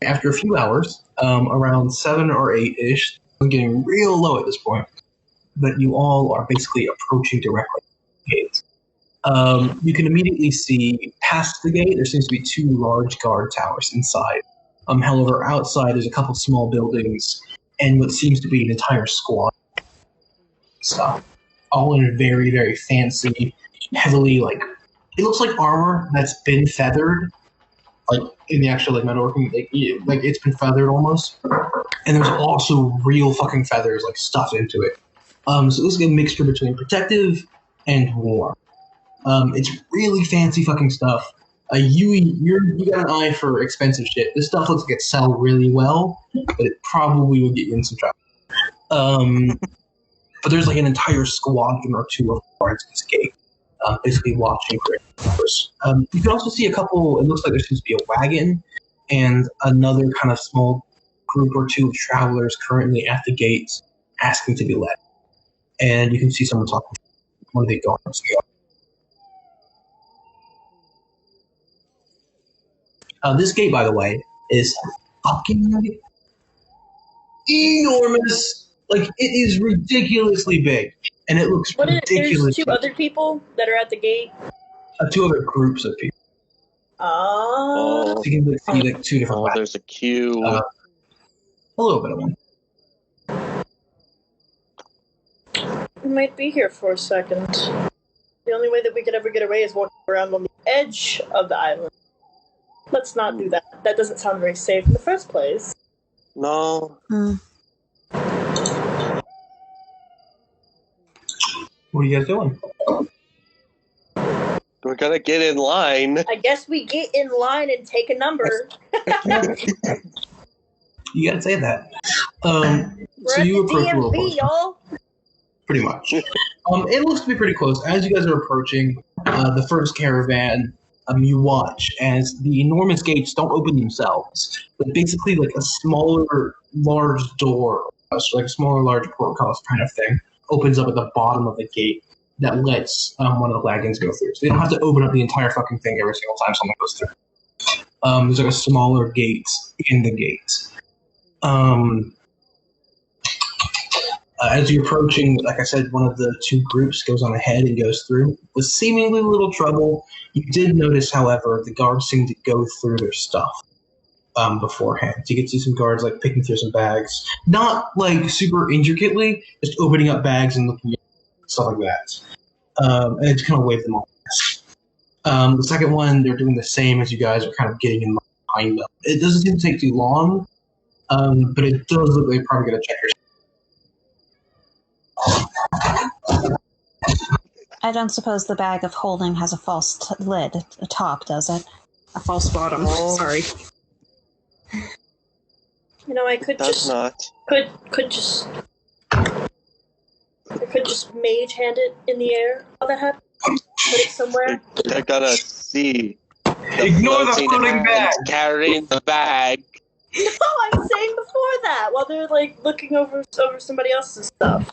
After a few hours, around 7 or 8-ish, I'm getting real low at this point, but you all are basically approaching directly the gate. You can immediately see past the gate, there seems to be 2 large guard towers inside. However, outside there's a couple small buildings and what seems to be an entire squad stuff. All in very, very fancy, heavily, like, it looks like armor that's been feathered, like, in the actual, like, metalworking, like it's been feathered almost. And there's also real fucking feathers, like, stuffed into it. So this is a mixture between protective and warm. It's really fancy fucking stuff. You got an eye for expensive shit. This stuff looks like it sell really well, but it probably would get you in some trouble. But there's like an entire squadron or 2 of guards at this gate, basically watching for it. You can also see a couple, it looks like there seems to be a wagon and another kind of small group or 2 of travelers currently at the gates asking to be let. And you can see someone talking to one of the guards. This gate, by the way, is fucking enormous. Like, it is ridiculously big, and it looks ridiculous. There's 2 other people that are at the gate? 2 other groups of people. Oh. So you can see like 2 different Oh, there's a queue. A little bit of one. We might be here for a second. The only way that we could ever get away is walking around on the edge of the island. Let's not do that. That doesn't sound very safe in the first place. No. What are you guys doing? We're gonna get in line. I guess we get in line and take a number. You gotta say that. We're so at you the approach a little DMV, closer. y'all. Pretty much. It looks to be pretty close. As you guys are approaching the first caravan, you watch as the enormous gates don't open themselves, but basically like a smaller, large door, so like a smaller, large portcullis kind of thing, opens up at the bottom of the gate that lets one of the wagons go through. So they don't have to open up the entire fucking thing every single time someone goes through. There's like a smaller gate in the gate. As you're approaching, like I said, one of the 2 groups goes on ahead and goes through with seemingly little trouble. You did notice, however, the guards seem to go through their stuff beforehand. So you can see some guards like picking through some bags, not like super intricately, just opening up bags and looking at stuff like that. And it's kind of wave them off. The second one, they're doing the same as you guys are kind of getting in behind them. It doesn't seem to take too long, but it does look like they're probably going to check your. I don't suppose the bag of holding has a false lid, a top, does it? A false bottom. Oh. Sorry. You know, I could Does just not. could just mage hand it in the air. How that happen? Put it somewhere. They're gonna see. Ignore the floating bag. Carrying the bag. No, I'm saying before that, while they're like looking over somebody else's stuff.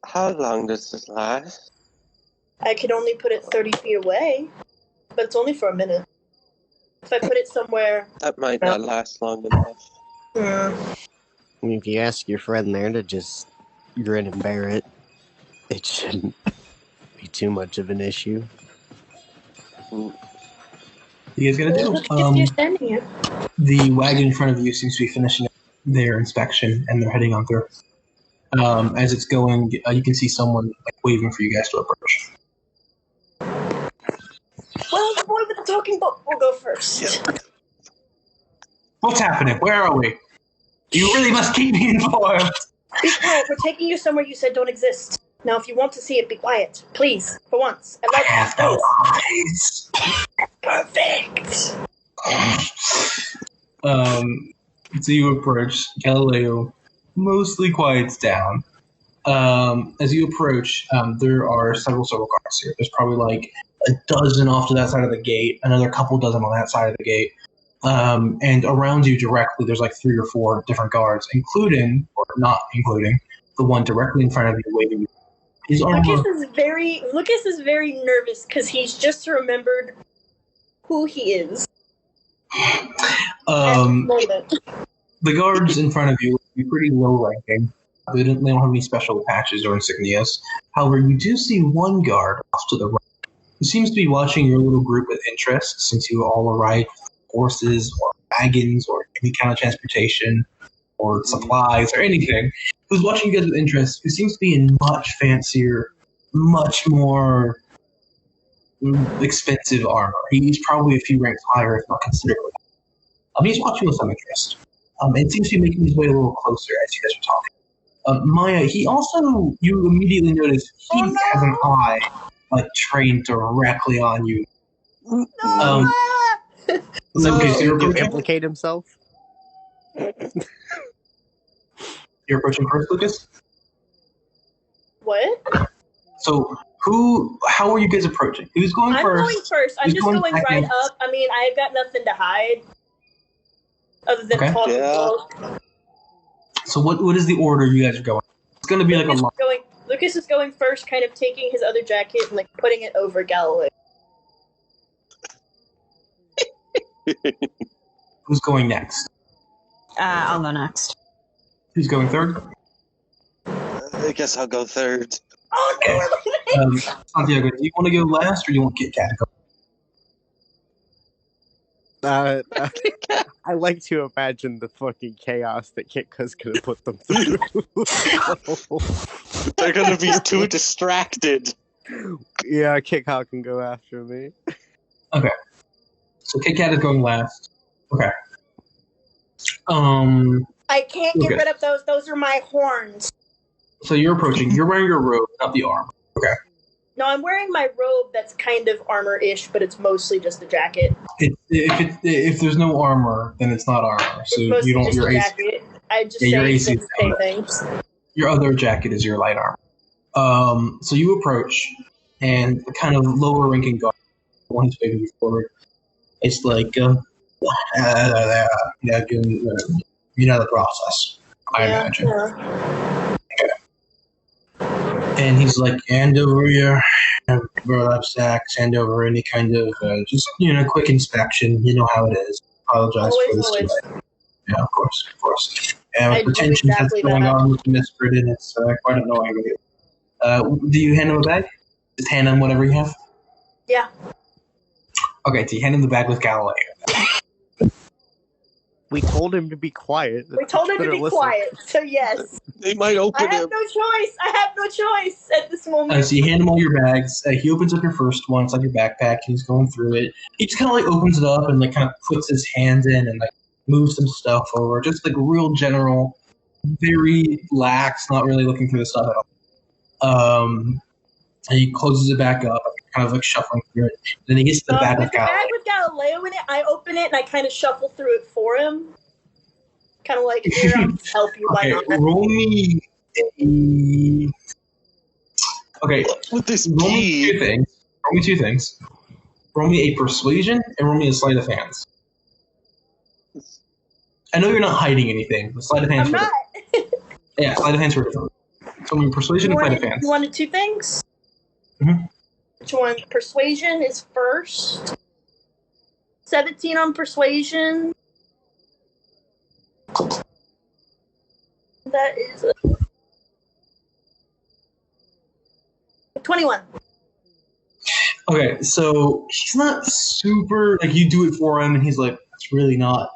How long does this last? I can only put it 30 feet away, but it's only for a minute. If I put it somewhere... That might not last long enough. I mean, if you ask your friend there to just grin and bear it, it shouldn't be too much of an issue. What are you guys gonna do? If you're standing here. The wagon in front of you seems to be finishing up their inspection, and they're heading on through. As it's going, you can see someone like, waving for you guys to approach. Well, the boy with the talking book will go first. Yeah. What's happening? Where are we? You really must keep me informed. Be quiet. We're taking you somewhere you said don't exist. Now, if you want to see it, be quiet. Please, for once. I have no eyes. Perfect. So you approach. Galileo mostly quiets down. As you approach, there are several guards here. There's probably like a dozen off to that side of the gate, another couple dozen on that side of the gate. And around you directly, there's like 3 or 4 different guards, including, or not including, the one directly in front of you waving. His armor. Lucas is very nervous because he's just remembered who he is. Moment. The guards in front of you are pretty low ranking. They don't have any special patches or insignias. However, you do see one guard off to the right who seems to be watching your little group with interest, since you all arrived with horses or wagons or any kind of transportation or supplies or anything. Who's watching you guys with interest, who seems to be in much fancier, much more expensive armor. He's probably a few ranks higher, if not considerably. He's watching with some interest. And seems to be making his way a little closer as you guys are talking. Maya, he also, you immediately notice he has an eye, like, trained directly on you. So you're to implicate himself? You're approaching first, Lucas? What? So, how are you guys approaching? Who's going I'm first? going first. I'm just going right up. I mean, I've got nothing to hide. Other than talking talk. So what is the order you guys are going? It's going to be Lucas is going first, kind of taking his other jacket and like putting it over Galileo. Who's going next? I'll go next. Who's going third? I guess I'll go third. Oh no! Santiago, do you want to go last or do you want Kit Kat to go? I like to imagine the fucking chaos that Kitka's gonna put them through. They're gonna be too distracted. Yeah, Kitka can go after me. Okay. So Kit Kat is going last. Okay. I can't get rid of those. Those are my horns. So you're approaching. You're wearing your robe, not the armor. Okay. No, I'm wearing my robe that's kind of armor-ish, but it's mostly just a jacket. If there's no armor, then it's not armor. So you don't. Your jacket. I just say things. Your other jacket is your light armor. So you approach, and the kind of lower-ranking guard, one who's moving forward, it's like, you know the process. I imagine. Yeah. And he's like, hand over your burlap sacks, hand over any kind of, just, quick inspection. You know how it is. Apologize for this delay. Yeah, of course. And pretension that's going on with Miss Britain, it's quite annoying. Do you hand him a bag? Just hand him whatever you have? Yeah. Okay, so you hand him the bag with Galileo. We told him to be quiet. We told him to be quiet, so yes. They might open I have no choice at this moment. So you hand him all your bags. He opens up your first one. It's like your backpack. And he's going through it. He just kind of like opens it up and like kind of puts his hands in and like moves some stuff over. Just like real general, very lax, not really looking through the stuff at all. And he closes it back up, kind of like shuffling through it. Then he gets to the bag with Galileo. The bag with Galileo in it, I open it and I kind of shuffle through it for him. Kind of like, here, I'll help you. Okay, roll me a... Okay, with this roll me two things. Roll me a persuasion and roll me a sleight of hands. I know you're not hiding anything. The sleight of hands. I'm not. Yeah, sleight of hands were different. So persuasion and sleight of hands. You wanted two things? Mm-hmm. Which one? Persuasion is first. 17 on persuasion. That is 21. Okay, so he's not super, like, you do it for him, and he's like, it's really not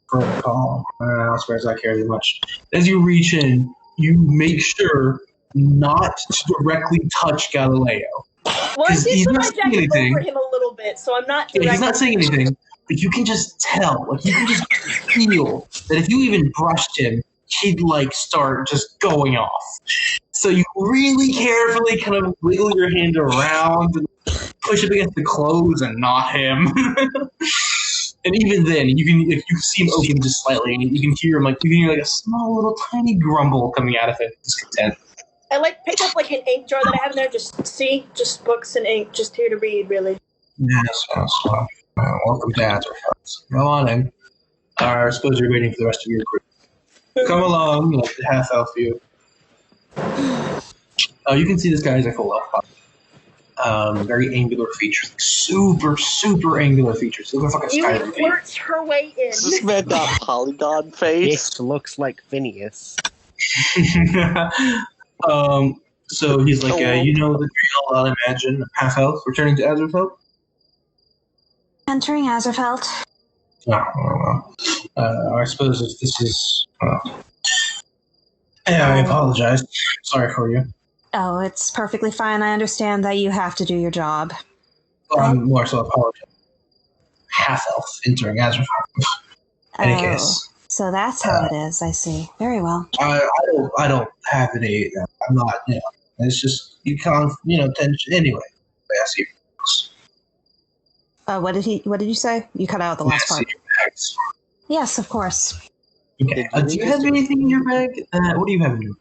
correct call. As far as I care too much. As you reach in, you make sure not to directly touch Galileo. Well, I did put my jacket over him a little bit, so I'm not directly... Yeah, he's not saying anything, but you can just tell, like, you can just feel that if you even brushed him, he'd, like, start just going off. So you really carefully kind of wiggle your hand around and push up against the clothes and not him. And even then, you can, if you see him open just slightly, you can hear him, like, a small little tiny grumble coming out of it, discontent. I pick up like an ink jar that I have in there. Just books and ink, just here to read, really. Yes. Welcome to Azerfelt. Go on in. I suppose you're waiting for the rest of your group. Come along, like the half elf view. You can see this guy is a full elf. very angular features, like super angular features. It looks like a You Skyrim game. flirts her way in. This man got polygon face. It looks like Phineas. So he's like, you know the drill, I'll imagine, half elf returning to Azerfelt? Entering Azerfelt. I suppose if this is... yeah, I apologize. Sorry for you. Oh, it's perfectly fine. I understand that you have to do your job. I'm more so apologize. Half elf entering Azerfelt. Any case. So that's how it is, I see. Very well. I don't have any... I'm not, it's just, you can't, tension... Anyway, I see your bags. What did you say? You cut out the last part. I see your bags. Yes, of course. Okay. Do you have anything in your bag? What do you have in your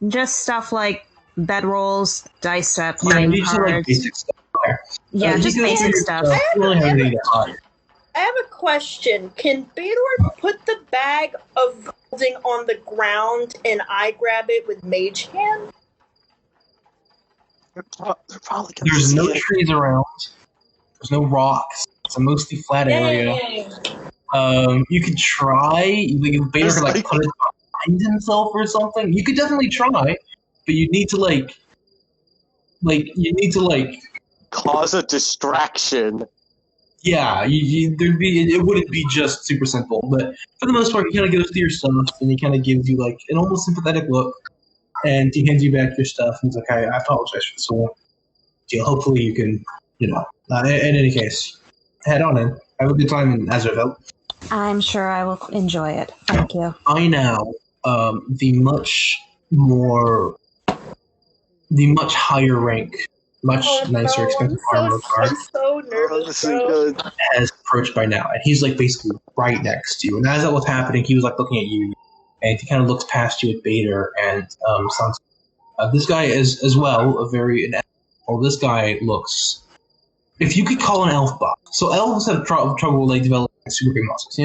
Just stuff like bedrolls, dice set, Yeah, playing you just have, like, cards. basic stuff. Okay. Yeah, just you go through basic your stuff. You don't have anything to hide. I have a question. Can Bador put the bag of holding on the ground and I grab it with mage hand? They're probably gonna There's see no it. trees around. There's no rocks. It's a mostly flat area. You could try. Bader could like put it behind himself or something. You could definitely try, but you need to Cause a distraction. yeah. It wouldn't be just super simple, but for the most part, he kind of goes through your stuff and he kind of gives you like an almost sympathetic look, and he hands you back your stuff and he's like, I apologize for this whole deal. Hopefully, you can, in any case, head on in. Have a good time in Azerfelt. I'm sure I will enjoy it. Thank you. I now, the much higher rank, much nicer, expensive armor guard I'm so nervous. This is good. has approached by now, and he's like basically right next to you. And as that was happening, he was like looking at you, and he kind of looks past you at Bader, and sounds. This guy is as well this guy looks. If you could call an elf buff, so elves have trouble like developing super big muscles,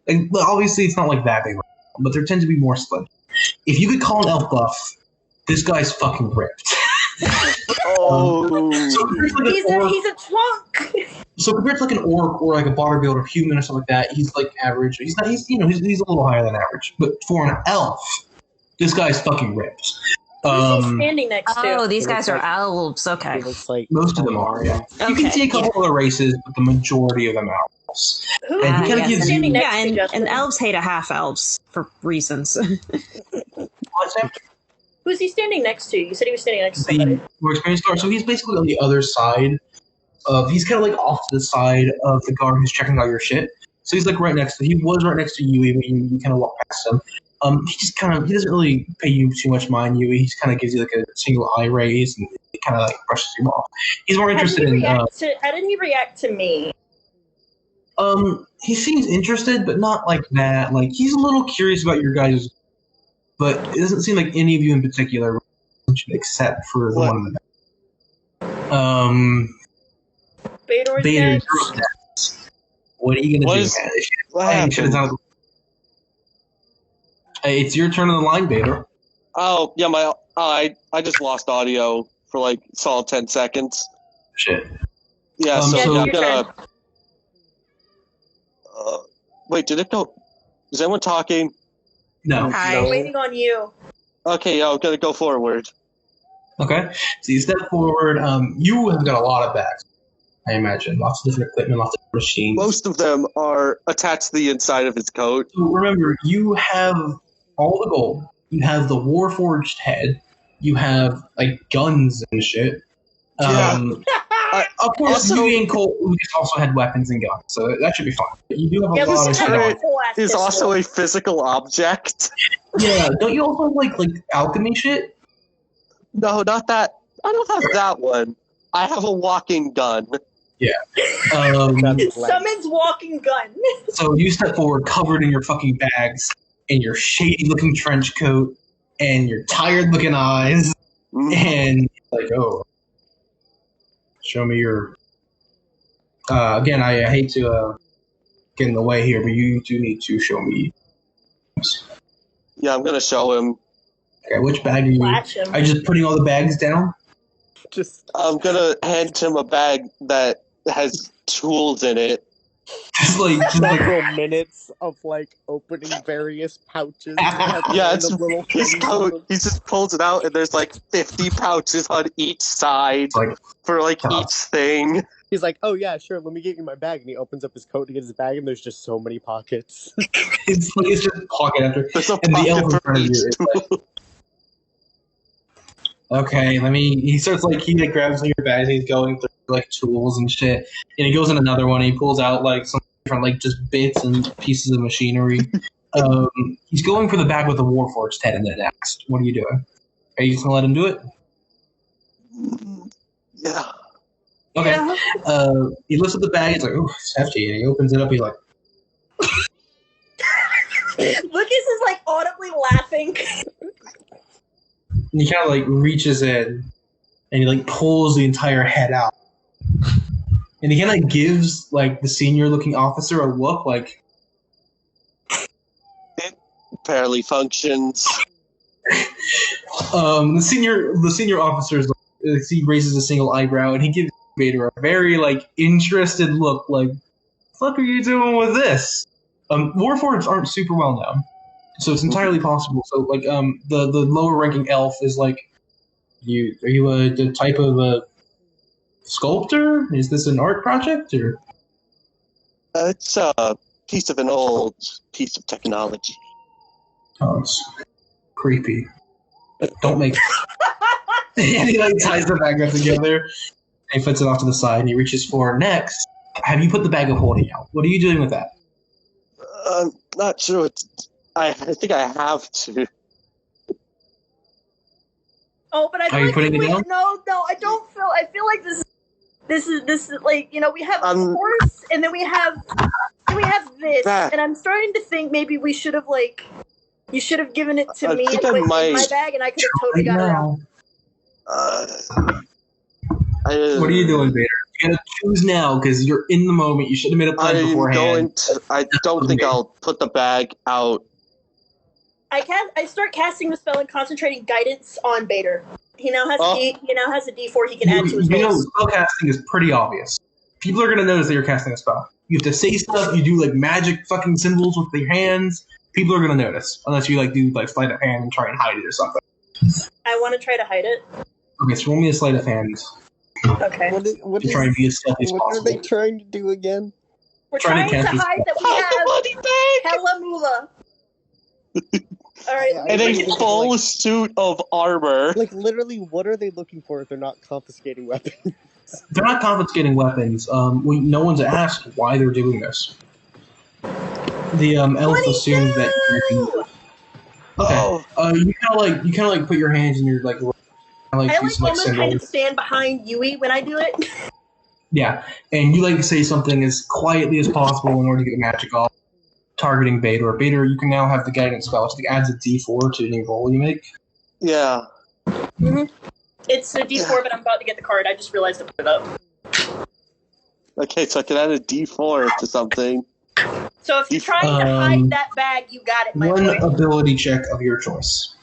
Like, obviously, it's not like that big, but there tend to be more slim. If you could call an elf buff, this guy's fucking ripped. Oh. He's a twunk. So compared to like an orc or like a bodybuilder or human or something like that, he's like average. He's not. He's a little higher than average. But for an elf, this guy's fucking ripped. Who's he standing next to? Oh, these guys are elves. Okay. It looks like Most of them are. Yeah. You can see a couple other races, but the majority of them are elves. Who And is he kinda he gives standing you- next to? And Justin? elves hate a half elves for reasons. What's that? Who's he standing next to? You said he was standing next to somebody. The more experienced guard. So he's basically on the other side of. He's kind of like off to the side of the guard who's checking out your shit. So he's like right next to. He was right next to Yui, but you kind of walk past him. He doesn't really pay you too much mind. Yui, he just kind of gives you like a single eye raise and he kind of like brushes you off. He's more interested in. How did he react to me? He seems interested, but not like that. Like he's a little curious about your guys, but it doesn't seem like any of you in particular, except for the What? one in the back. Bador's Bader, next. you're next. What are you gonna do, man? What happened? Hey, it's your turn on the line, Bader. Oh, yeah, I just lost audio for like solid 10 seconds. Shit. Yeah, So- so Yeah, I'm your gonna. turn. Wait, did it go? Is anyone talking? No. Hi. I'm waiting on you. Okay, yeah, I'm gonna go forward. Okay. So you step forward. You have got a lot of bags, I imagine. Lots of different equipment, lots of machines. Most of them are attached to the inside of his coat. So remember, you have all the gold. You have the Warforged head. You have like guns and shit. Of course, Also- you and Cole also had weapons and guns, so that should be fine. But you do have a Yeah, lot of listen, shit I on. have a full ass Is pistol. also a physical object. Yeah, don't you also have like alchemy shit? No, not that. I don't have that one. I have a walking gun. Summons walking gun. So you step forward, covered in your fucking bags, and your shady-looking trench coat, and your tired-looking eyes, and like, oh, show me your. Again, I hate to get in the way here, but you do need to show me. Yeah, I'm gonna show him. Okay, which bag are you? Flash him. Are you just putting all the bags down? I'm gonna hand him a bag that has tools in it. Several minutes of like opening various pouches. Yeah, it's little his things coat. on them. He just pulls it out, and there's like 50 pouches on each side for like each thing. He's like, "Oh yeah, sure. Let me get you my bag." And he opens up his coat to get his bag, and there's just so many pockets. It's just pocket after. There's a And the elf pocket in for front of you each is tool. Okay, he starts he grabs your bags and he's going through like tools and shit. And he goes in another one and he pulls out like some different like just bits and pieces of machinery. He's going for the bag with the Warforged head in it next. What are you doing? Are you just gonna let him do it? Yeah. Okay. Yeah. He lifts up the bag, he's like, "Ooh, it's hefty," and he opens it up, he's like, Lucas is like audibly laughing. and he kinda like reaches in and he like pulls the entire head out. And he kinda gives like the senior looking officer a look like It barely functions. the senior officer is like, he raises a single eyebrow and he gives Vader a very like interested look like, "Fuck are you doing with this?" Warforged aren't super well known. So it's entirely possible. So like the lower ranking elf is like, are you the type of a sculptor? Is this an art project or? It's a piece of an old piece of technology. Oh, it's creepy. Don't make. And he like ties the bag up together and he puts it off to the side and he reaches for next. Have you put the bag of holding out? What are you doing with that? I'm not sure. I think I have to. Oh, but I Are feel you like putting it down? no, I don't feel. I feel like this is like, you know, we have a horse and then we have this, and I'm starting to think maybe we should have like, you should have given it to me think in I might. my bag, and I could have totally got it out. What are you doing, Vader? You gotta choose now because you're in the moment. You should have made a plan beforehand. I don't think I'll put the bag out. I start casting the spell and concentrating guidance on Bader. He now has a D4 he can add to his rolls. Spell casting is pretty obvious. People are gonna notice that you're casting a spell. You have to say stuff. You do like magic fucking symbols with your hands. People are gonna notice unless you like do like sleight of hand and try and hide it or something. I want to try to hide it. Okay, so roll me a sleight of hand. Okay. What Try and be as stealthy as what possible. are they trying to do again? We're trying to hide that we have hella moolah. Alright. And a full suit of armor. Like, literally, what are they looking for if they're not confiscating weapons? They're not confiscating weapons. No one's asked why they're doing this. The elf assumed that. Okay. You kind of like put your hands in your like. I almost kind of stand behind Yui when I do it. Yeah, and you like to say something as quietly as possible in order to get the magic off. Targeting Bader. Bader, you can now have the guidance spell, which adds a D4 to any roll you make. Yeah. Mm-hmm. It's a D4, but I'm about to get the card. I just realized to put it up. Okay, so I can add a D4 to something. So if you're trying to hide that bag, you got it, my boy. Ability check of your choice.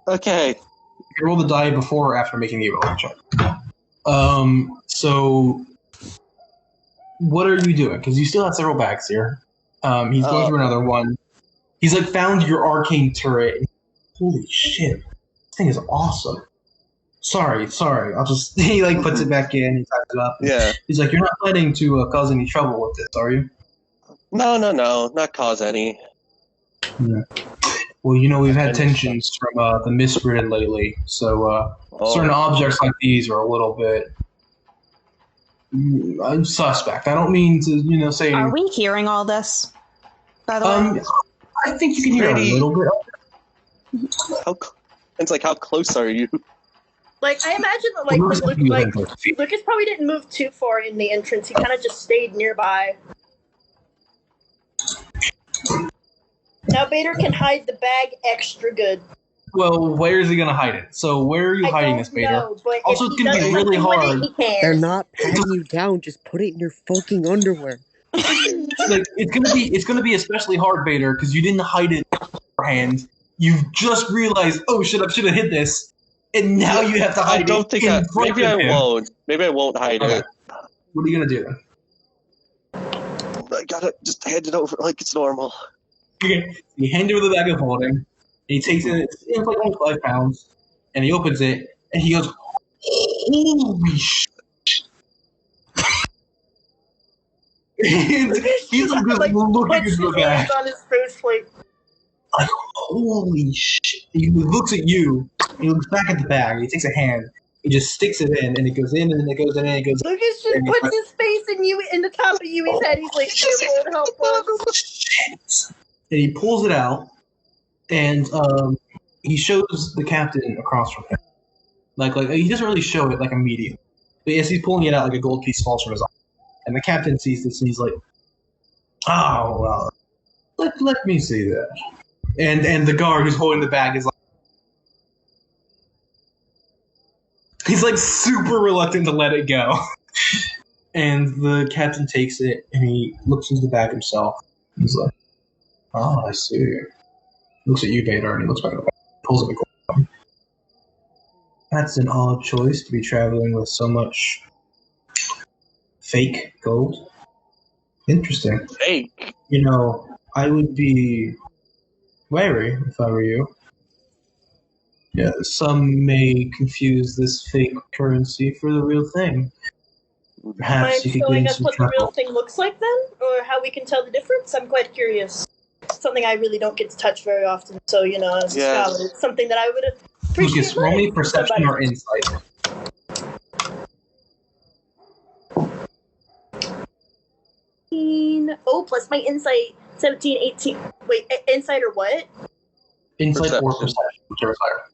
Okay. You can roll the die before or after making the ability check. So what are you doing? Because you still have several bags here. He's going through another one. He's like found your arcane turret. Holy shit. This thing is awesome. Sorry. I'll just he like puts it back in, he ties it up. Yeah. He's like, "You're not planning to cause any trouble with this, are you?" No, not cause any. Yeah. Well, we've had tensions from the Mistrid lately, so certain objects like these are a little bit suspect. I don't mean to, say. Are we hearing all this? By the way, I think you can hear a little bit. It's like, how close are you? Like, I imagine that Lucas probably didn't move too far in the entrance. He kind of just stayed nearby. Now Bader can hide the bag extra good. Well, where is he going to hide it? So where are you hiding this, Bader? Also, it's going to be really hard. They're not patting you down. Just put it in your fucking underwear. It's going to be especially hard, Bader, because you didn't hide it beforehand. you've just realized, oh shit, I should have hid this, and now you have to hide I don't think maybe I won't. Maybe I won't hide it. What are you gonna do? I gotta just hand it over like it's normal. Okay. You hand over the bag of holding, and he takes it. It's like only 5 pounds, and he opens it, and he goes, "Holy shit!" He's like looking at the bag. On his face, like Holy shit. He looks at you, he looks back at the bag, he takes a hand, he just sticks it in, and it goes in, and then it goes in, and it goes in. Lucas just puts his face in the top of Yui's head. He's like, "Lord, help us." Shit. And he pulls it out, and he shows the captain across from him. Like he doesn't really show it like immediately. But as he's pulling it out, like a gold piece falls from his arm. And the captain sees this, and he's like, "Oh well, let me see that." And the guard who's holding the bag is like, he's like super reluctant to let it go. And the captain takes it, and he looks into the bag himself. He's like, "Oh, I see." Looks at you, Vader, and he looks back at the bag. Pulls up the gold. That's an odd choice to be traveling with so much fake gold. Interesting. Fake? You know, I would be wary if I were you. Yeah, some may confuse this fake currency for the real thing. Perhaps you could showing gain us some what the real trouble. thing looks like then? Or how we can tell the difference? I'm quite curious. Something I really don't get to touch very often, so, you know, as a scholar, it's something that I would appreciate. Lucas, roll me perception or insight. Oh, plus my insight, 17, 18. Wait, insight or what? Insight or perception, whichever's higher.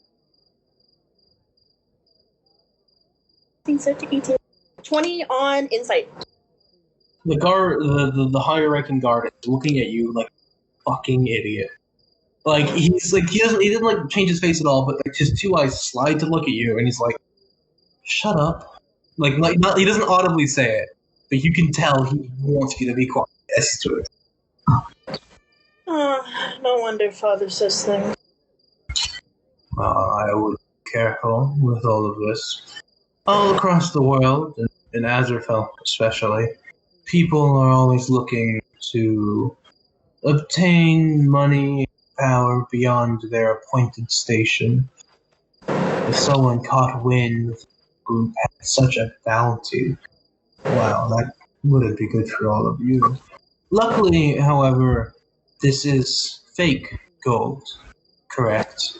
18. 20 on insight. The guard, the higher ranking guard, is looking at you like a fucking idiot. Like he's like he didn't like change his face at all, but like his 2 eyes slide to look at you, and he's like, "Shut up!" Like not, he doesn't audibly say it, but you can tell he wants you to be quiet as he's doing it. Oh, no wonder Father says things. I would be careful with all of this. All across the world, in Azerfelt especially, people are always looking to obtain money and power beyond their appointed station. If someone caught wind of a group had such a bounty, wow, that wouldn't be good for all of you. Luckily, however, this is fake gold, correct?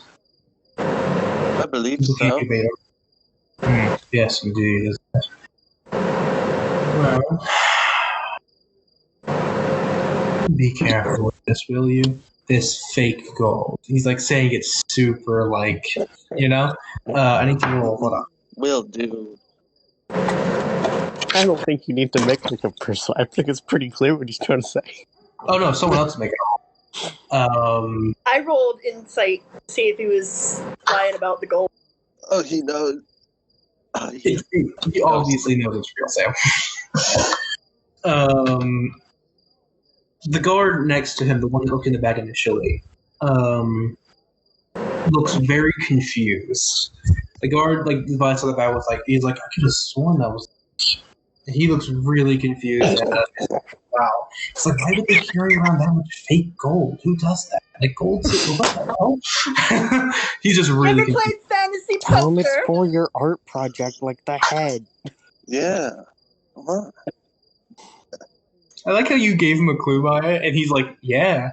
I believe so. Yes, indeed. Well, be careful with this, will you? This fake gold. He's like saying it's super, like, you know? I need to roll. Hold on. Will do. I don't think you need to make like a person. I think it's pretty clear what he's trying to say. Oh no, someone else is making it. I rolled insight to see if he was lying about the gold. Oh, he knows. He obviously knows it's real, Sam. The guard next to him, the one that looked in the bag initially, looks very confused. The guard, like, the vice of the bag was like, he's like, I could have sworn that was. He looks really confused. And, wow. It's like, why would they carry around that much fake gold? Who does that? Like, gold, what the hell? He's just really Never confused. played fantasy Tell him poker. it's for your art project, like the head. Yeah. Huh? I like how you gave him a clue by it, and he's like, yeah.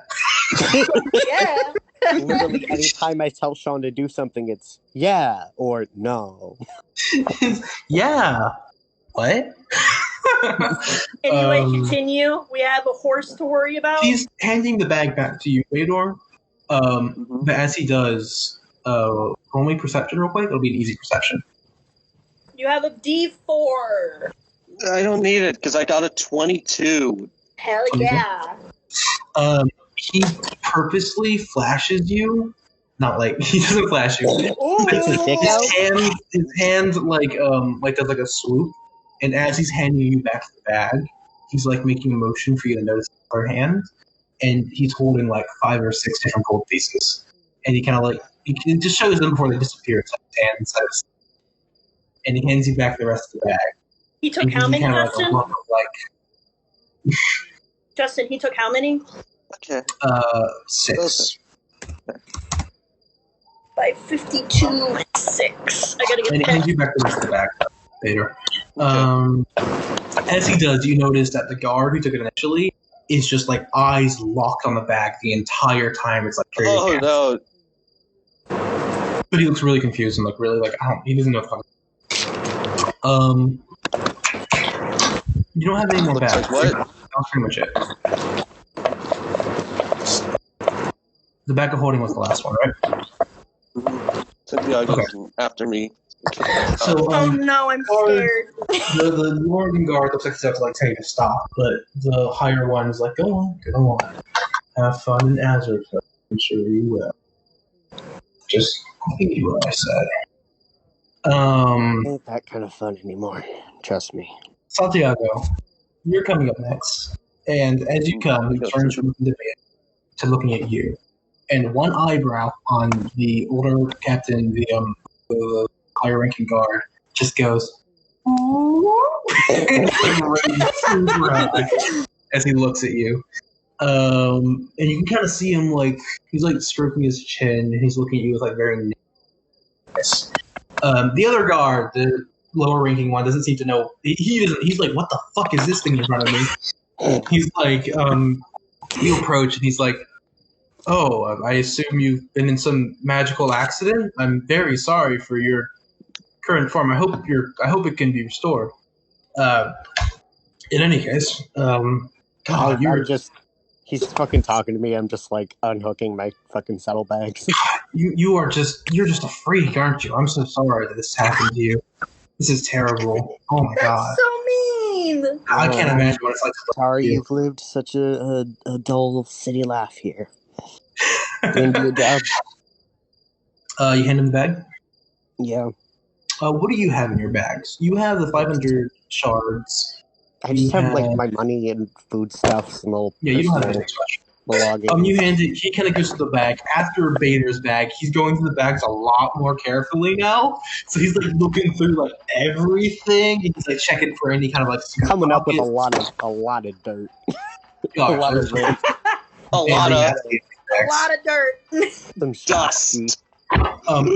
Yeah. Literally, anytime I tell Sean to do something, it's yeah or no. Yeah. What? Anyway, continue. We have a horse to worry about. He's handing the bag back to you, Vador. But as he does, roll me perception real quick. It'll be an easy perception. You have a D4. I don't need it because I got a 22. Hell yeah. He purposely flashes you. Not like he doesn't flash you. His hand like does like a swoop, and as he's handing you back the bag, he's like making a motion for you to notice her hand, and he's holding like 5 or 6 different gold pieces. and he kind of like he just shows them before they disappear. It's like his hand and says, and he hands you back the rest of the bag. He took how many, Justin? Like, Justin, he took how many? Okay. 6. By 52, 6. I gotta get and he hands you back the rest of the bag later. As he does, you notice that the guard who took it initially is just like eyes locked on the bag the entire time. It's like no. But he looks really confused and like really like he doesn't know what the fuck. You don't have any more bags. Like what? That's pretty much it. The bag of holding was the last one, right? Santiago's after me. So, oh no, I'm scared. The Morgan guard looks like he's about to like tell you to stop, but the higher one is like, go on. Have fun in Azerfelt. I'm sure you will. Just repeat what I said. Ain't that kind of fun anymore. Trust me. Santiago, you're coming up next. And as you come, he turns from looking to looking at you. And one eyebrow on the older captain, the higher-ranking guard, just goes as he looks at you. And you can kind of see him like he's like stroking his chin, and he's looking at you with like very nice. The other guard, the lower-ranking one, doesn't seem to know. He doesn't. He's like, "What the fuck is this thing in front of me?" He's like, you approach, and he's like, "Oh, I assume you've been in some magical accident. I'm very sorry for your current form. I hope it can be restored." In any case, God, he's fucking talking to me. I'm just like unhooking my fucking saddlebags. you're just a freak, aren't you? I'm so sorry that this happened to you. This is terrible. Oh my God. That's so mean. I can't imagine what it's like. Sorry you've lived such a dull city life here. You hand him the bag? Yeah. What do you have in your bags? You have the 500 shards. I just have like my money and food stuffs and all. Yeah, you don't have anything special. Belongings. You hand it. He kind of goes to the bag. After Bader's bag, he's going through the bags a lot more carefully now. So he's like looking through like everything. He's like checking for any kind of like coming up with a lot of dirt. A lot of dirt. A lot of dirt. Some dust.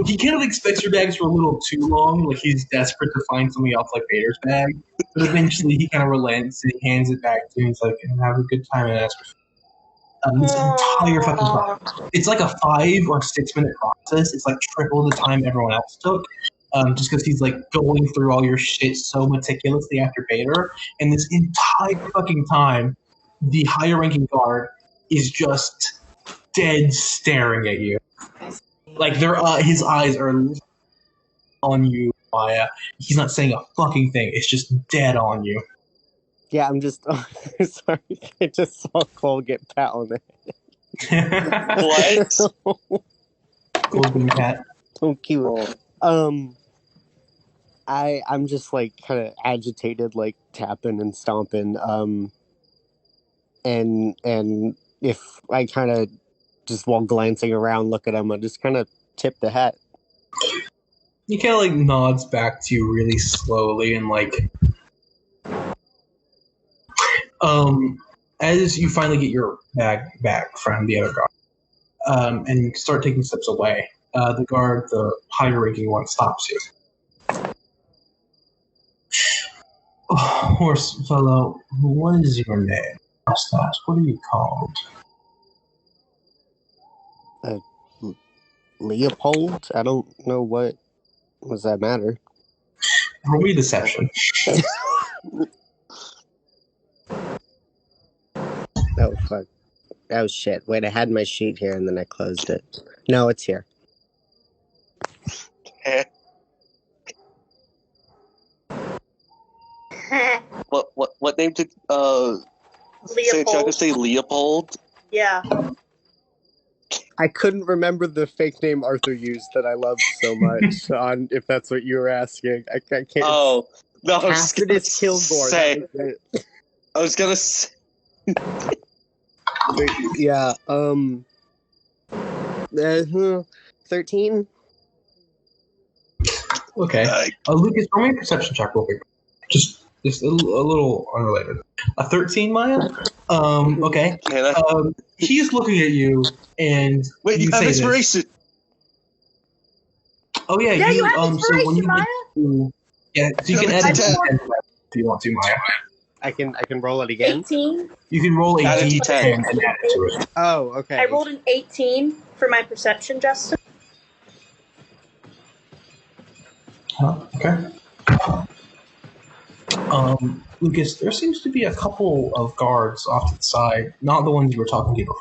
He kind of expects your bags for a little too long. Like he's desperate to find something else like Bader's bag. But eventually he kind of relents and he hands it back to you. He's like, "Have a good time and ask for this entire fucking process. It's like a 5 or 6 minute process. It's like triple the time everyone else took. Just because he's like going through all your shit so meticulously after Bader. And this entire fucking time, the higher ranking guard is just dead staring at you. Like his eyes are on you, Maya. He's not saying a fucking thing. It's just dead on you. Yeah, I'm just sorry. I just saw Cole get pat on the head. What? Cole's being pat. So cute. I'm just like kind of agitated, like tapping and stomping. And if I kind of just while glancing around, look at him, I just kind of tip the hat. He kind of like nods back to you really slowly and like. As you finally get your bag back from the other guard, and you start taking steps away, the guard, the higher-ranking one, stops you. Oh, horse fellow, what is your name? Mustache, what are you called? Leopold? I don't know what does that matter. Roll me deception. Oh, fuck. Oh, shit. Wait, I had my sheet here and then I closed it. No, it's here. What name did Leopold. say Leopold? Yeah. I couldn't remember the fake name Arthur used that I loved so much, if that's what you were asking. I can't. Oh, no, I was going to say. I was going to say. Yeah, 13? Okay. Lucas, roll me a perception check real quick. Just a little unrelated. A 13, Maya? Okay. He's looking at you, and wait, you have say inspiration. This. Oh yeah, Yeah, you have inspiration, so when you Maya. Yeah, so you can add a D10 if you want to, Maya. I can roll it again. 18. You can roll a Add a D10 and add it to it. Oh, okay. I rolled an 18 for my perception, Justin. Okay. Lucas, there seems to be a couple of guards off to the side, not the ones you were talking to before.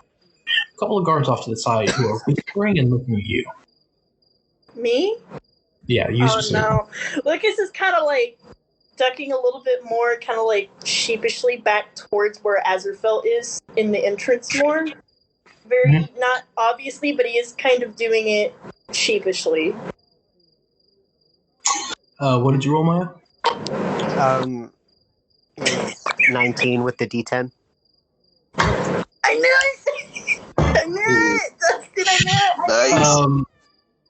A couple of guards off to the side who are whispering and looking at you. Me? Yeah, you specifically. Oh no. Lucas is kind of like ducking a little bit more, kind of like sheepishly back towards where Azerfelt is in the entrance more. Very, not obviously, but he is kind of doing it sheepishly. What did you roll, Maya? 19 with the D10. I knew it! I knew it! Dustin, I knew it! Nice.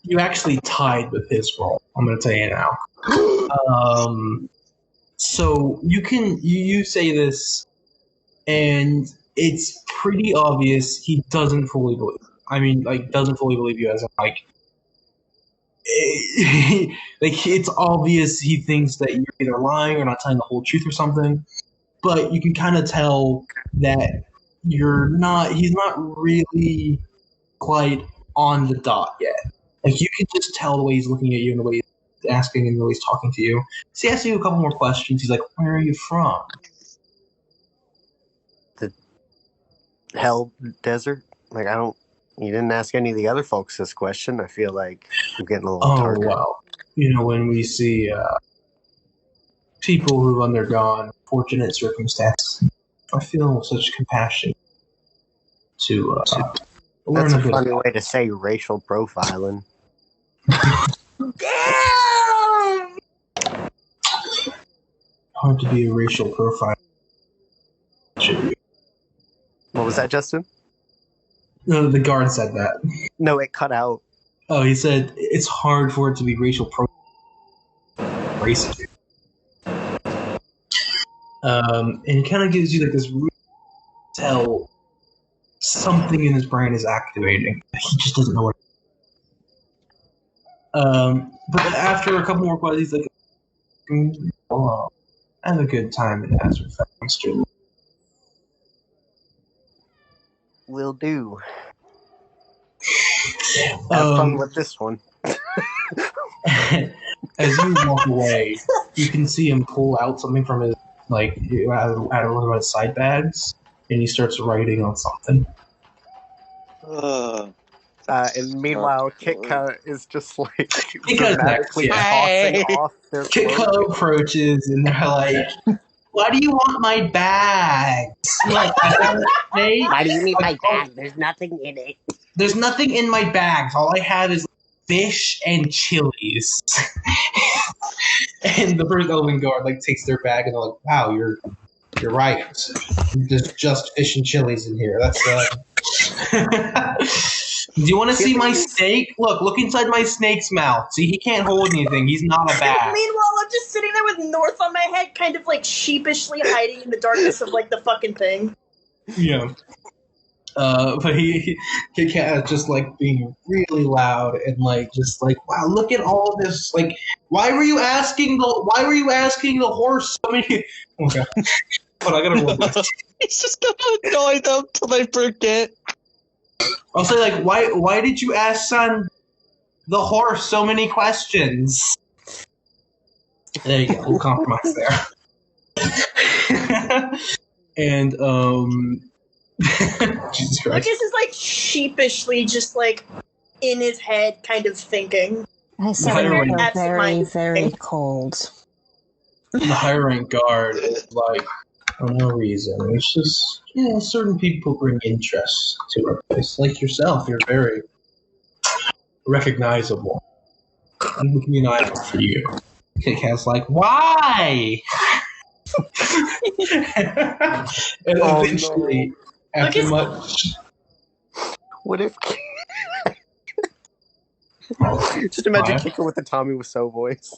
You actually tied with his roll. I'm going to tell you now. So you say this, and it's pretty obvious he doesn't fully believe. I mean, like, doesn't fully believe you as in, like, like it's obvious he thinks that you're either lying or not telling the whole truth or something. But you can kind of tell that he's not really quite on the dot yet. Like, you can just tell the way he's looking at you and the way he's asking and the way he's talking to you. So he asks you a couple more questions. He's like, where are you from? The Hell Desert? Like, you didn't ask any of the other folks this question. I feel like I'm getting a little target. Well, when we see people who've undergone fortunate circumstances, I feel such compassion to learn That's a bit funny about way to say racial profiling. Damn! hard to be a racial profile. What was that, Justin? No, the guard said that. No, it cut out. Oh, he said it's hard for it to be racial racist. And it kind of gives you like this tell something in his brain is activating. He just doesn't know what. But after a couple more questions, he's like, "Oh, have a good time in Azerfelt, Mr. Will do. Have fun with this one." As you walk away, you can see him pull out something from his out of one of his side bags, and he starts writing on something. And meanwhile, Kitka is just like dramatically tossing off their Kitka approaches, and they're like, "Why do you want my bags? Like, why do you need my bag? There's nothing in it. There's nothing in my bags. All I have is fish and chilies." And the first elven guard takes their bag and they're like, "Wow, you're right. There's just fish and chilies in here. That's Do you want to see my snake? Look inside my snake's mouth. See, he can't hold anything. He's not a bat." Meanwhile, I'm just sitting there with North on my head, kind of sheepishly hiding in the darkness of the fucking thing. Yeah. But he can't just being really loud and wow, look at all of this. Why were you asking the horse so many? Okay. But I gotta roll this. He's just gonna annoy them till they forget. I'll say why did you ask the horse so many questions? There you go. We'll compromise there. And Jesus Christ. Lucas is sheepishly just in his head, kind of thinking. I said we're very, very cold. The higher rank guard is for no reason. It's just, certain people bring interest to our place. Like yourself, you're very recognizable. I'm looking an eye for you. Kit-Kat's why? And eventually, after much... What if... Just imagine Why? kicking with the Tommy Wiseau voice.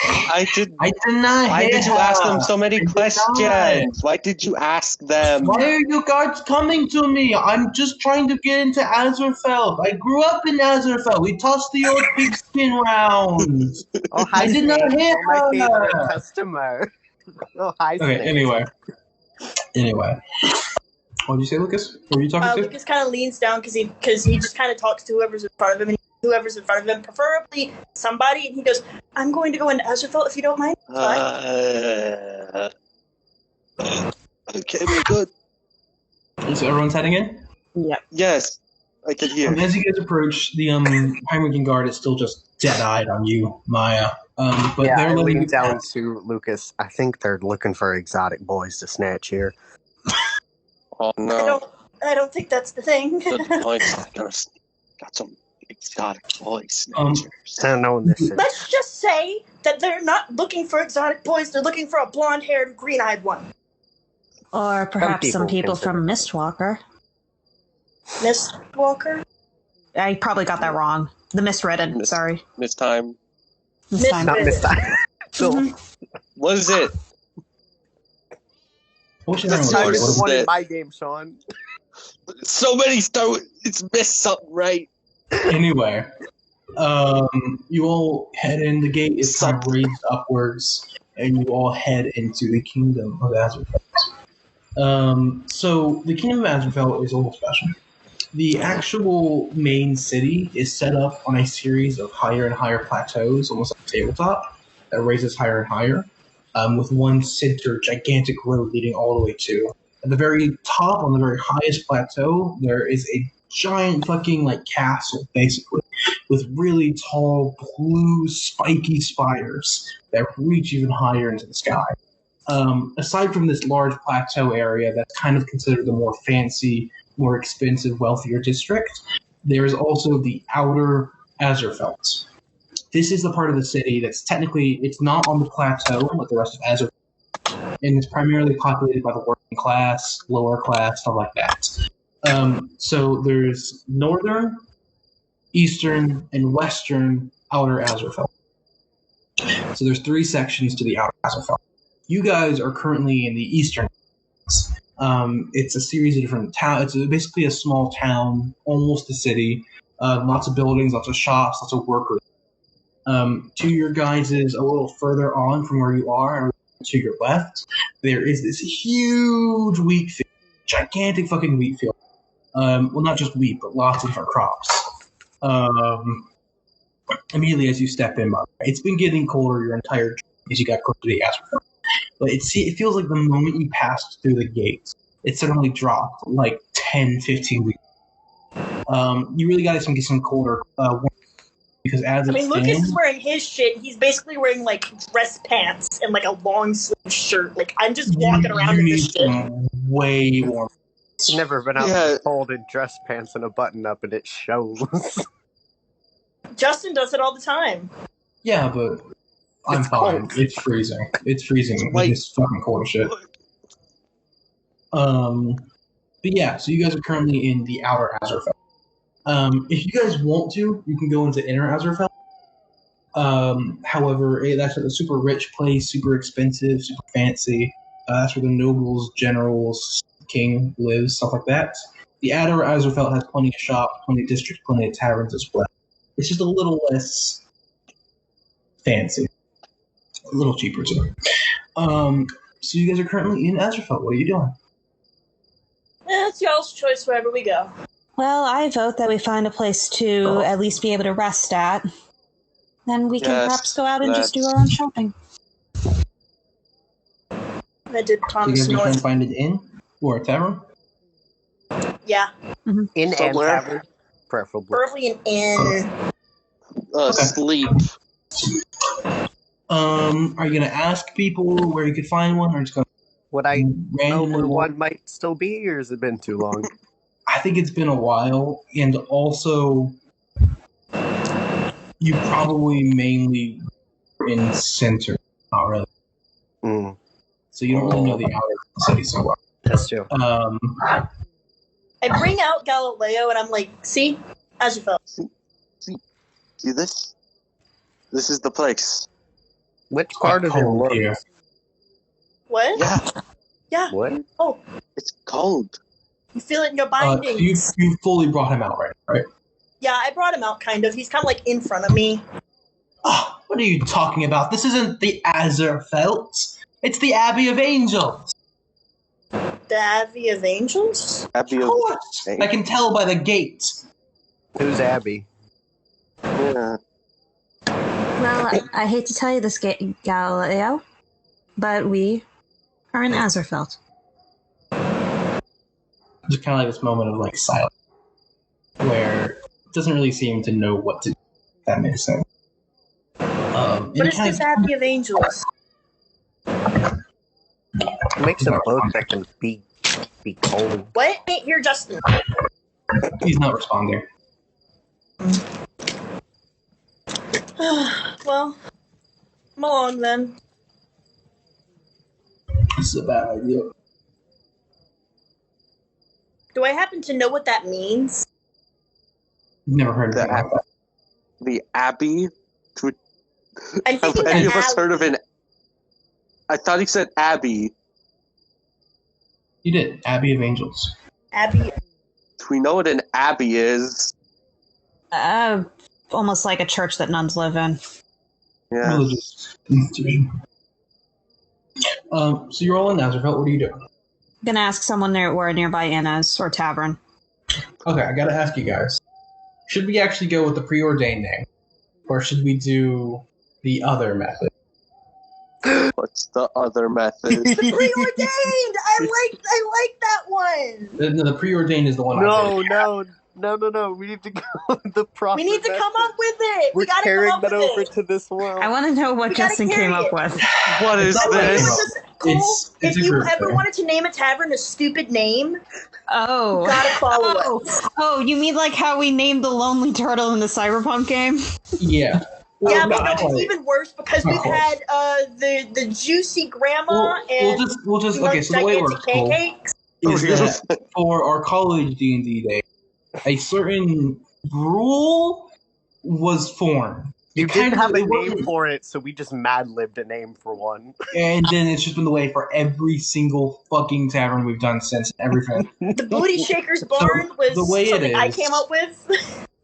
I did. I did not. Why did you ask them so many I did questions? Why did you ask them? Why are you guys coming to me? I'm just trying to get into Azerfelt. I grew up in Azerfelt. We tossed the old pigskin round. Oh, hi, I did Snake. not hit You're my favorite her. customer. Oh, hi, Okay, Snake. anyway. What did you say, Lucas? What were you talking to? Lucas kind of leans down because he just kind of talks to whoever's in front of him, and whoever's in front of him, preferably somebody, and he goes, "I'm going to go into Azerfelt if you don't mind." Okay, we're good. Is everyone's heading in? Yep. Yes, I can hear. As you guys approach, the high-ranking guard is still just dead-eyed on you, Maya. But Yeah, they're I letting lean you down pass. to Lucas. I think they're looking for exotic boys to snatch here. Oh no! I don't think that's the thing. The points got some exotic boys. I don't know this is. Let's just say that they're not looking for exotic boys; they're looking for a blonde-haired, green-eyed one. Or perhaps some people consider from that. Mistwalker. Mistwalker? I probably got that wrong. The Mistridden, sorry. This time. This time. Not this time. So, What is it? What's your That's name? time What is is the one in it? my game, Sean. So many start. It's missed something right. Anyway, you all head in. The gate is kind of raised upwards, and you all head into the kingdom of Azerfelt. So the kingdom of Azerfelt is a little special. The actual main city is set up on a series of higher and higher plateaus, almost like a tabletop, that raises higher and higher, with one center gigantic road leading all the way to. At the very top, on the very highest plateau, there is a giant fucking like castle, basically, with really tall, blue, spiky spires that reach even higher into the sky. Aside from this large plateau area that's kind of considered the more fancy, more expensive, wealthier district, there is also the outer Azerfelt. This is the part of the city that's technically, it's not on the plateau like the rest of Azerfelt, and it's primarily populated by the working class, lower class, stuff like that. So there's northern, eastern, and western outer Azerfelt. So there's 3 sections to the outer Azerfelt. You guys are currently in the eastern. It's a series of different towns. It's basically a small town, almost a city. Lots of buildings, lots of shops, lots of workers. To your guys' is a little further on from where you are, to your left, there is this huge wheat field, gigantic fucking wheat field. Well, not just wheat, but lots of different crops. Immediately as you step in, it's been getting colder your entire journey as you got closer to the Azerfelt. But it feels like the moment you passed through the gates, it suddenly dropped like 10, 15 degrees. You really got to get some colder because as Lucas is wearing his shit. He's basically wearing like dress pants and like a long sleeve shirt. Like I'm just walking around in this shit. Way warm. I've never been out in cold in dress pants and a button up, and it shows. Justin does it all the time. Yeah, but I'm fine. It's freezing. It's freezing. It's fucking cold as shit. But yeah, so you guys are currently in the outer Azerfelt. If you guys want to, you can go into inner Azerfelt. However, that's a super rich place, super expensive, super fancy. That's where the nobles, generals, king lives, stuff like that. The outer Azerfelt has plenty of shops, plenty of districts, plenty of taverns as well. It's just a little less fancy. A little cheaper too. So you guys are currently in Azerfelt. What are you doing? It's y'all's choice wherever we go. Well, I vote that we find a place to at least be able to rest at. Then we can perhaps go out and just do our own shopping. I did promise So you guys are trying North. to find an inn or a tavern? Yeah. Mm-hmm. In and tavern, preferably. An inn. Sleep. Are you gonna ask people where you could find one, or just gonna Would I know randomly where one might still be, or has it been too long? I think it's been a while, and also you probably mainly in center, not really. Mm. So you don't really know the outer city so well. That's true. I bring out Galileo and I'm like, see? Azerfelt. See this? This is the place. Which part of it cold here. looks? What? Yeah, Yeah. What? Oh, it's cold. you feel it in your bindings. You fully brought him out, right? Yeah, I brought him out, kind of. He's kind of like in front of me. Oh, what are you talking about? This isn't the Azerfelt. It's the Abbey of Angels. The Abbey of Angels? Abbey Of of course. I can tell by the gate. Who's Abby? Yeah. Well, I hate to tell you this, Galileo, but we are in Azerfelt. Just kind of like this moment of like silence, where it doesn't really seem to know what to do. If that makes sense. What is this Abbey of Angels? Make some boats that can be cold. What? Can't hear Justin. He's not responding. Well, come along then. This is a bad idea. Do I happen to know what that means? Never heard of that. The Abbey. I'm thinking Have any of us alley. heard of an? I thought he said Abbey. You did. Abbey of Angels. Abbey. Do we know what an abbey is? Almost like a church that nuns live in. Yeah. Religious institution. So you're all in Azerfelt. What are you doing? Gonna ask someone where a nearby inn is or tavern. Okay, I gotta ask you guys. Should we actually go with the preordained name? Or should we do the other method? What's the other method? The preordained! I like that one! The preordained is the one No. We need to go with the proper We need to method. come up with it! We're We gotta carrying come up that with over it! to this world. I want to know what We gotta Justin carry came up it. with. What is It's not this? like- Cole, It's if a you group ever thing. wanted to name a tavern a stupid name, Oh. you gotta follow us. Oh, you mean like how we named the Lonely Turtle in the Cyberpunk game? Yeah. Yeah, Well, but no, not it's quite. even worse because Not we've quite. had the juicy grandma and We'll just okay. So the way it works, Cole, pancakes. is that for our college D&D day, a certain rule was formed. You It kind didn't of- have a it name wasn't- for it, so we just mad-libbed a name for one. And then it's just been the way for every single fucking tavern we've done since everything. The Booty Shaker's Barn was the way it something I is- came up with.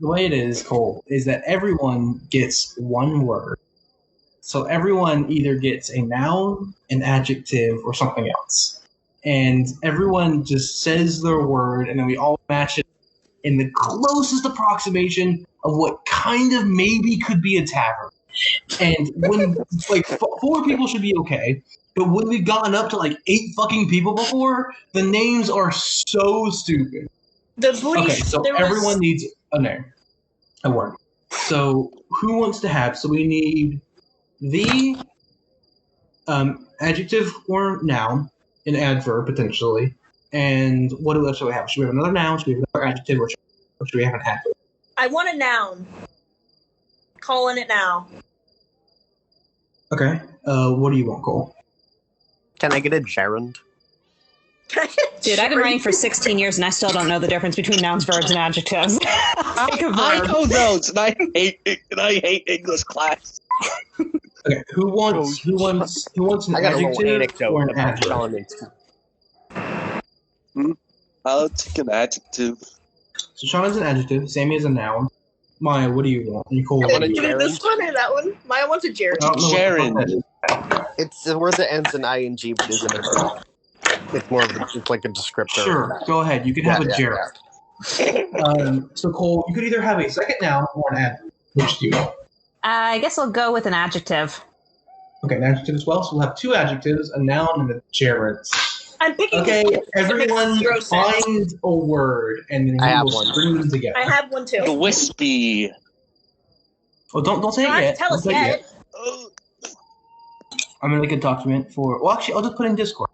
The way it is, Cole, is that everyone gets one word. So everyone either gets a noun, an adjective, or something else. And everyone just says their word, and then we all match it in the closest approximation of what kind of maybe could be a tavern. And when, like, 4 people should be okay, but when we've gotten up to, like, 8 fucking people before, the names are so stupid. The Booty Okay, so there was- everyone needs a name, a word. So who wants to have? So we need the adjective or noun, an adverb potentially, and what else should we have? Should we have another noun? Should we have another adjective? Or should we have an adverb? I want a noun. Calling it now. Okay. What do you want, Cole? Can I get a gerund? Dude, I've been writing for 16 years and I still don't know the difference between nouns, verbs, and adjectives. Take a I verb. know those, and I hate English class. Okay. Who wants an I got a little adjective anecdote or an about adverb? Sean and I'll take an adjective. So Sean is an adjective. Sammy is a noun. Maya, what do you want? Nicole, I want a Either gerund. this one or that one. Maya wants a gerund. I don't know what the Gerund. fuck that is. It's a word that ends in ing, but isn't a verb. It's more of it's like a descriptor. Sure, go ahead. You can have a gerund. So Cole, you could either have a second noun or an adverb. Which do you want? I guess I'll go with an adjective. Okay, an adjective as well. So we'll have 2 adjectives, a noun and a gerund. I'm picking Okay, this because it makes everyone zero sense. find a word and then I we have will one. string them together. I have one The too. wispy. Oh, don't say You it don't have yet. to tell Don't us say it yet. I'm gonna make a document for. Well, actually, I'll just put it in Discord.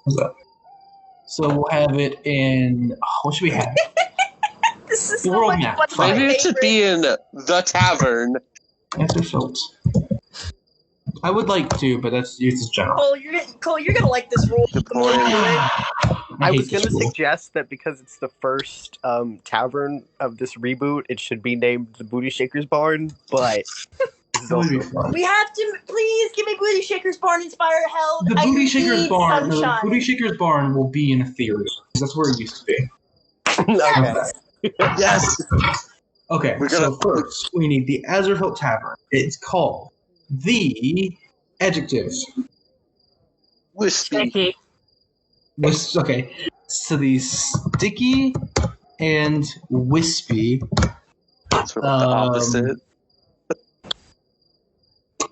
How's that? So we'll have it in. Oh, what should we have? This is The so world much map. fun. Fine. Maybe it should be in the tavern. Azerfelt. I would like to, but that's it's just general. Cole, you're gonna like this rule. The more you do it. I was going to suggest that because it's the first tavern of this reboot, it should be named the Booty Shaker's Barn, but this is also we have to, please give me Booty Shaker's Barn inspired hell. The Booty Shaker's Barn, no, the Booty Shaker's Barn will be in a theory. That's where it used to be. Okay. Yes. Okay, so first we need the Azerfelt Tavern. It's called the adjectives. Whiskey. Okay, so the sticky and wispy. That's the opposite.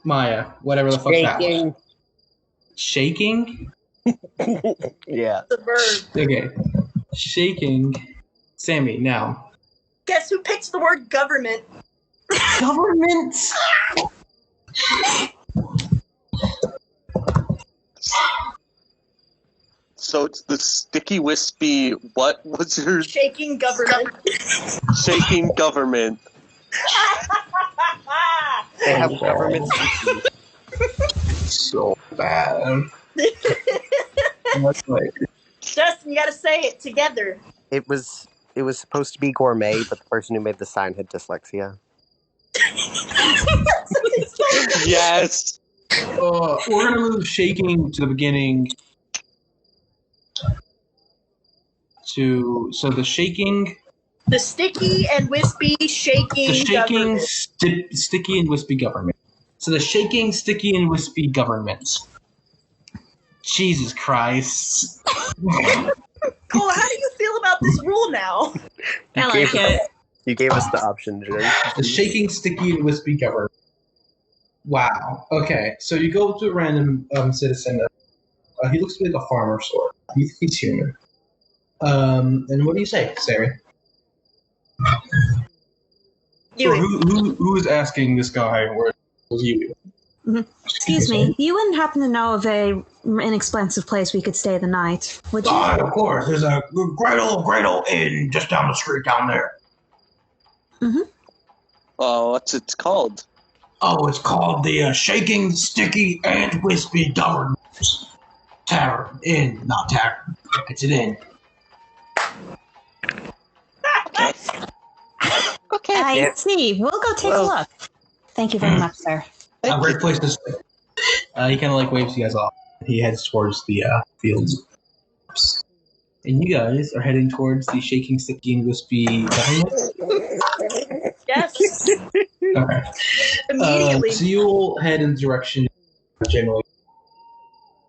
Maya, whatever the fuck that was. Shaking? Yeah. The verb. Okay. Shaking. Sammy, now. Guess who picks the word government? Government? So it's the sticky wispy. What was your shaking government? Shaking government. They have government. So bad. Justin, you gotta say it together. It was supposed to be gourmet, but the person who made the sign had dyslexia. Yes. We're gonna move shaking to the beginning. So the shaking. The sticky and wispy shaking. The shaking, sticky and wispy government. So the shaking, sticky, and wispy government. Jesus Christ. Cole, how do you feel about this rule now? I like it. You gave us the option, Jerry. The shaking, sticky, and wispy government. Wow. Okay, so you go to a random citizen. He looks like a farmer sort. He's human. And what do you say, Sammy? Who is asking this guy where was you? Mm-hmm. Excuse me, you wouldn't happen to know of a inexpensive place we could stay the night, would you? Of course. There's a great old inn just down the street down there. Mm-hmm. Oh, what's it called? Oh, it's called the Shaking, Sticky, and Wispy Government Tavern. Inn, not tavern. It's an inn. Okay, I see. We'll go take a look. Thank you very much, sir. A great place to stay. He kind of waves you guys off. He heads towards the fields. And you guys are heading towards the Shaking, Sticky, and Wispy Government? Yes. Okay. Immediately. So you'll head in the direction generally.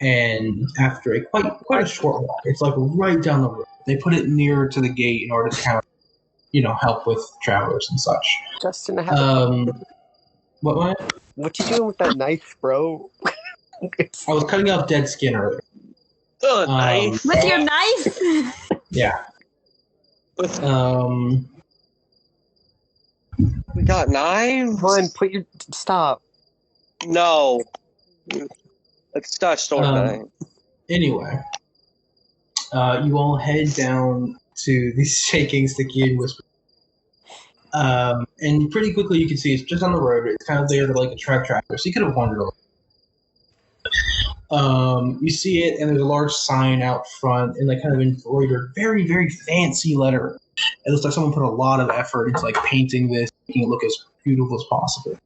And after quite a short walk, it's like right down the road. They put it nearer to the gate in order to kind of, help with travelers and such. Justin, I have What you doing with that knife, bro? I was cutting off dead skin earlier. Oh, knife. With your knife? Yeah. We got knives? Come on, stop. No. Let's start story. Anyway, you all head down to the Shaking, Sticky, and Whisper. And pretty quickly you can see it's just on the road. It's kind of there to attract travelers. So you could have wandered a little. You see it, and there's a large sign out front, and kind of embroidered, very, very fancy letter. It looks like someone put a lot of effort into painting this, making it look as beautiful as possible.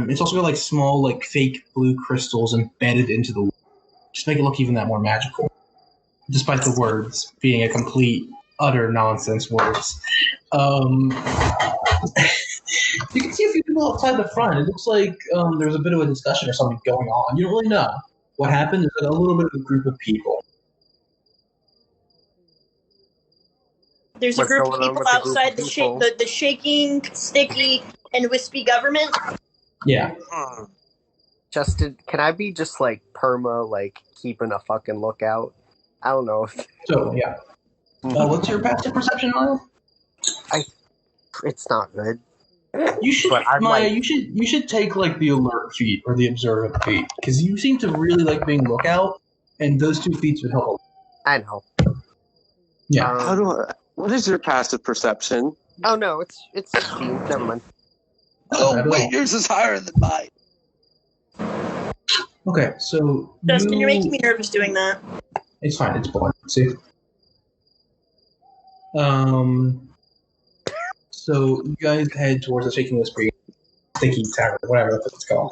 It's also got small fake blue crystals embedded into the wood, just make it look even that more magical, despite the words being a complete, utter nonsense words. You can see a few people outside the front. It looks like there's a bit of a discussion or something going on. You don't really know what happened. There's a little bit of a group of people. There's a group of people outside the shaking, sticky, and wispy government. Yeah. Justin, can I be just perma, keeping a fucking lookout? I don't know. So, yeah. What's your passive perception on? It's not good. You should, Maya. You should take the alert feat or the observant feat because you seem to really like being lookout, and those two feats would help. I know. Yeah. What is your passive perception? Oh no, it's 16. Never mind. Oh wait, yours is higher than mine. Okay, so Justin, you're making me nervous doing that. It's fine. It's blind. See. So you guys head towards the Shaking Whispering Sticky Tavern, whatever the fuck it's called.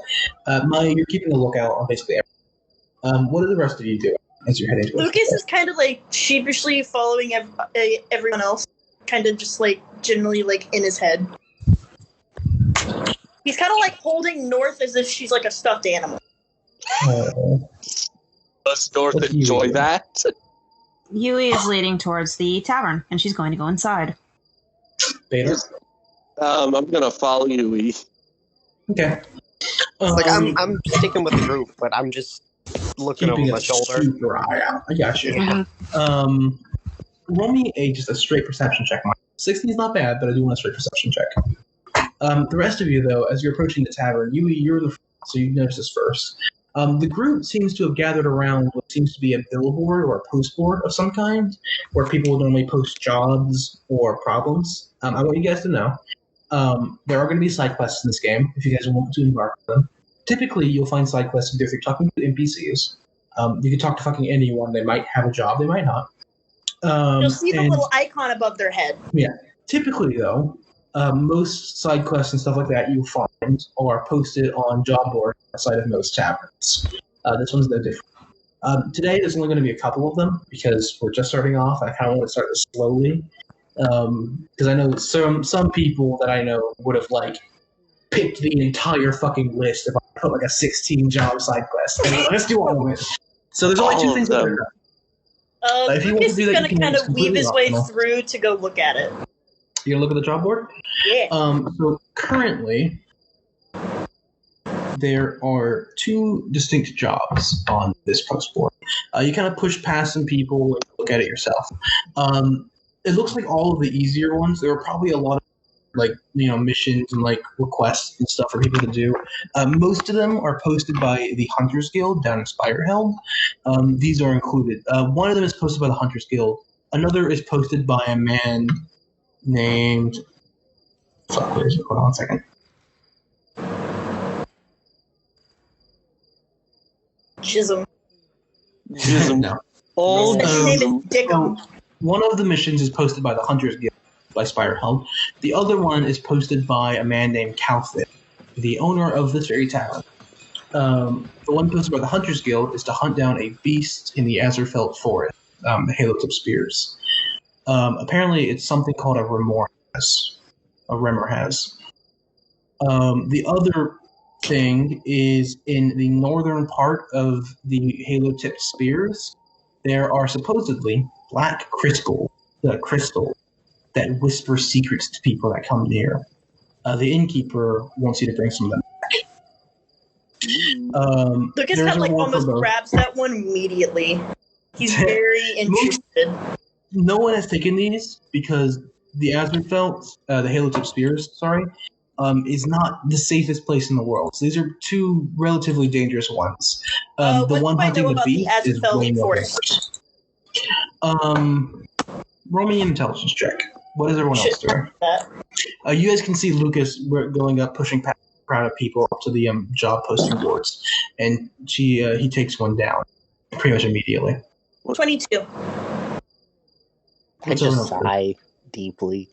Maya, you're keeping a lookout on basically everything. What are the rest of you doing as you're heading towards Lucas is kind of like sheepishly following everyone else, kind of just like generally like in his head. He's kind of like holding North as if she's like a stuffed animal. Does North enjoy that? Yui is leading towards the tavern, and she's going to go inside. Beta? I'm gonna follow you. Okay. Like I'm sticking with the group, but I'm just looking over my shoulder. Super eye out. I got you. Mm-hmm. Roll me just a straight perception check. 60 is not bad, but I do want a straight perception check. The rest of you, though, as you're approaching the tavern, you're the front, so you notice this first. The group seems to have gathered around what seems to be a billboard or a postboard of some kind, where people would normally post jobs or problems. I want you guys to know there are going to be side quests in this game if you guys want to embark on them. Typically, you'll find side quests either if you're talking to NPCs. You can talk to fucking anyone. They might have a job, they might not. You'll see the little icon above their head. Yeah. Typically, though, most side quests and stuff like that you'll find are posted on job boards outside of most taverns. This one's no different. Today, there's only going to be a couple of them because we're just starting off. I kind of want to start this slowly because I know some people that I know would have like picked the entire fucking list if I put like a 16 job side quest. Let's do all of it. So there's only two things that are Lucas is going to kind of weave his way through to go look at it. You gonna look at the job board? Yeah. So currently, there are two distinct jobs on this post board. You kind of push past some people and look at it yourself. It looks like all of the easier ones. There are probably a lot of missions and like requests and stuff for people to do. Most of them are posted by the Hunters Guild down in Spirehelm. These are included. One of them is posted by the Hunters Guild. Another is posted by a man named. Fuck, where is it? Hold on a second. Jism. No. Old His name is Dickum. One of the missions is posted by the Hunters Guild by Spirehelm. The other one is posted by a man named Calfit, the owner of this very tavern. The one posted by the Hunters Guild is to hunt down a beast in the Azerfelt forest, the Halo-tip spears. Apparently, it's something called a Remorhaz. The other thing is in the northern part of the Halo-tip spears, there are supposedly black crystal that whisper secrets to people that come near. The innkeeper wants you to bring some of them back. Lucas kind of like almost grabs that one immediately. He's very interested. No one has taken these because the Azerfelt, the Halo-tip spears, is not the safest place in the world. So these are two relatively dangerous ones. The one hunting the beast is way more dangerous. Roll me an intelligence check. What is everyone else doing? You guys can see Lucas going up, pushing past a crowd of people up to the job posting boards, and he takes one down pretty much immediately. 22. I just sigh deeply.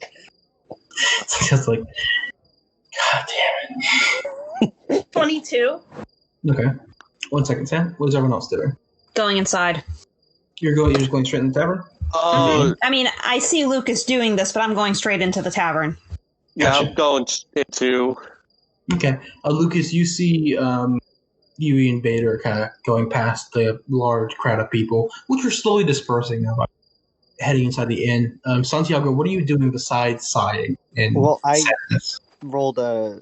It's just like, God damn it. 22. Okay. 1 second, Sam. What is everyone else doing? Going inside. You're just going straight in the tavern? I mean, I see Lucas doing this, but I'm going straight into the tavern. Yeah, Gotcha. I'm going into. Okay. Lucas, you see Yui and Beta are kind of going past the large crowd of people, which are slowly dispersing now, heading inside the inn. Santiago, what are you doing besides sighing? Well, I rolled a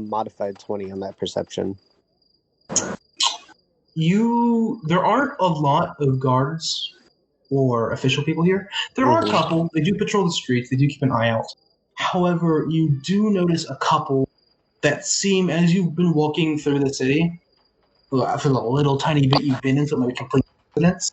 modified 20 on that perception. There aren't a lot of guards or official people here. There are a couple. They do patrol the streets. They do keep an eye out. However, you do notice a couple that seem, as you've been walking through the city, for the little tiny bit you've been in, so maybe complete coincidence,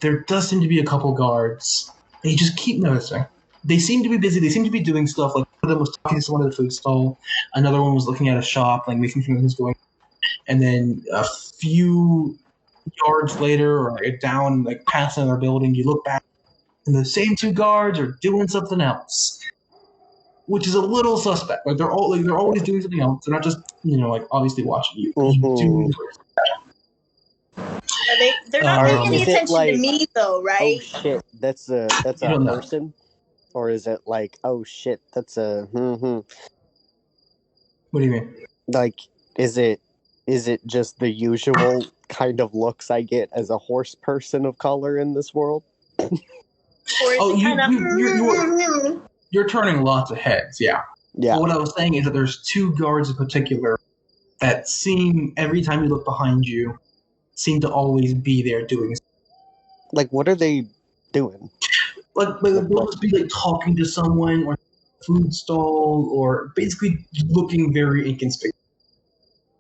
there does seem to be a couple guards. And you just keep noticing. They seem to be busy. They seem to be doing stuff. Like one of them was talking to someone at the food stall. Another one was looking at a shop, like making sure things going. And then a few yards later, or down, like past another building, you look back, and the same 2 guards are doing something else, which is a little suspect. Like they're always doing something else. They're not just obviously watching you. They're not paying any attention to me though, right? Oh shit, that's a person, or is it like, oh shit, that's a What do you mean? Like, is it just the usual kind of looks I get as a horse person of color in this world? You're turning lots of heads, yeah. Yeah. But what I was saying is that there's 2 guards in particular that seem, every time you look behind you, seem to always be there doing something. Like, what are they doing? Like they'll just be like talking to someone or food stall or basically looking very inconspicuous.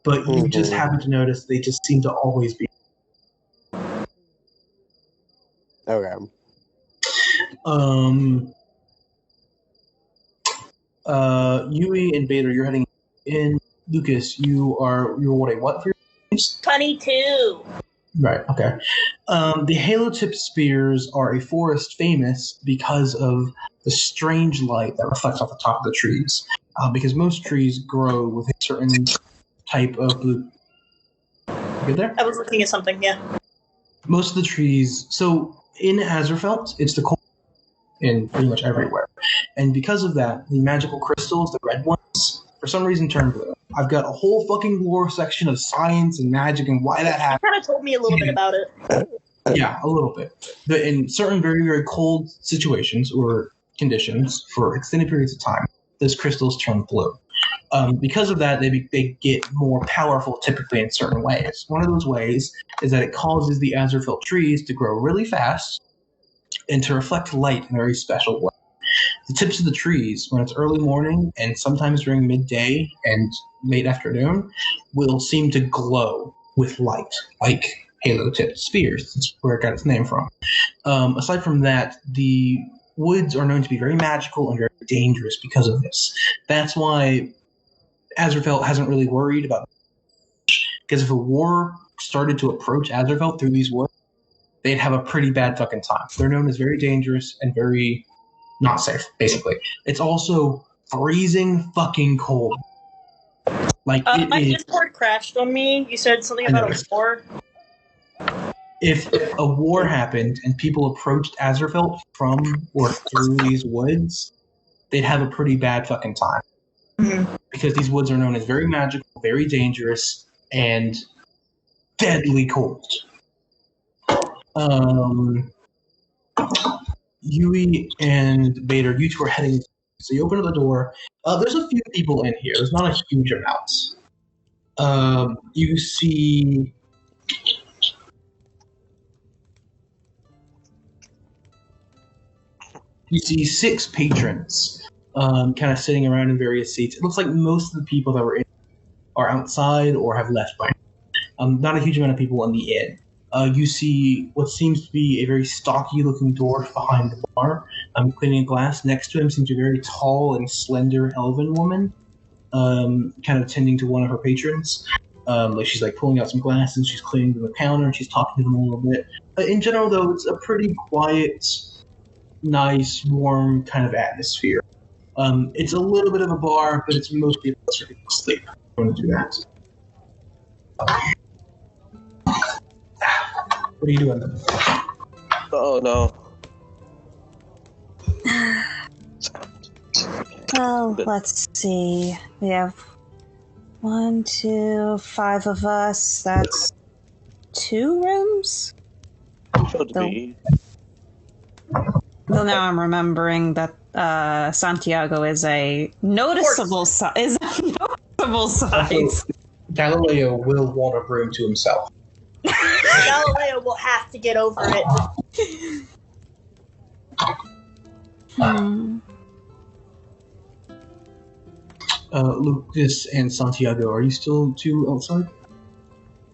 But you just happen to notice they just seem to always be. Okay. Yui and Bader, you're heading in. Lucas, you're what for your games? 22. Right, okay. The halo-tipped spears are a forest famous because of the strange light that reflects off the top of the trees. Because most trees grow with a certain type of blue. You good there? I was looking at something, yeah. Most of the trees... So, in Azerfelt, it's the cold in pretty much everywhere. And because of that, the magical crystals, the red ones, for some reason turn blue. I've got a whole fucking lore section of science and magic and why that happens. You kind of told me a little bit about it. Yeah, a little bit. But in certain very, very cold situations or conditions for extended periods of time, those crystals turn blue. Because of that, they get more powerful typically in certain ways. One of those ways is that it causes the Azerfelt trees to grow really fast and to reflect light in a very special way. The tips of the trees, when it's early morning and sometimes during midday and late afternoon, will seem to glow with light, like halo-tipped spears. That's where it got its name from. Aside from that, the woods are known to be very magical and very dangerous because of this. That's why Azerfelt hasn't really worried about it. Because if a war started to approach Azerfelt through these woods, they'd have a pretty bad fucking time. They're known as very dangerous and very not safe, basically. It's also freezing fucking cold. Like my Discord crashed on me. You said something about a war. If a war happened and people approached Azerfelt from or through these woods, they'd have a pretty bad fucking time. Mm-hmm. Because these woods are known as very magical, very dangerous, and deadly cold. Yui and Bader, you 2 are heading. So you open up the door. There's a few people in here. There's not a huge amount. You see. You see 6 patrons, kind of sitting around in various seats. It looks like most of the people that were in are outside or have left by now. Not a huge amount of people in the inn. You see what seems to be a very stocky-looking dwarf behind the bar, cleaning a glass. Next to him seems a very tall and slender elven woman, kind of tending to one of her patrons. Like she's like pulling out some glasses, she's cleaning the counter, and she's talking to them a little bit. In general, though, it's a pretty quiet, nice, warm kind of atmosphere. It's a little bit of a bar, but it's mostly a place for people to sleep. I want to do that. What are you doing then? Oh no. Oh, let's see. We have 1, 2, 5 of us. That's 2 rooms? Well, now I'm remembering that Santiago is a noticeable size. Galileo will want a room to himself. Galileo will have to get over it. Lucas and Santiago, are you still 2 outside?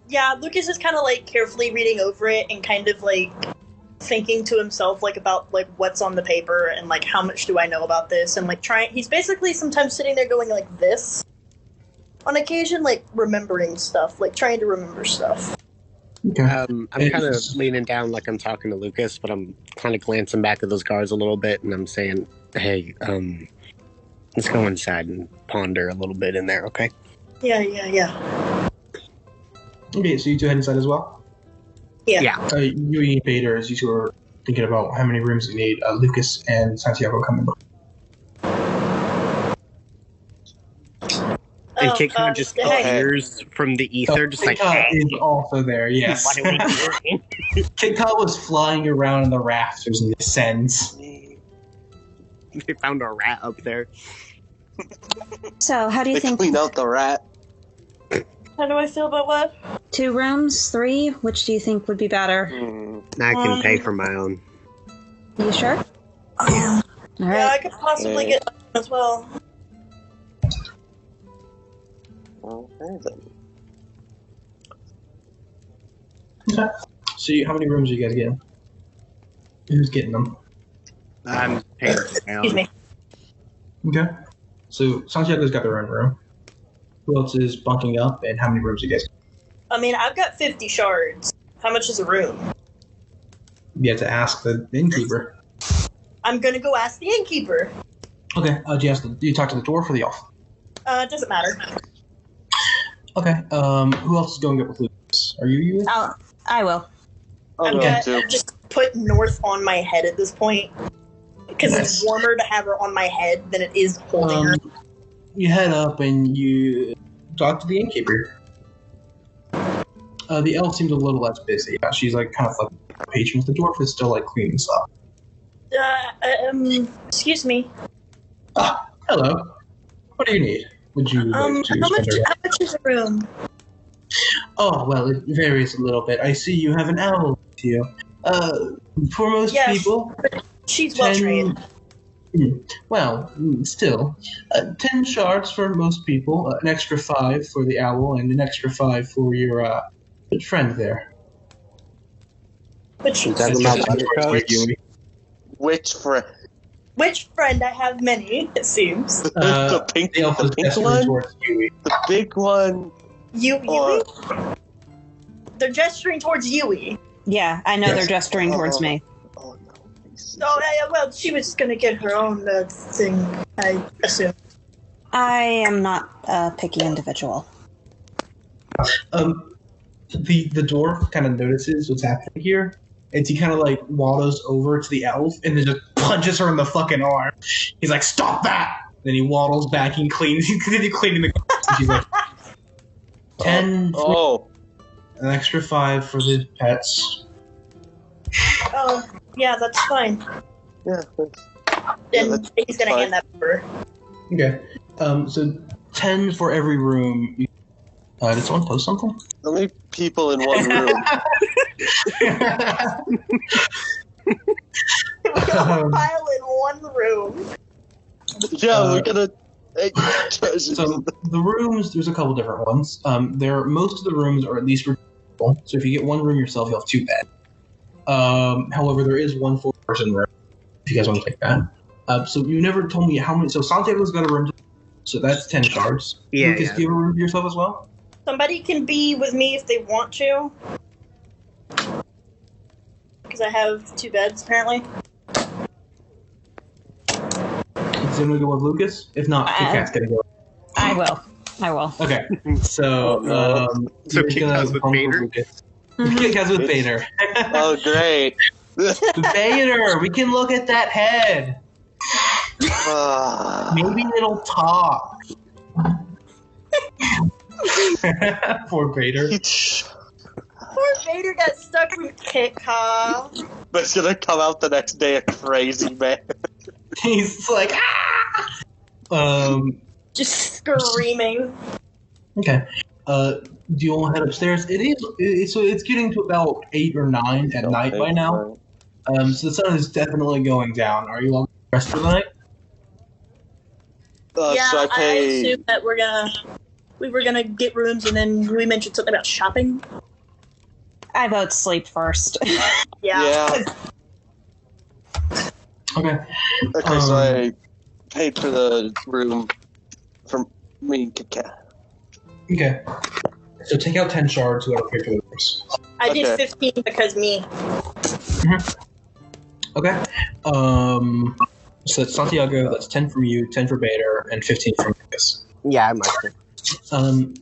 Yeah, Lucas is kind of like carefully reading over it and kind of like thinking to himself like about like what's on the paper and like how much do I know about this and like he's basically sometimes sitting there going like this on occasion, like remembering stuff, like trying to remember stuff. Okay. I'm kind of leaning down like I'm talking to Lucas, but I'm kind of glancing back at those guards a little bit, and I'm saying, "Hey, let's go inside and ponder a little bit in there, okay?" Yeah. Okay, so you two head inside as well? Yeah. You and Vader, as you two are thinking about how many rooms you need, Lucas and Santiago come in. And Kit kind of just appears from the ether, just like, Kit "Hey, is also there, yes. what are we doing?" Kit was flying around in the rafters and descends. They found a rat up there. So, how do you think? Clean out the rat. How do I feel about what? 2 rooms, 3? Which do you think would be better? I can pay for my own. You sure? All Yeah, right. I could possibly get as well. Okay, then. Okay. So, how many rooms are you guys getting? Who's getting them? I'm paying for my Excuse own. me. Okay. So, Santiago's got their own room. Who else is bunking up, and how many rooms you guys? I mean, I've got 50 shards. How much is a room? You have to ask the innkeeper. I'm gonna go ask the innkeeper. Okay. Do you talk to the dwarf or the elf? Doesn't matter. Okay. Who else is going up with Lucas? Are you? I will. I'll go I'm too. gonna just put North on my head at this point. Because it's warmer to have her on my head than it is holding her. You head up and you talk to the innkeeper. The elf seems a little less busy. She's like kind of like a patron. The dwarf is still like cleaning stuff. Excuse me. Hello. What do you need? Would you like to how much spend is a room? Oh, well, it varies a little bit. I see you have an owl with you. For most people... She's well trained. Well, still. 10 shards for most people, an extra 5 for the owl, and an extra 5 for your friend there. Which Which friend? Which friend? I have many, it seems. The pink one? The big one? Yui? They're gesturing towards Yui. Yeah, I know they're gesturing towards me. Oh, no. Well, she was going to get her own thing, I assume. I am not a picky individual. The dwarf kind of notices what's happening here, and he kind of like waddles over to the elf and then just punches her in the fucking arm. He's like, "Stop that!" Then he waddles back and cleans. He's cleaning the. And she's like, 10. An extra 5 for the pets. Oh, yeah, that's fine. Yeah. Then he's going to hand that over. Okay. So 10 for every room. Did someone post something? How many people in one room? We're gonna pile in one room. Yeah, we're gonna. So the rooms, there's a couple different ones. Most of the rooms are at least reachable. So if you get one room yourself, you'll have 2 beds. However, there is one 4-person room. If you guys want to take that. So you never told me how many. So Santiago's got a room. So that's 10 shards. Yeah. Lucas, do you have a room to yourself as well? Somebody can be with me if they want to. Because I have 2 beds, apparently. Is anyone go with Lucas? If not, Kit Kat's gonna go. I will. Okay. So, So Kit Kat's with Vader? Kit Kat's with Vader. Oh, great. Vader, we can look at that head. Maybe it'll talk. Poor Vader. Poor Vader got stuck with Kit Kat. But it's gonna come out the next day a crazy man. He's like, ah! Just screaming. Okay. Do you all head upstairs? It's getting to about 8 or 9 at night by now. So the sun is definitely going down. Are you all rest for the night? So I assume that we were gonna get rooms, and then we mentioned something about shopping. I vote sleep first. Yeah. Okay. Okay, so I paid for the room for me and Kit Kat. Okay. So take out 10 shards, whoever paid for the rooms. I did 15 because me. Okay. So that's Santiago, that's 10 from you, 10 for Bader, and 15 from Lucas. Yeah, I marked it.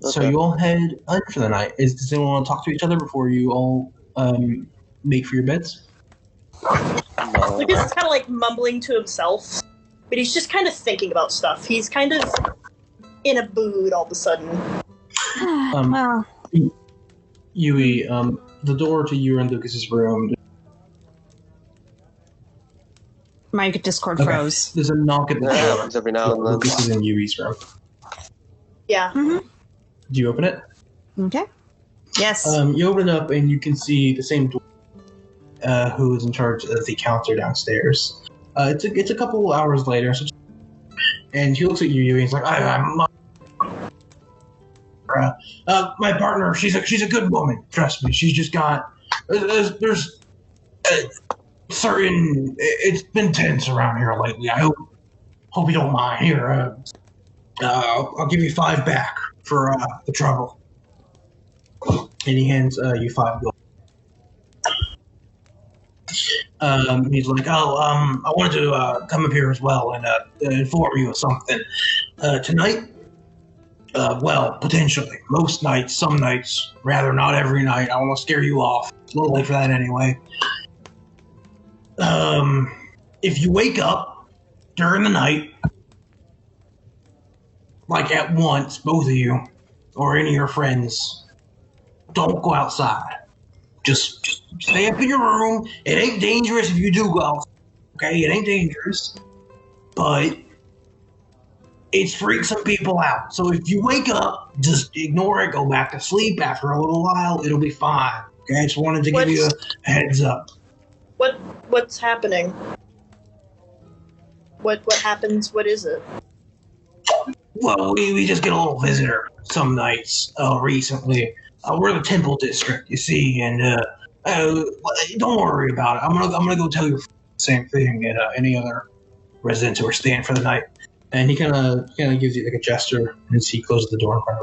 So you all head in for the night. Does anyone want to talk to each other before you all make for your beds? Lucas is kind of like mumbling to himself, but he's just kind of thinking about stuff. He's kind of in a mood all of a sudden. Well, Yui, the door to you and Lucas's room. my Discord froze. There's a knock at the door. Every now and then. Lucas is in Yui's room. Yeah. Mm-hmm. Do you open it? Okay. Yes. You open it up and you can see the same door who is in charge of the counter downstairs. It's a couple hours later, and he looks at you and he's like, "I'm my partner. She's a good woman. Trust me. She's just got there's certain. It's been tense around here lately. I hope you don't mind. Here, I'll give you 5 back for the trouble." And he hands you 5 gold. He's like, I wanted to come up here as well and inform you of something. Tonight, well, potentially. Most nights, some nights, rather not every night. I want to scare you off. It's a little late for that anyway. If you wake up during the night, like at once, both of you, or any of your friends, don't go outside. Just stay up in your room. It ain't dangerous if you do go outside. Okay, it ain't dangerous. But it's freaked some people out. So if you wake up, just ignore it, go back to sleep. After a little while, it'll be fine. Okay, I just wanted to give you a heads up. What's happening? What happens? What is it? Well, we just get a little visitor some nights recently. We're the Temple District, you see, and don't worry about it. I'm gonna go tell you the same thing at any other residents who are staying for the night. And he kind of gives you like a gesture as he closes the door in front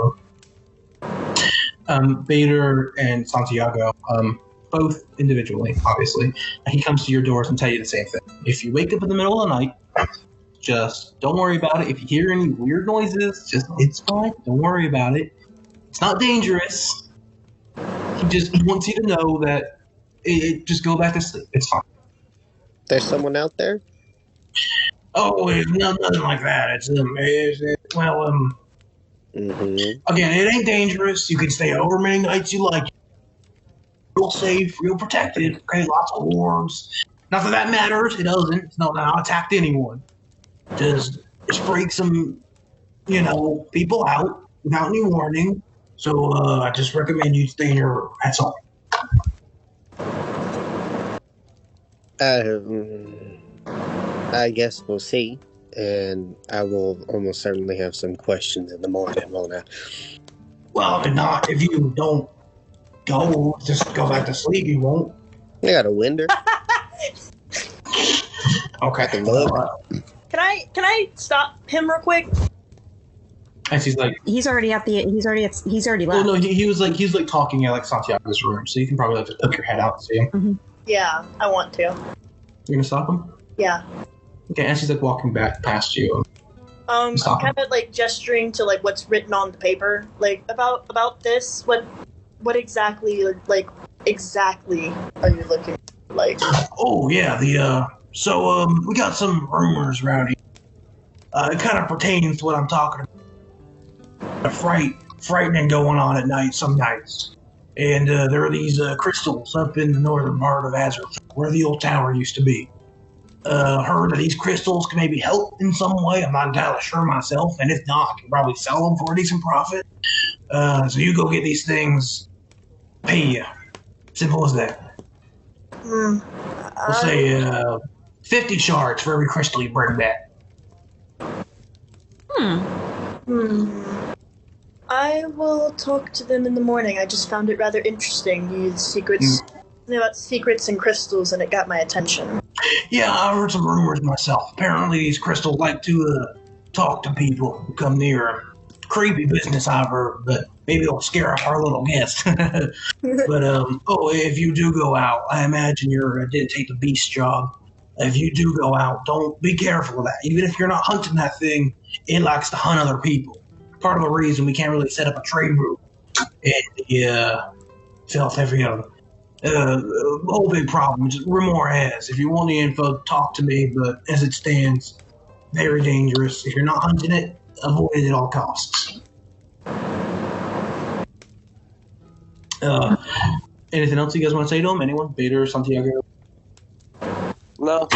of him. Bader and Santiago, both individually, obviously, he comes to your doors and tell you the same thing. If you wake up in the middle of the night, just don't worry about it. If you hear any weird noises, it's fine. Don't worry about it. It's not dangerous. He just wants you to know that just go back to sleep. It's fine. There's someone out there? Oh, it's nothing like that. Again, it ain't dangerous. You can stay however many nights you like. Real safe, real protected. Okay, lots of wards. Not that matters. It doesn't. It's not attacked anyone. Just freak some, people out without any warning. So I just recommend you stay in your room. That's all. I guess we'll see. And I will almost certainly have some questions in the morning, won't I? Well, if you don't go, just go back to sleep, you won't. I got a window. Okay. Can I stop him real quick? And she's like, he's already left. well, no, he was like talking at like Santiago's room, so you can probably just poke your head out and see him. Mm-hmm. Yeah, I want to. You're gonna stop him? Yeah. Okay, and she's like walking back past you. I'm kind of like gesturing to like what's written on the paper, like about this. What exactly are you looking like? Oh yeah, so we got some rumors around here. It kind of pertains to what I'm talking about. Frightening going on at night, some nights. And there are these crystals up in the northern part of Azerfelt, where the old tower used to be. Heard that these crystals can maybe help in some way. I'm not entirely sure myself, and if not, I can probably sell them for a decent profit. So you go get these things, pay you. Simple as that. We'll say 50 shards for every crystal you bring back. I will talk to them in the morning. I just found it rather interesting. You secrets about secrets and crystals, and it got my attention. Yeah, I heard some rumors myself. Apparently, these crystals like to talk to people who come near them. creepy business I've heard, but maybe it'll scare off our little guest. But if you do go out, I imagine didn't take the beast job. If you do go out, don't be careful of that. Even if you're not hunting that thing, it likes to hunt other people. Part of the reason we can't really set up a trade route in the Felt every other. Whole big problem. Just rumor has. If you want the info, talk to me. But as it stands, very dangerous. If you're not hunting it, avoid it at all costs. Anything else you guys want to say to him? Anyone? Beta or Santiago? No.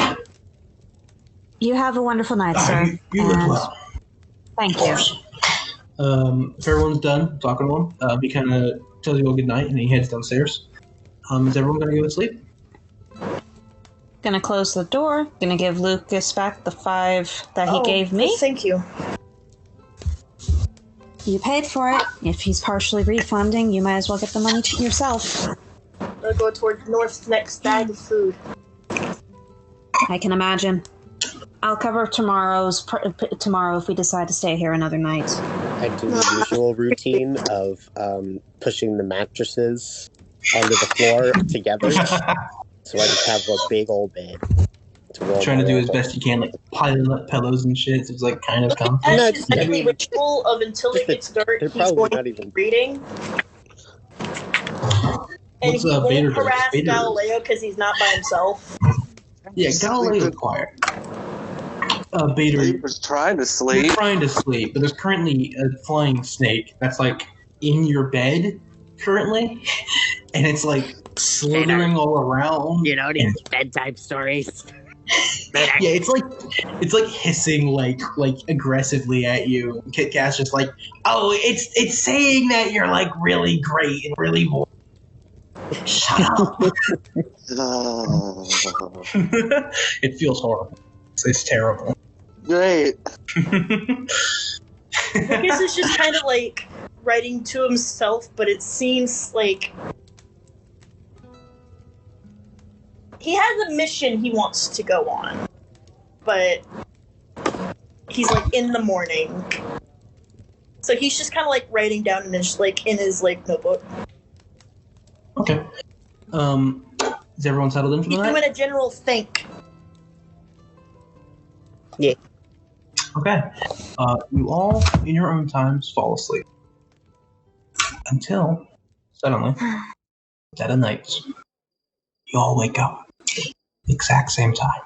You have a wonderful night, sir. You live well. Thank you. If everyone's done talking to him, he kind of tells you all good night and he heads downstairs. Is everyone going to go to sleep? Gonna close the door. Gonna give Lucas back the 5 that he gave me. Thank you. You paid for it. If he's partially refunding, you might as well get the money to yourself. I'll go toward North's next bag of food. I can imagine. I'll cover tomorrow if we decide to stay here another night. I do the usual routine of pushing the mattresses onto the floor together. So I just have a big old bed. Trying to do as best you can, like piling up pillows and shit. So it's like kind of comfy. That's his daily ritual of until it gets dark, he's going to be reading. And he won't harass Galileo because he's not by himself. Yeah, Galileo's quiet. He was trying to sleep. You're trying to sleep, but there's currently a flying snake that's like in your bed currently, and it's like slithering all around. You know these bedtime stories. Yeah, it's like hissing like aggressively at you. Kit Kat's just like, oh, it's saying that you're like really great and really boring. Shut up. It feels horrible. It's terrible. Great. Lucas is just kind of like writing to himself, but it seems like he has a mission he wants to go on, but he's like in the morning, so he's just kind of like writing down in his notebook. Okay. Is everyone settled in for the night? He's doing a general think. Yeah. Okay. You all, in your own times, fall asleep until suddenly, dead of night, you all wake up. Exact same time.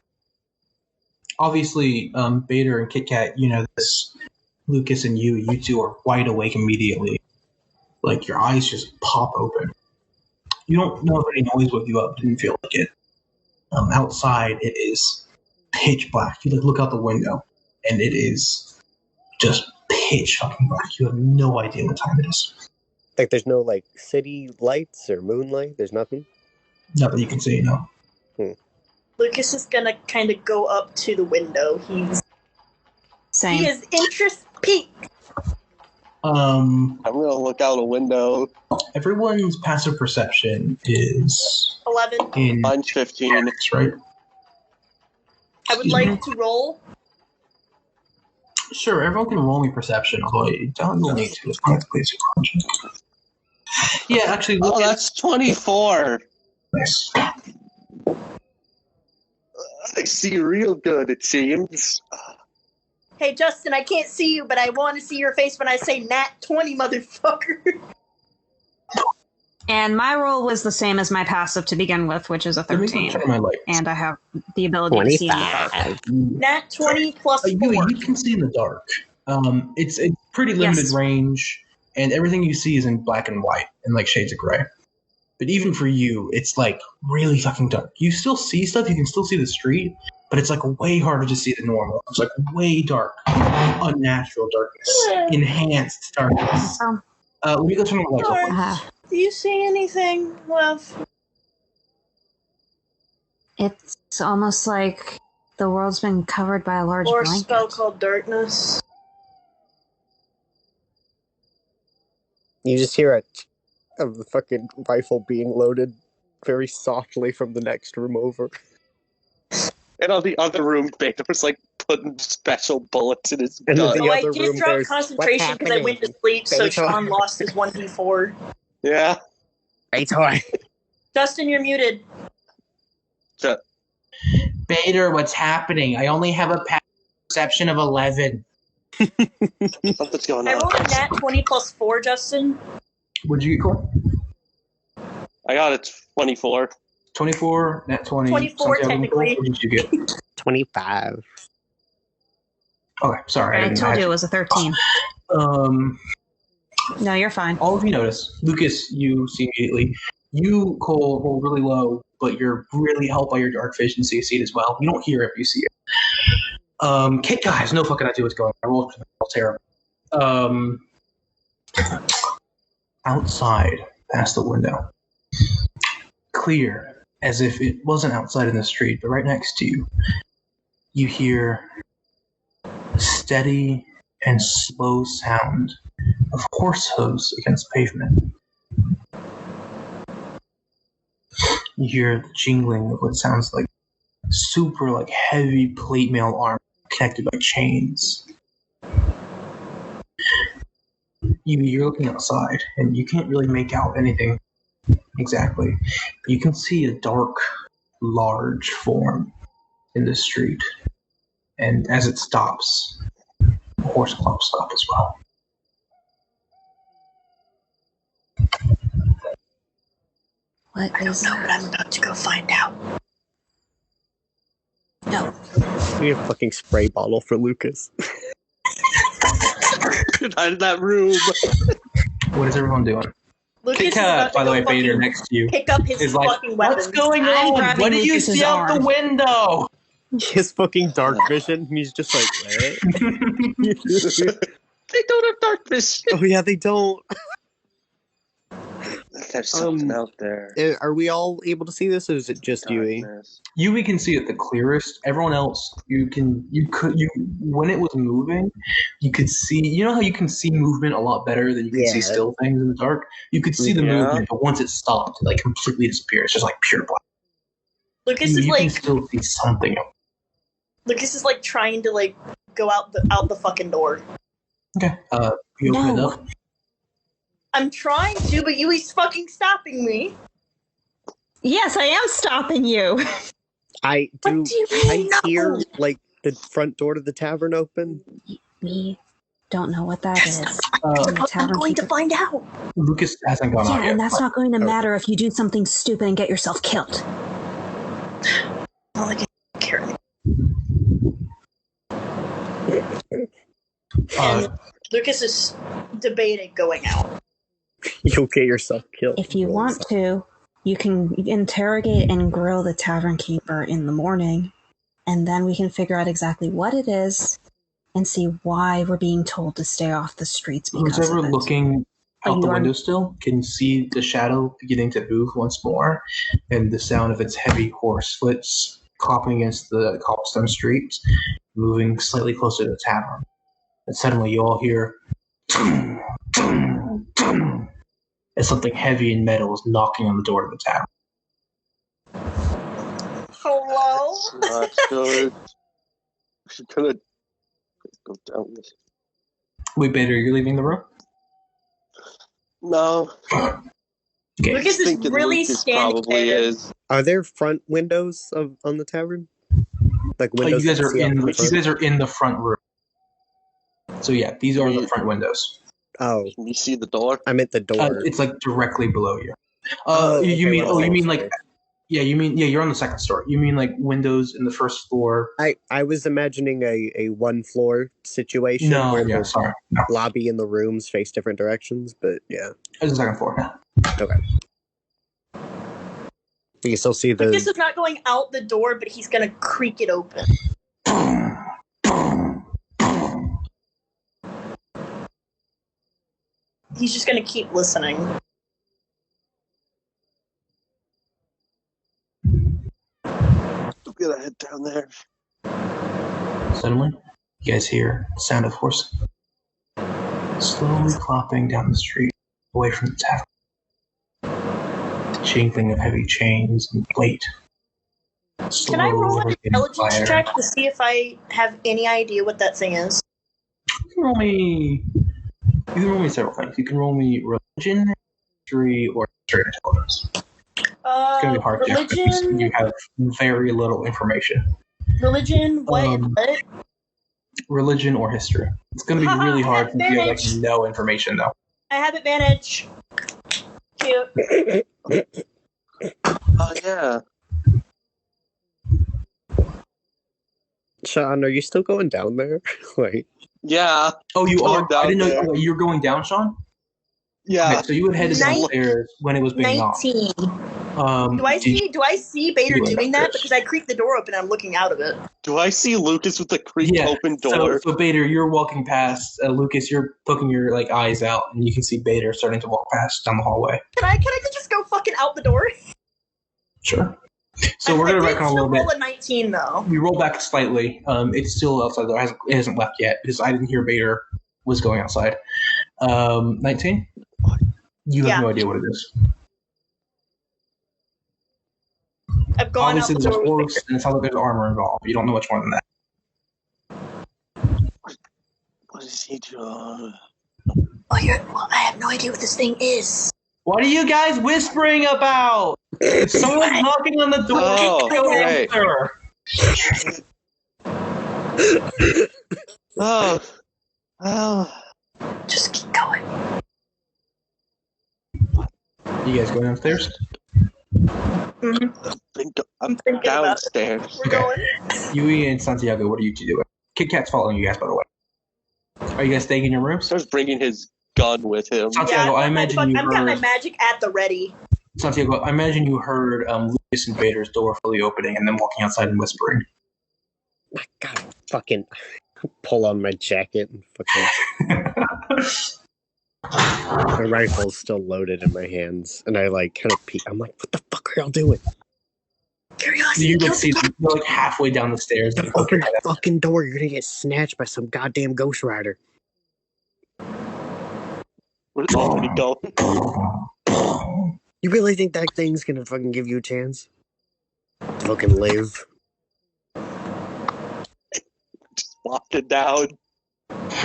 Obviously, Bader and Kit Kat, you know this. Lucas and you two are wide awake immediately. Like your eyes just pop open. You don't know if any noise woke you up. Didn't feel like it. Outside, it is pitch black. You look out the window, and it is just pitch fucking black. You have no idea what time it is. Like there's no like city lights or moonlight. There's nothing. Not that you can see, no. Lucas is gonna kind of go up to the window. He is interest peaked. I'm gonna look out a window. Everyone's passive perception is 11. Mine's 15. Right? I would like to roll. Sure, everyone can roll me perception, although you don't really need to. It's not please your conscience. Yeah, actually, look that's 24. Nice. I see real good, it seems. Hey, Justin, I can't see you, but I want to see your face when I say nat 20, motherfucker. And my roll was the same as my passive to begin with, which is a 13. Turn my light. And I have the ability to see in the dark. Nat 20 plus 4. You can see in the dark. It's a pretty limited range, and everything you see is in black and white and like shades of gray. But even for you, it's like really fucking dark. You still see stuff. You can still see the street, but it's like way harder to see than normal. It's like way dark, unnatural darkness, enhanced darkness. Let me go turn the light off. Do you see anything, love? It's almost like the world's been covered by a large or blanket. A spell called darkness. You just hear a fucking rifle being loaded very softly from the next room over. And on the other room, Bader's like putting special bullets in his And gun. the Oh, I other just room, dropped there's, concentration because I went to sleep, so Sean lost his 1d4. Yeah. Hey, Toy. Justin, you're muted. So, Bader, what's happening? I only have a perception of 11. something's going I on. rolled a nat 20 plus 4, Justin. What'd you get, Cole? I got it 24. 24, nat 20. 24 Santiago, technically. What did you get? 25. Okay, sorry. I told you it was a 13. No, you're fine. All of you notice. Lucas, you see immediately. You, Cole, roll really low, but you're really helped by your dark vision, so you see it as well. You don't hear it, but you see it. Kate, guys, no fucking idea what's going on. I rolled terrible. Outside, past the window. Clear, as if it wasn't outside in the street, but right next to you. You hear a steady and slow sound of horse hooves against pavement. You hear the jingling of what sounds like super heavy plate mail armor connected by chains. You're looking outside and you can't really make out anything exactly. You can see a dark, large form in the street. And as it stops, the horse clumps stop as well. What I don't know, but I'm about to go find out. No. We have a fucking spray bottle for Lucas. Get out of that room. What is everyone doing? Lucas Kit is about Kat, to by the go way, Vader fucking next to you pick up his is like, fucking weapons. what's going I'm on? grabbing What do you Lucas's see out the arm. window? His fucking dark vision, and he's just like, what? They don't have dark vision. Oh yeah, they don't. There's something out there. Are we all able to see this, or is it just Yui? Darkness. Yui can see it the clearest. Everyone else, when it was moving, you could see. You know how you can see movement a lot better than you can see Yeah. still things in the dark. You could see the Yeah. movement, but once it stopped, it completely disappears. It's just pure black. Lucas You is can like still see something. Lucas is trying to go out the fucking door. Okay. You open it No. up. I'm trying to, but Yui's fucking stopping me. Yes, I am stopping you. I do. What do you mean? I hear the front door to the tavern open. We don't know what that is. Uh, The tavern I'm going to keeper- find out. Lucas hasn't gone out Yeah, yet. and that's not going to Okay. matter if you do something stupid and get yourself killed. Not like I care. And Lucas is debating going out. You'll get yourself killed. If you want to, you can interrogate and grill the tavern keeper in the morning, and then we can figure out exactly what it is and see why we're being told to stay off the streets because Who's ever of it. looking out the You are- window still can see the shadow beginning to move once more, and the sound of its heavy horse foots clopping against the cobblestone streets, moving slightly closer to the tavern. And suddenly you all hear as something heavy and metal is knocking on the door of the tavern. Hello? Not good. She's gonna go down this. Wait, Bader, you're leaving the room? No. Okay. Lucas is Thinking really Lucas standing probably there. is. Are there front windows on the tavern? Like Oh, windows. you guys that are see out in. the You front? guys are in the front room. So yeah, these are the front windows. Oh, Can you see the door? I meant the door. It's directly below you. Oh, You okay, mean? well, Oh, you mean sorry. you're on the second story. You mean windows in the first floor? I was imagining a one floor situation No, where yeah, the sorry. No, lobby and the rooms face different directions, but yeah. it's the second floor. Yeah. You can still see the Lucas is not going out the door, but he's gonna creak it open. He's just gonna keep listening. I'm gonna head down there. Suddenly, you guys hear the sound of horses slowly clopping down the street away from the tavern. The jingling of heavy chains and plate. Can I roll an Slowly intelligence fire. check to see if I have any idea what that thing is? You can roll me several things. You can roll me religion, history, or history intelligence. It's going to be hard to because you have very little information. Religion, what? Religion or history. It's going to be really hard since you have like no information though. I have advantage. Cute. Oh yeah. Sean, are you still going down there? Like, Yeah. Oh, you Going are? down I didn't know there. you're going down, Sean? Yeah. Okay, so you had headed downstairs when it was being knocked. 19. Do I see Bader You went doing that? upstairs. Because I creaked the door open and I'm looking out of it. Do I see Lucas with the creaked open door? So Bader, you're walking past Lucas. You're poking your like eyes out, and you can see Bader starting to walk past down the hallway. Can I just go fucking out the door? Sure. So we're gonna retcon a little bit. Roll a 19 though. We roll back slightly. It's still outside though. It hasn't left yet because I didn't hear Bader was going outside. 19. You have no idea what it is. I've gone Obviously, out the there's a door. horse, and it sounds like there's armor involved. You don't know much more than that. What is he doing? Well, I have no idea what this thing is. What are you guys whispering about? Someone's knocking on the door. Oh, Go right. answer. Oh. Oh. Just keep going. You guys going downstairs? I'm thinking about it. downstairs. We're going. Yui and Santiago, what are you two doing? Kit Kat's following you guys, by the way. Are you guys staying in your rooms? Starts bringing his gun with him. Santiago, I imagine you I've got my heard. magic at the ready. Santiago, I imagine you heard Lucas and Vader's door fully opening and then walking outside and whispering. I gotta fucking pull on my jacket and fucking. My rifle's still loaded in my hands, and I like kind of peek. I'm like, "What the fuck are y'all doing?" Curiosity. You like see they're like halfway down the stairs. Open the fucking door! You're gonna get snatched by some goddamn ghost rider. Where's he going? You really think that thing's gonna fucking give you a chance to fucking live? Just walking down.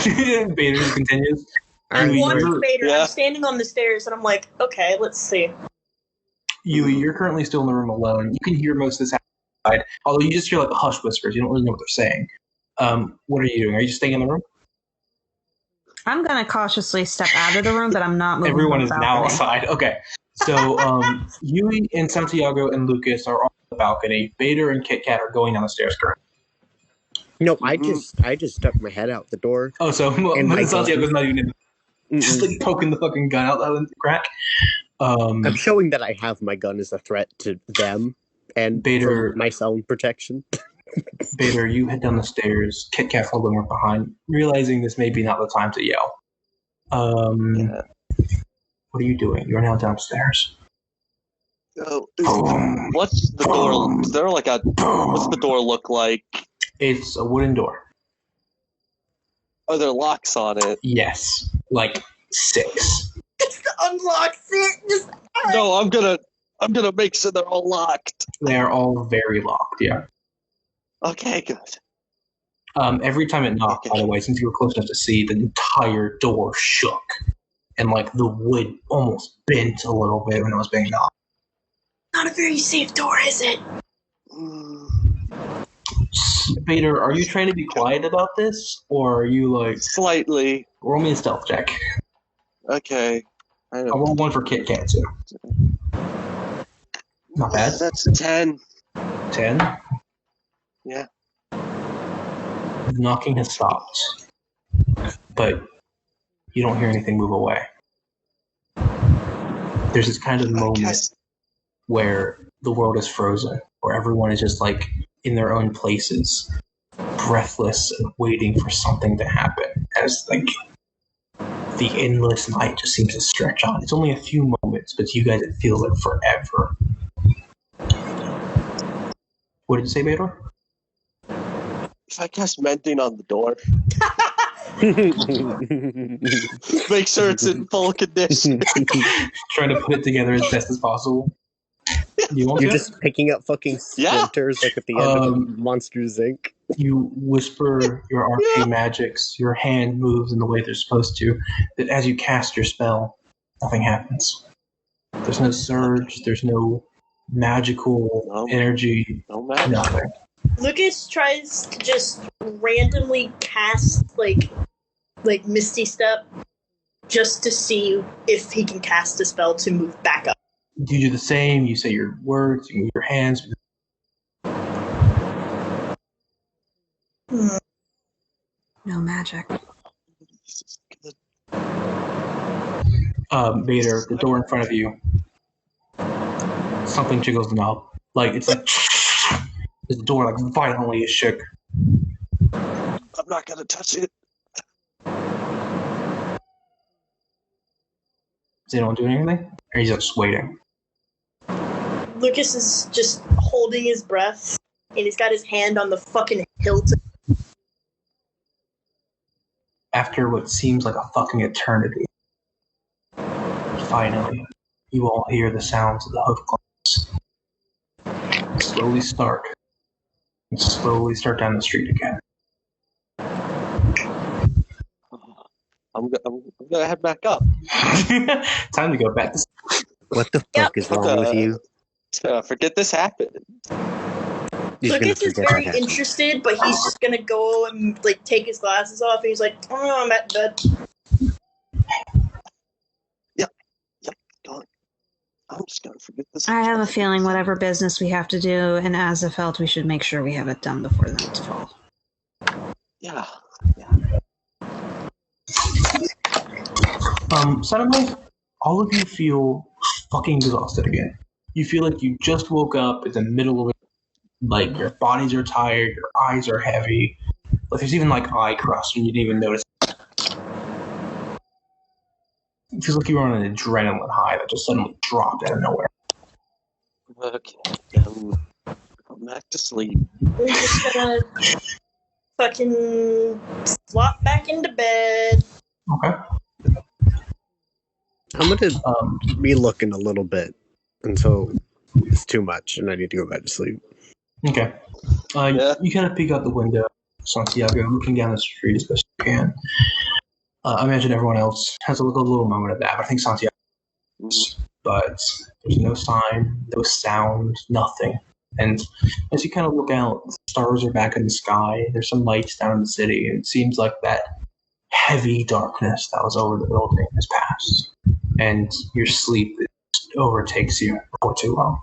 Vader just continues. I'm watching you're- Vader. Yeah. I'm standing on the stairs and I'm like, okay, let's see. Yui, you're currently still in the room alone. You can hear most of this outside, although you just hear like hush whispers. You don't really know what they're saying. What are you doing? Are you staying in the room? I'm gonna cautiously step out of the room, but I'm not moving. Everyone from is the now balcony. outside. Okay. So Yui and Santiago and Lucas are on the balcony. Vader and Kit Kat are going down the stairs currently. No, I just stuck my head out the door. Oh, so And my Santiago's not even in. Just Mm-mm. like poking the fucking gun out the crack. I'm showing that I have my gun as a threat to them and Vader- for my own protection. Vader, you head down the stairs. Kit Kat following right behind, realizing this may be not the time to yell. Yeah. What are you doing? You're now downstairs. What's the door? Is there like a? What's the door look like? It's a wooden door. Are there locks on it? Yes, like 6. Just unlocks it. Just No, I'm gonna make sure they're all locked. They are all very locked. Yeah. Okay, good. Every time it knocked, by the way, since you were close enough to see, the entire door shook, and like the wood almost bent a little bit when it was being knocked. not a very safe door, is it? Vader, are you trying to be quiet about this, or are you like Slightly. roll me a stealth check? Okay. I I'll know. roll one for Kit Kat too. Not bad. That's 10. 10. Yeah. The knocking has stopped, but you don't hear anything move away. There's this kind of moment guess- where the world is frozen, where everyone is just like in their own places, breathless and waiting for something to happen, as like the endless night just seems to stretch on. It's only a few moments, but to you guys it feels like forever. What did you say, Bader? If I cast mending on the door, make sure it's in full condition. Trying to put it together as best as possible. You want You're to? just picking up fucking Yeah. splinters like at the end of Monsters Inc. You whisper your arcane magics. Your hand moves in the way they're supposed to. But as you cast your spell, nothing happens. There's no surge. There's no magical energy. No matter. Nothing. Lucas tries to just randomly cast like Misty Step just to see if he can cast a spell to move back up. You do the same. You say your words. You move your hands. No magic. Vader, the door in front of you. Something jiggles the knob. Like it's like the door like violently is shook. I'm not gonna touch it. Is anyone doing anything? Or he's just waiting? Lucas is just holding his breath, and he's got his hand on the fucking hilt. After what seems like a fucking eternity, finally, you all hear the sounds of the hoof claps. Slowly start. And slowly start down the street again. I'm gonna head back up. Time to go back. What the fuck is wrong with you? Forget this happened. Lucas is very interested, but he's just gonna go and like take his glasses off, and he's like, "Oh, I'm at bed." Yep. I'm just gonna forget this. I have a feeling whatever business we have to do in Azerfelt, we should make sure we have it done before the next fall. Yeah. Suddenly, all of you feel fucking exhausted again. You feel like you just woke up in the middle of it. Like, your bodies are tired, your eyes are heavy. Like, there's even, like, eye crust, and you didn't even notice. It feels like you were on an adrenaline high that just suddenly dropped out of nowhere. Okay. Go back to sleep. We're just gonna fucking flop back into bed. Okay. I'm gonna be looking a little bit until it's too much and I need to go back to sleep. Okay. You kind of peek out the window, Santiago, looking down the street as best you can. I imagine everyone else has a little moment of that, but I think Santiago but there's no sign, no sound, nothing. And as you kind of look out, the stars are back in the sky. There's some lights down in the city, and it seems like that heavy darkness that was over the building has passed. And your sleep overtakes you before too long.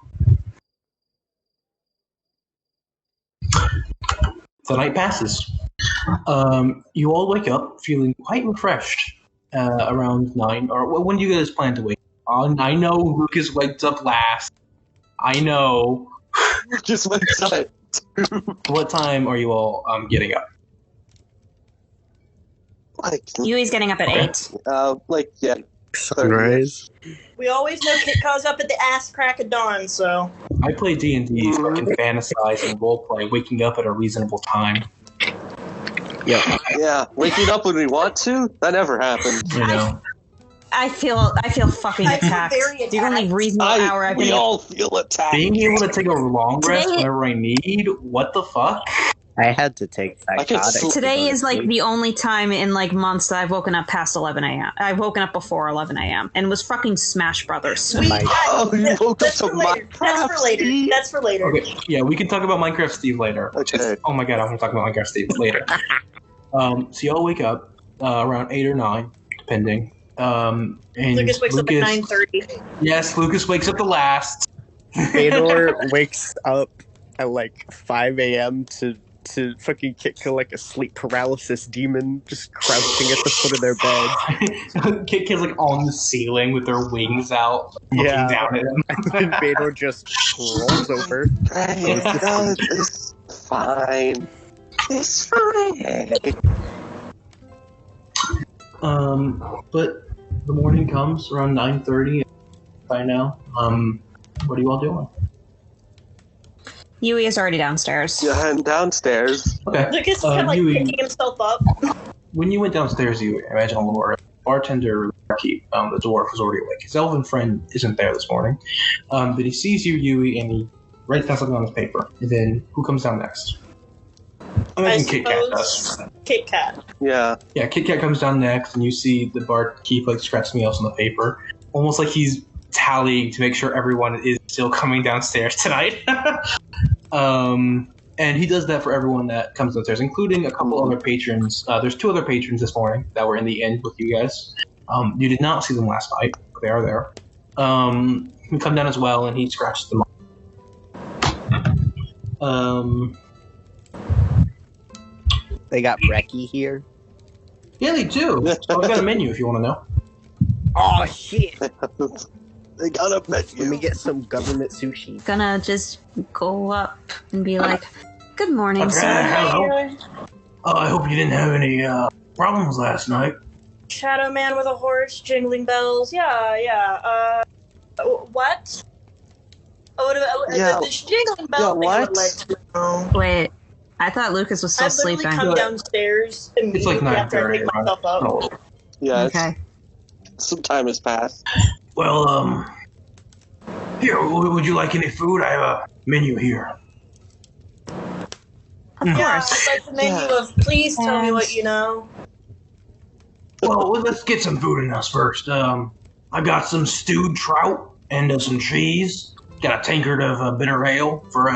The night passes. You all wake up feeling quite refreshed around 9. Or when do you guys plan to wake up? I know Lucas wakes up last. I know. Just wakes up. What time are you all getting up? Yui's getting up at 8. Sunrise. We always know Kit Kaw's up at the ass crack of dawn, so. I play D&D so I can fantasize and roleplay waking up at a reasonable time. Yeah, waking up when we want to? That never happened. You know. I feel fucking I feel attacked. very The only attacked. reasonable hour I've been We all feel attacked. Being able to take a long rest Today- whenever I need, what the fuck? I had to take can psychotics. Today is like sleep. the only time in like months that I've woken up past 11 a.m. I've woken up before 11 a.m. and it was fucking Smash Brothers. We, Oh, you woke up that's to for later. That's for Minecraft, later. Steve? That's for later. Okay, yeah, we can talk about Minecraft Steve later. Okay. Oh my god, I want to talk about Minecraft Steve later. So y'all wake up around 8 or 9, depending. And Lucas wakes up at 9:30. Yes, Lucas wakes up the last. Fedor wakes up at like 5 a.m. to fucking kick like a sleep paralysis demon just crouching at the foot of their bed. Kid Kid's like on the ceiling with their wings out, looking down at him. And then Fedor just rolls over. Hey, no, it's fine. It's fine. But the morning comes around 9:30 by now. What are you all doing? Yui is already downstairs. You're heading downstairs. Okay. Lucas is kind of like Yui, picking himself up. when you went downstairs, you imagine a little early. Bartender barkeep. The dwarf was already awake. His elven friend isn't there this morning. But he sees you, Yui, and he writes down something on his paper. And then who comes down next? I Kit Kat suppose does. Kit Kat. Yeah. Yeah, Kit Kat comes down next, and you see the barkeep like scratch something else on the paper, almost like he's tallying to make sure everyone is still coming downstairs tonight. And he does that for everyone that comes downstairs, including a couple other patrons. There's 2 other patrons this morning that were in the inn with you guys. You did not see them last night. But they are there. He come down as well, and he scratches them off. They got brekkie here. Yeah, they do. So I've got a menu if you want to know. Oh shit! They got a menu. Let me get some government sushi. Gonna just go up and be like, "Good morning, Okay, sir." hello. I hope you didn't have any problems last night. Shadow man with a horse, jingling bells. Yeah. What? The jingling bell thing I would like to know. Wait, I thought Lucas was still I've literally sleeping. come downstairs immediately It's like after I 9:30. pick myself up. Oh. Yeah. Okay. Some time has passed. Well, here, would you like any food? I have a menu here. Of Yeah, course. I'd like the menu of please tell me what you know. Well, let's get some food in us first. I got some stewed trout and some cheese. Got a tankard of bitter ale for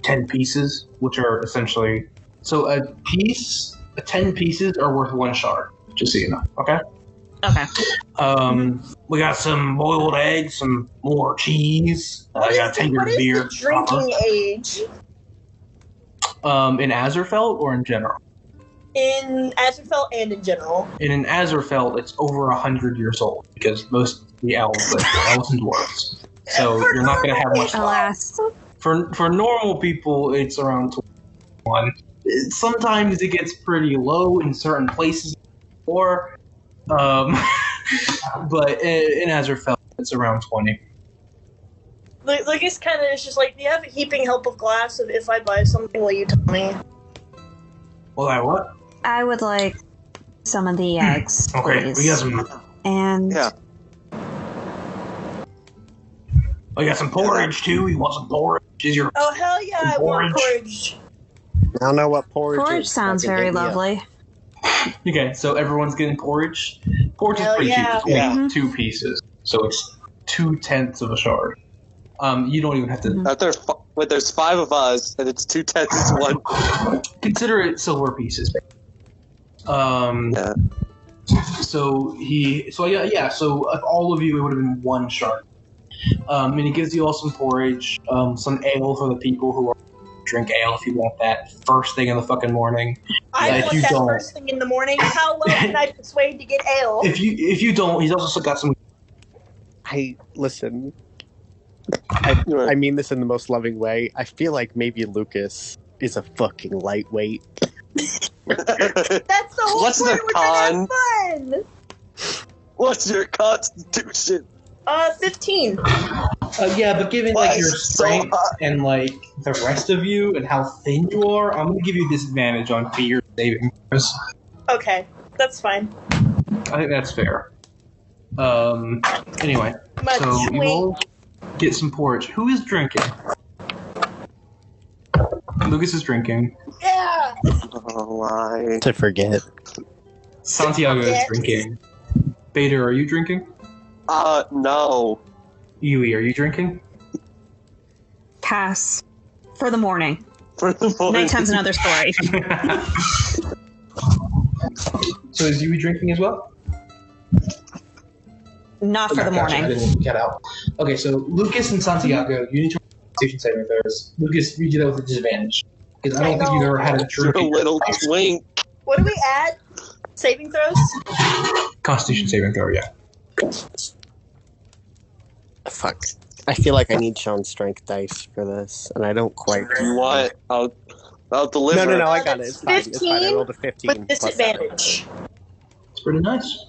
10 pieces, which are essentially... So 10 pieces are worth 1 shard, just so you know, okay? Okay. We got some boiled eggs, some more cheese. I got a tankard What of is beer. the drinking age In Azerfelt or in general? in Azerfelt and in general? And in Azerfelt, it's over 100 years old because most of the elves live there, elves and dwarves. So you're not going to have much. Alas. For normal people, it's around 21. Sometimes it gets pretty low in certain places, or but in Azerfelt, it's around 20. Like it's kind of, it's just like, do you have a heaping help of glass of if I buy something, will you tell me? Well, I what? I would like some of the eggs, Okay, please. we got some. And Yeah. We got some porridge too. You want some porridge? Is your Oh hell yeah, I want porridge. I don't know what porridge is. porridge sounds Fucking very hit me up. lovely. okay? So everyone's getting porridge. Porridge is Hell pretty yeah. cheap. It's only Yeah. 2 pieces, so it's 2/10 of a shard. You don't even have to There's 5 of us, and it's 2/10 to 1. consider it silver pieces. Yeah. So So of all of you, it would have been 1 shard. And he gives you all some porridge, some ale for the people who drink ale if you want that first thing in the fucking morning. I if want you that don't- first thing in the morning. How well can I persuade to get ale? If you don't, he's also got some. Listen. I mean this in the most loving way. I feel like maybe Lucas is a fucking lightweight. That's the whole What's point. the We're gonna con? have fun. What's your constitution? 15. Yeah, but given like your So strength hot. and like the rest of you and how thin you are, I'm gonna give you disadvantage on fear saving throws. Okay, that's fine. I think that's fair. Anyway, My so you twink. all get some porridge. Who is drinking? Lucas is drinking. Yeah. Oh, why? To forget. Santiago is Yes. drinking. Beta, are you drinking? No. Yui, are you drinking? Pass. For the morning. For the morning. Nighttime's another story. So is Yui drinking as well? Not for the Gotcha, I morning. didn't get out. Okay, so Lucas and Santiago, you need to Constitution saving throws. Lucas, you do that with a disadvantage because I don't think you've ever had a You're drink. a little twink. What do we add? Saving throws? Constitution saving throw, yeah. Fuck. I feel like I need Sean's strength dice for this, and I don't quite. You want? I'll deliver. No, I got it. It's fine. It's fine. I 15 rolled a 15. With plus disadvantage. It's pretty nice.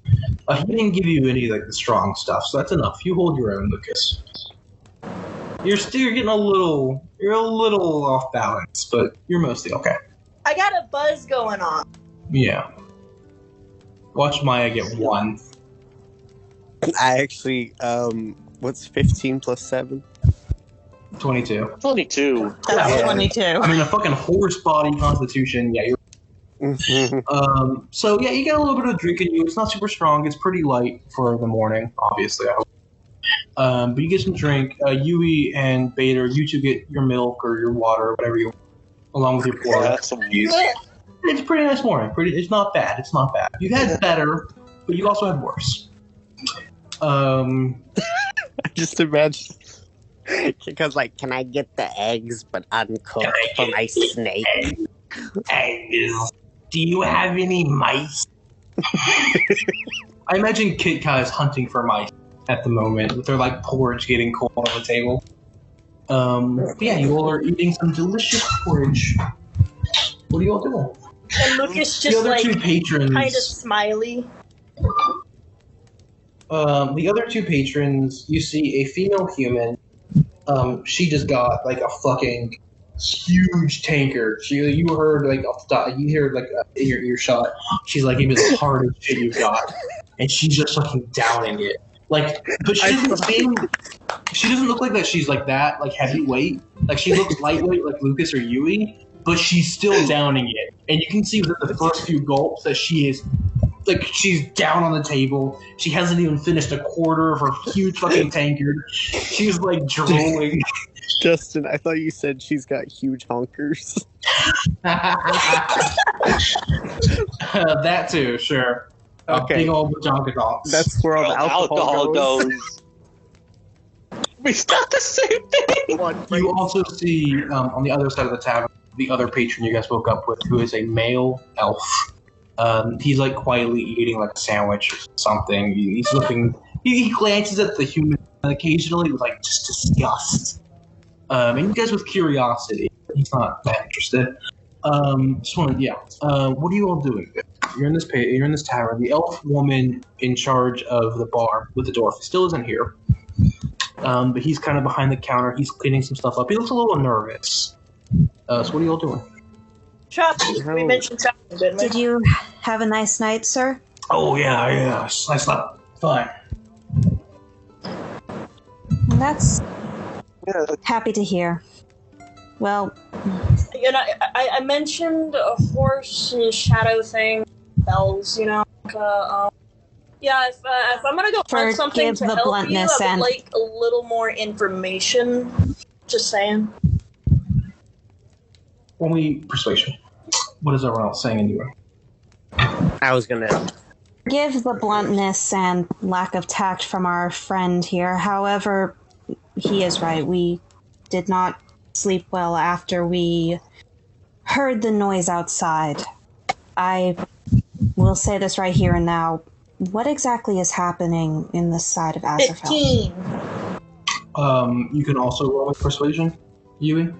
He didn't give you any like the strong stuff, so that's enough. You hold your own, Lucas. You're getting a little off balance, but you're mostly okay. I got a buzz going on. Yeah. Watch Maya get 1. I actually, what's 15 plus 7? 22. 22. That's Yeah. 22. I mean, a fucking horse body constitution. Yeah, you're. So yeah, you get a little bit of drink in you. It's not super strong. It's pretty light for the morning, obviously. I hope. But you get some drink. Yui and Bader, you two get your milk or your water, or whatever you want, along with your porridge. Yeah, that's some It's a pretty nice morning. It's not bad. It's not bad. You've had better, but you also had worse. I just imagine. Because, like, can I get the eggs but uncooked for my snake? Eggs. Do you have any mice? I imagine Kit Kat is hunting for mice at the moment with their like porridge getting cold on the table. But yeah, you all are eating some delicious porridge. What are you all doing? And Lucas The just other like two patrons. kind of smiley. The other two patrons, you see a female human. She just got like a fucking huge tankard. You heard like off the top, you hear like in your earshot. She's like, "It was the hardest shit you got," and she's just fucking downing it. Like, but she doesn't seem. She doesn't look like that. She's like that, like heavyweight. Like she looks lightweight, like Lucas or Yui, but she's still downing it, and you can see with the first few gulps that she is. Like, she's down on the table. She hasn't even finished a quarter of her huge fucking tankard. She's, like, drooling. Justin, I thought you said she's got huge honkers. That too, sure. Okay. Big old bajonkadonks. That's where all the alcohol goes. It's not the same thing. You also see, on the other side of the tavern, the other patron you guys woke up with, who is a male elf. He's like quietly eating like a sandwich or something. He's looking. He glances at the human occasionally with like just disgust. And you guys with curiosity. He's not that interested. Just want to, yeah. What are you all doing? You're in this tavern. The elf woman in charge of the bar with the dwarf still isn't here. But he's kind of behind the counter. He's cleaning some stuff up. He looks a little nervous. So what are you all doing? Shopping. We mentioned shopping, didn't we? Did you have a nice night, sir? Oh yeah. I slept fine. That's happy to hear. Well, You know, I mentioned a horse and shadow thing, bells. You know, yeah. If I'm gonna go find something to the help you, bluntness I would and- like a little more information. Just saying. Roll me persuasion. What is everyone else saying anyway? I was gonna give the bluntness and lack of tact from our friend here. However, he is right. We did not sleep well after we heard the noise outside. I will say this right here and now. What exactly is happening in this side of Azerfelt? 15. You can also roll with persuasion, Yui.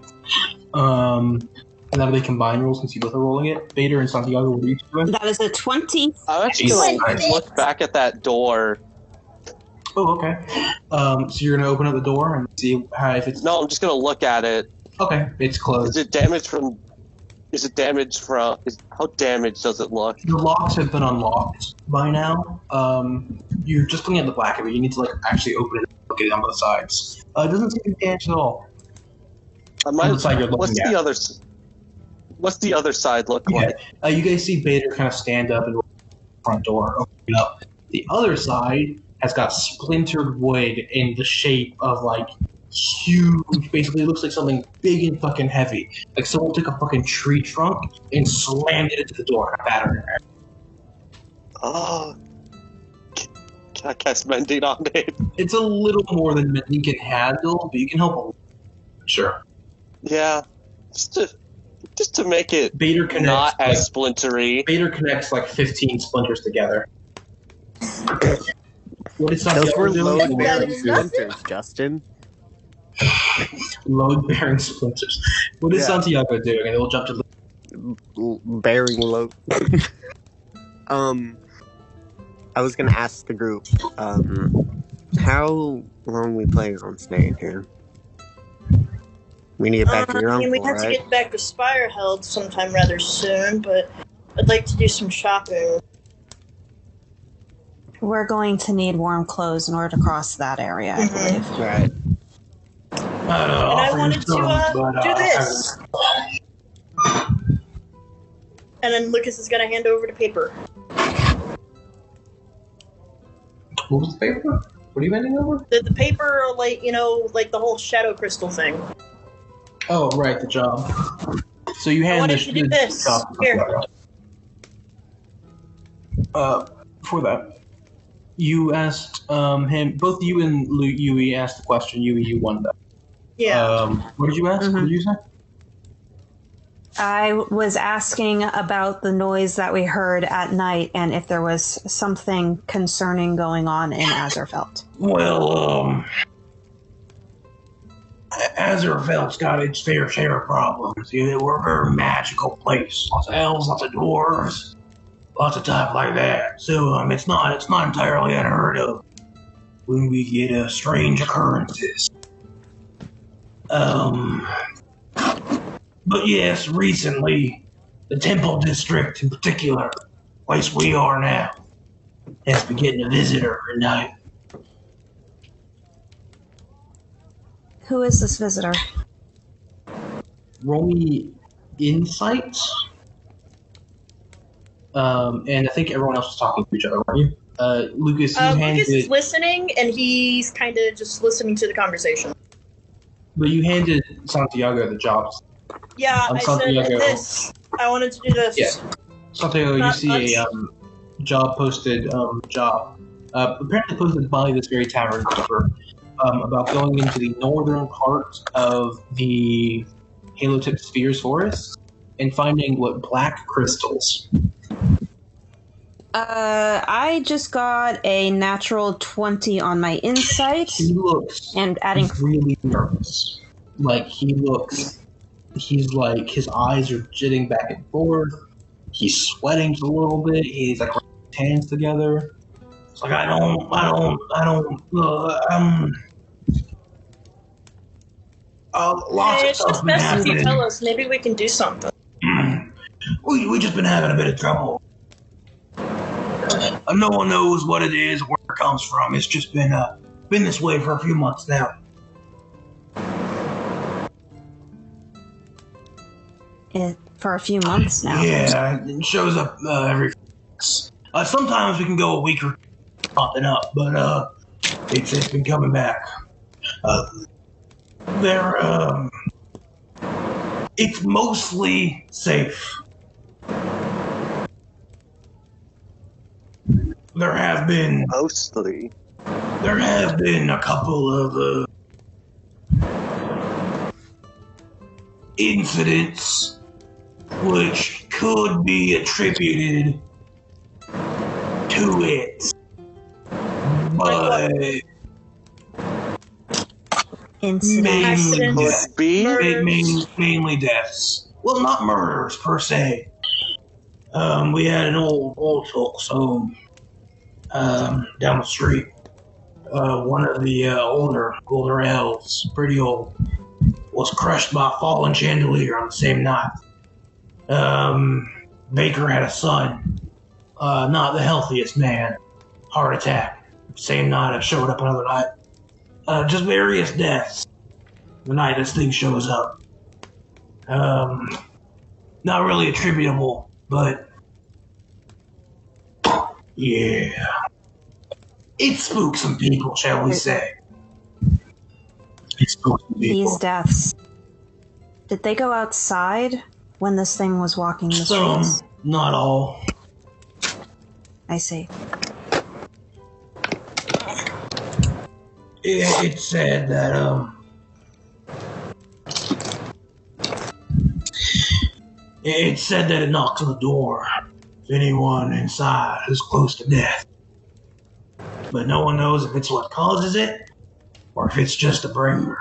And that way they combine rolls since you both are rolling it. Vader and Santiago, what are you doing? That is a 20. I'm actually gonna look back at that door. Oh, okay. So you're gonna open up the door and see if it's. No, I'm just gonna look at it. Okay, it's closed. Is it damaged from? How damaged does it look? The locks have been unlocked by now. You're just looking at the back of it. You need to like actually open it and look at it on both sides. It doesn't seem to be damaged at all. On the side you're looking at. What's the other side look like? You guys see Bader kind of stand up and open the front door, open it up. The other side has got splintered wood in the shape of like huge. Basically, it looks like something big and fucking heavy. Like someone took a fucking tree trunk and slammed it into the door and battered it. Oh, can I cast Mending on it? It's a little more than you can handle, but you can help a little. Sure. Yeah, just to make it Bader connects, not as splintery. Bader connects like 15 splinters together. What is Those were load-bearing Nothing. splinters, Justin. Load-bearing splinters. What is Santiago doing? And we'll jump to the... Bearing load. I was gonna ask the group, how long we planning on staying here? We need to get back to your uncle, We have to get back to Spireheld sometime rather soon, but I'd like to do some shopping. We're going to need warm clothes in order to cross that area, I believe. Right. And I wanted to do this. And then Lucas is going to hand over the paper. What was the paper? What are you handing over? The paper, like, like the whole shadow crystal thing. Oh, right, the job. So you I hand wanted to do this. Here. For that, you asked him. Both you and Yui asked the question. Yui, you won that. Yeah. What did you ask? What did you say? I was asking about the noise that we heard at night and if there was something concerning going on in Azerfelt. Well, Azerfelt's got its fair share of problems. We're a very magical place. Lots of elves, lots of dwarves, lots of stuff like that. So it's not entirely unheard of when we get strange occurrences. But yes, recently, the Temple District in particular, place we are now, has been getting a visitor at night. Who is this visitor? Roll me insights. And I think everyone else was talking to each other, weren't you? Lucas, Lucas is listening, and he's kind of just listening to the conversation. But you handed Santiago the jobs. Yeah, I said this. I wanted to do this. Yeah. Santiago, you see a job posted, apparently posted by this very tavern keeper, about going into the northern part of the Halo-tip Spheres forest and finding black crystals. I just got a natural 20 on my insight. He looks and adding really nervous. He's like, his eyes are jitting back and forth. He's sweating just a little bit. He's like rubbing his hands together. It's like, lots Hey, of it's stuff just been best if you happening. tell us. Maybe we can do something. We just been having a bit of trouble. No one knows what it is, where it comes from. It's just been this way for a few months now. For a few months now. Yeah, it shows up every. Sometimes we can go a week or two popping up, but it's been coming back. It's mostly safe. There have been a couple of incidents which could be attributed to it, but mainly deaths. Well, not murders per se. We had an old folks home down the street. One of the older elves, pretty old, was crushed by a fallen chandelier on the same night. Baker had a son, not the healthiest man, heart attack. Same night I showed up another night. Just various deaths the night this thing shows up. Not really attributable, but yeah. It spooked some people, shall we say. It spooked some people. These deaths, did they go outside when this thing was walking the streets? Not all. I see. It said that, it said that it knocks on the door if anyone inside is close to death. But no one knows if it's what causes it or if it's just a bringer.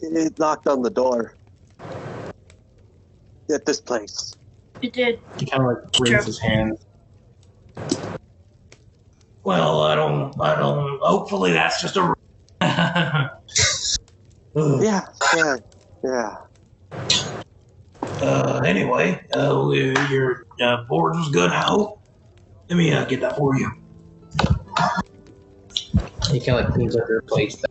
It knocked on the door at this place. It did. He kind of raises his hand. Well, I don't. Hopefully, that's just a. Yeah. Anyway, your board was good, I hope. Let me get that for you. He kind of like cleans up your place.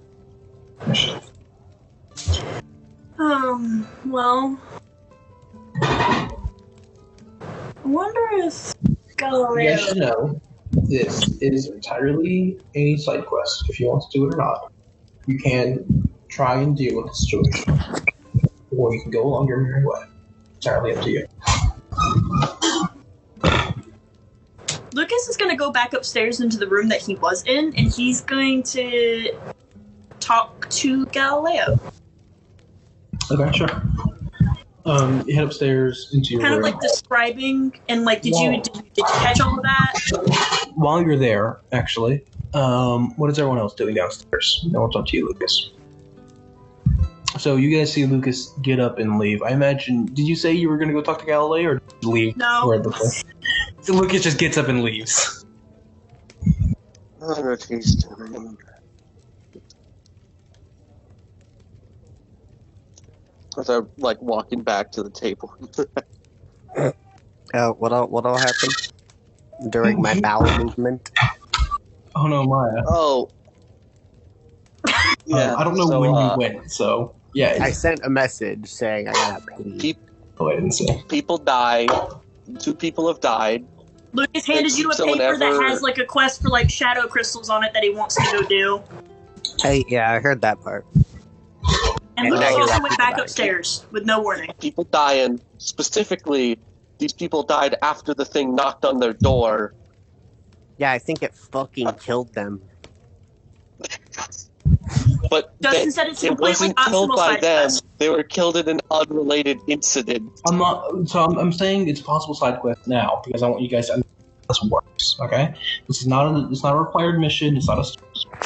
Well, I wonder if Galileo... You guys should know this is entirely a side quest. If you want to do it or not, you can try and deal with the situation, or you can go along your merry way. Entirely up to you. Lucas is going to go back upstairs into the room that he was in, and he's going to talk to Galileo. Okay, sure. You head upstairs into your kind room. of like describing, and like, did you catch all of that? While you're there, actually, what is everyone else doing downstairs? No, it's up to you, Lucas. So you guys see Lucas get up and leave. I imagine. Did you say you were going to go talk to Galileo, or did you leave? No. So Lucas just gets up and leaves. I'm gonna taste it. As I'm like walking back to the table. What all happened during my bowel movement? Oh no, Maya. Oh. Yeah. I don't know so, when you went, so yeah. I sent a message saying I got paid. I didn't say. People die. 2 people have died. Lucas handed you a Someone paper that ever- has like a quest for like shadow crystals on it that he wants to go do. Yeah, I heard that part. And And Lucas now you're also laughing went back about it. upstairs with no warning. People dying. Specifically, these people died after the thing knocked on their door. Yeah, I think it fucking killed them. But Justin said it's it completely wasn't killed optional by side them. quest. They were killed in an unrelated incident. I'm not. So I'm saying it's a possible side quest now because I want you guys to understand how this works. Okay, this is not a. It's not a required mission. It's not a.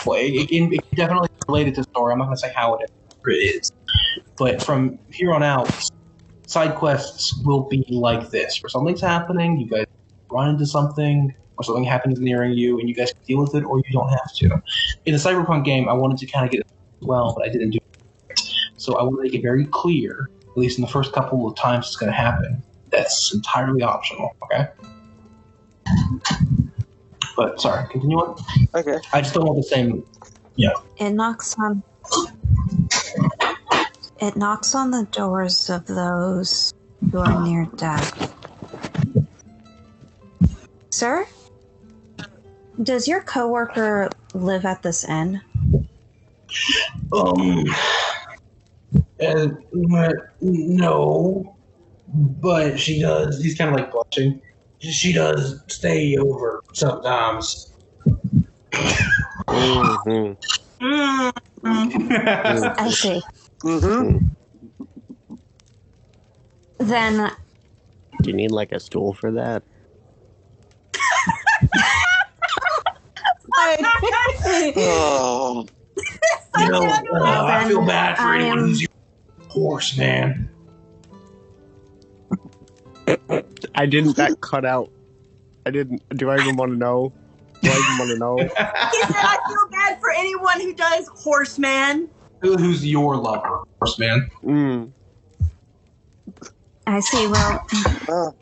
Well, it can definitely be related to the story. I'm not going to say how it is, but from here on out, side quests will be like this. Where something's happening, you guys run into something, or something happens near you, and you guys can deal with it, or you don't have to. In the Cyberpunk game, I wanted to kind of get it as well, but I didn't do it. So I want to make it very clear, at least in the first couple of times it's going to happen, that's entirely optional, okay? But, sorry, continue on. Okay. I just don't want the same, It knocks on the doors of those who are near death. Sir? Does your coworker live at this inn? No, but she does, he's kind of like blushing, she does stay over sometimes. Mm-hmm. I see. Mm-hmm. Then Do you need like a stool for that? Oh. I feel bad for anyone am- who's your horse, man. I didn't. That cut out. I didn't. Do I even want to know? Do I even want to know? He said, I feel bad for anyone who does horseman. Who's your lover, horse man? Mm. I see. Well, Oh.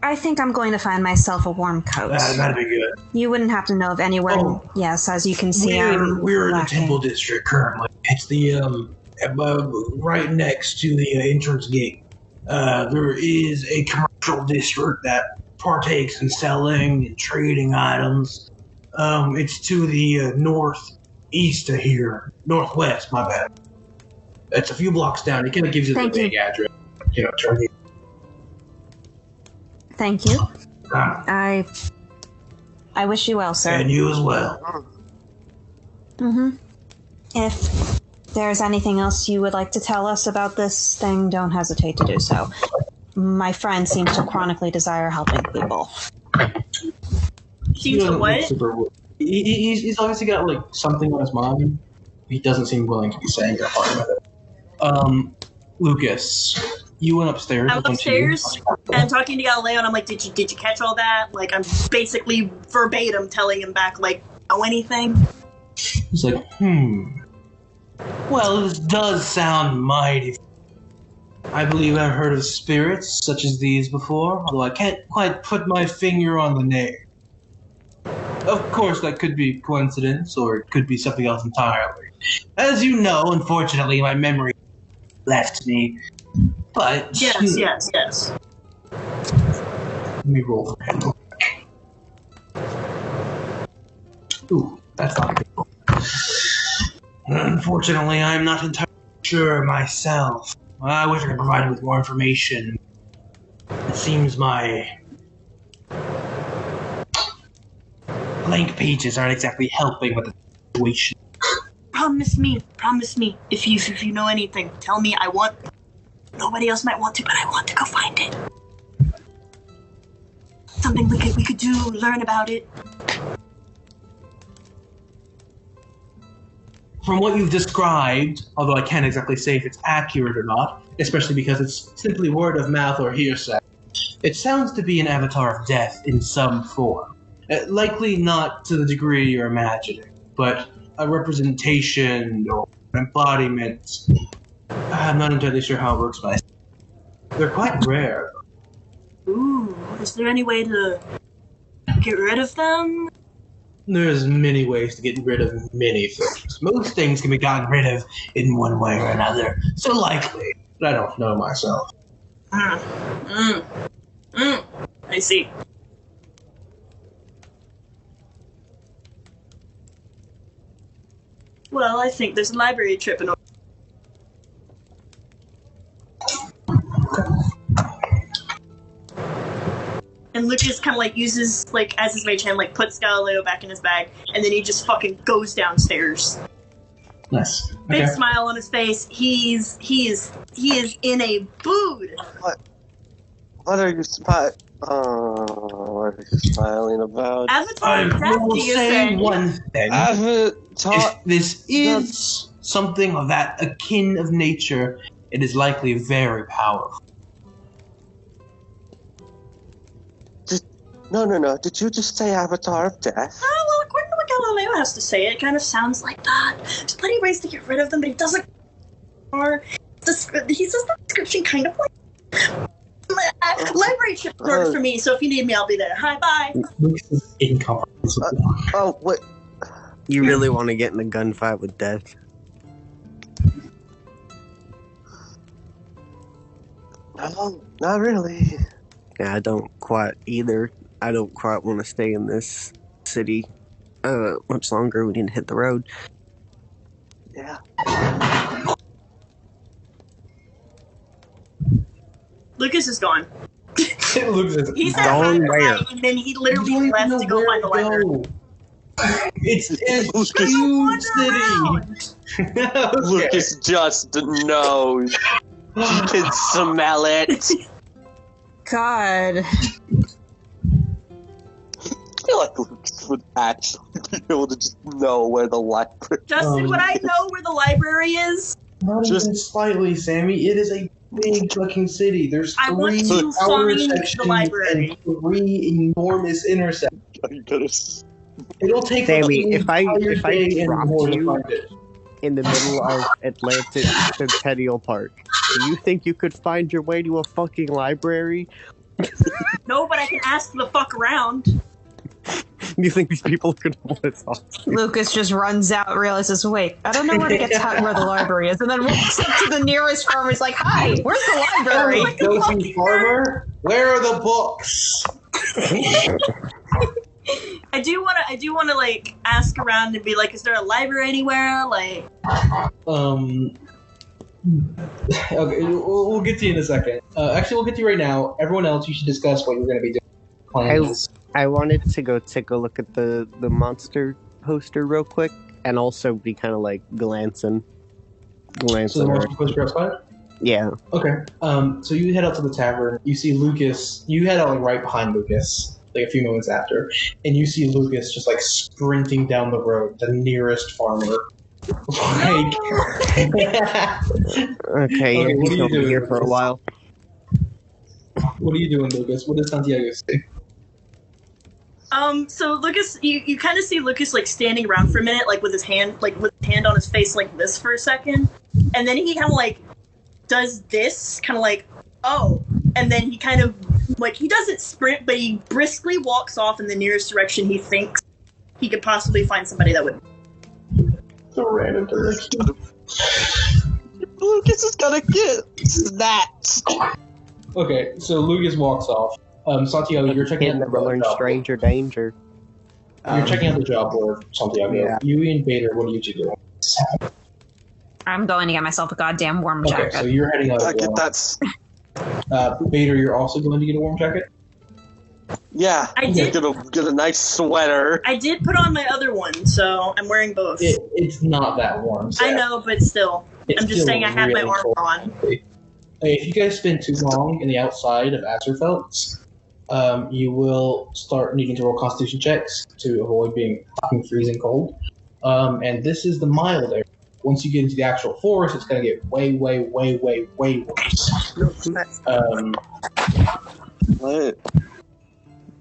I think I'm going to find myself a warm coat. That'd be good. You wouldn't have to know of anywhere. Oh. Yes, as you can see, We're in the lacking. Temple District currently. It's the right next to the entrance gate. There is a commercial district that partakes in selling and trading items. It's to the northeast of here, northwest. My bad. It's a few blocks down. It kind of gives you the Thank you. big address. Turn it. Thank you. Ah, I wish you well, sir. and you as well. Mm-hmm. If there's anything else you would like to tell us about this thing, don't hesitate to do so. My friend seems to chronically desire helping people. Seems to what? He's obviously got like something on his mind. He doesn't seem willing to be saying that part of it. Lucas, you went upstairs. I was upstairs and talking to Galileo, and I'm like, did you catch all that? Like, I'm basically verbatim telling him back, like, know anything? He's like, Well, this does sound mighty. I believe I've heard of spirits such as these before, although I can't quite put my finger on the name. Of course, that could be coincidence, or it could be something else entirely. As you know, unfortunately, my memory left me. But Yes. let me roll for him. Ooh, that's not good. Unfortunately, I'm not entirely sure myself. I wish I could provide you with more information. It seems my blank pages aren't exactly helping with the situation. Promise me. If you know anything, tell me. Nobody else might want to, but I want to go find it. Something we could do, learn about it. From what you've described, although I can't exactly say if it's accurate or not, especially because it's simply word of mouth or hearsay, it sounds to be an avatar of death in some form. Likely not to the degree you're imagining, but a representation or an embodiment. I'm not entirely sure how it works, but they're quite rare. Ooh, is there any way to get rid of them? There's many ways to get rid of many things. Most things can be gotten rid of in one way or another. So likely, but I don't know myself. I see. Well, I think there's a library trip in order. And Lucas kind of like uses as his mage hand, puts Galileo back in his bag, and then he just fucking goes downstairs. Nice. Big smile on his face. He is in a mood. What are you smiling about? Avatar of I death, will do you say one thing. Avatar. If this is something of that akin of nature, it is likely very powerful. No. Did you just say Avatar of Death? Oh, well, according to what Galileo has to say, it kind of sounds like that. There's plenty of ways to get rid of them, but he doesn't. He says the description kind of like. Library trip in order for me, so if you need me, I'll be there. Hi, bye. This is incomprehensible. What? You really want to get in a gunfight with death? No, not really. Yeah, I don't quite either. I don't quite want to stay in this city much longer. We need to hit the road. Yeah. Lucas is gone. Lucas He said hi, Gone where? and then he literally left to go find the library. It's a huge city. Okay. Lucas just knows. He can smell it. God. I feel like Lucas would actually be able to just know where the library. Justin, would I know where the library is? Not even slightly, Sammy. It is a big fucking city. There's I want 3 to outer find the sections library. and 3 enormous intersections. It'll take Sammy, an if I entire day and dropped more to you find it. in the middle of Atlantic Centennial Park, do you think you could find your way to a fucking library? No, but I can ask the fuck around. Do you think these people could pull this off? Lucas just runs out, realizes, wait, I don't know where to get to where the library is, and then walks up to the nearest farmer. He's like, hi, where's the library? Dopey farmer, where are the books? I do want to like ask around and be like, is there a library anywhere? Like, Okay, we'll get to you in a second. Actually, we'll get to you right now. Everyone else, you should discuss what you're going to be doing. Plans. I wanted to go take a look at the monster poster real quick, and also be kind of like glancing So the around. monster poster outside? Yeah. Okay. So you head out to the tavern. You see Lucas. You head out like right behind Lucas, like a few moments after, and you see Lucas just like sprinting down the road, the nearest farmer. Like, Okay, Okay, what are he's you over doing, here for a Lucas? while. what are you doing, Lucas? What does Santiago say? So Lucas, you kind of see Lucas like standing around for a minute, like with his hand on his face like this for a second, and then he kind of like does this, kind of like, oh, and then he kind of like he doesn't sprint, but he briskly walks off in the nearest direction he thinks he could possibly find somebody that would. The random direction. Lucas is gonna get snatched. Okay, so Lucas walks off. Santiago, you're checking out Never learn job stranger danger. board. You're checking out the job board, Santiago. Yeah. You and Bader, what are you two doing? I'm going to get myself a goddamn warm Okay, jacket. so you're heading out. I get that. Bader, you're also going to get a warm jacket? Yeah, I did. Get a nice sweater. I did put on my other one, so I'm wearing both. It's not that warm. I know, but still, I'm just saying I had my armor on. If you guys spend too long in the outside of Azerfelt, you will start needing to roll constitution checks to avoid being fucking freezing cold. And this is the mild area. Once you get into the actual forest, it's going to get way, way, way, way, way worse. What?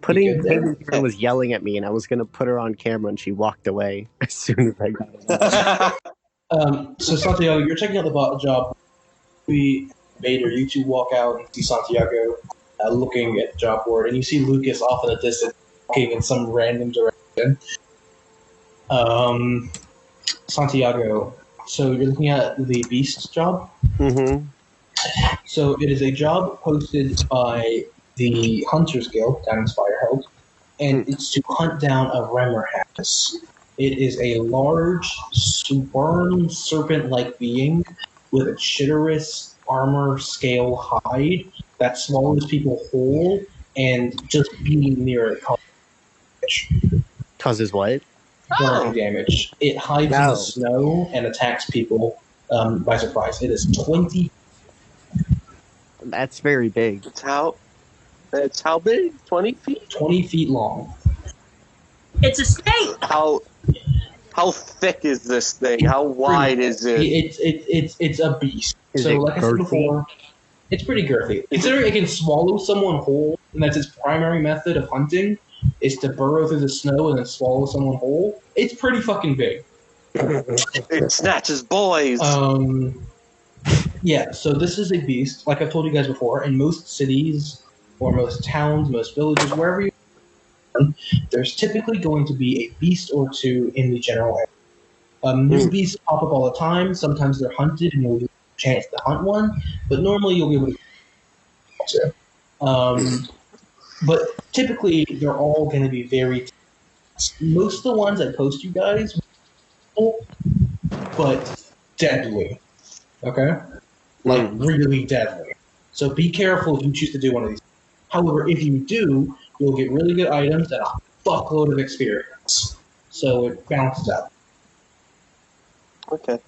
Putting Peyton here was yelling at me, and I was going to put her on camera, and she walked away as soon as I got it. So Santiago, you're checking out the job. Bader, you two walk out and see Santiago looking at the job board, and you see Lucas off in the distance walking in some random direction. Santiago, so you're looking at the beast job? Mm-hmm. So it is a job posted by the Hunters Guild down in Spirehill, and it's to hunt down a Remmerhans. It is a large, worm serpent-like being with a chitinous armor scale hide that swallows people whole, and just being near it Causes what? burning damage. It hides in the snow and attacks people by surprise. It is 20. That's very big. It's how big? 20 feet? 20 feet long. It's a snake. How thick is this thing? How wide is it? It's a beast. Is so it like I said girthy? before, it's pretty girthy. Considering it can swallow someone whole, and that's its primary method of hunting, is to burrow through the snow and then swallow someone whole. It's pretty fucking big. It snatches boys. Yeah, so this is a beast, like I've told you guys before, in most cities or most towns, most villages, wherever you are, there's typically going to be a beast or two in the general area. New beasts pop up all the time. Sometimes they're hunted and you'll get a chance to hunt one, but normally you'll be able to. But typically they're all going to be very... Most of the ones I post you guys, but deadly. Okay? Like, really deadly. So be careful if you choose to do one of these. However, if you do, you'll get really good items and a fuckload of experience. So it balances out. Okay.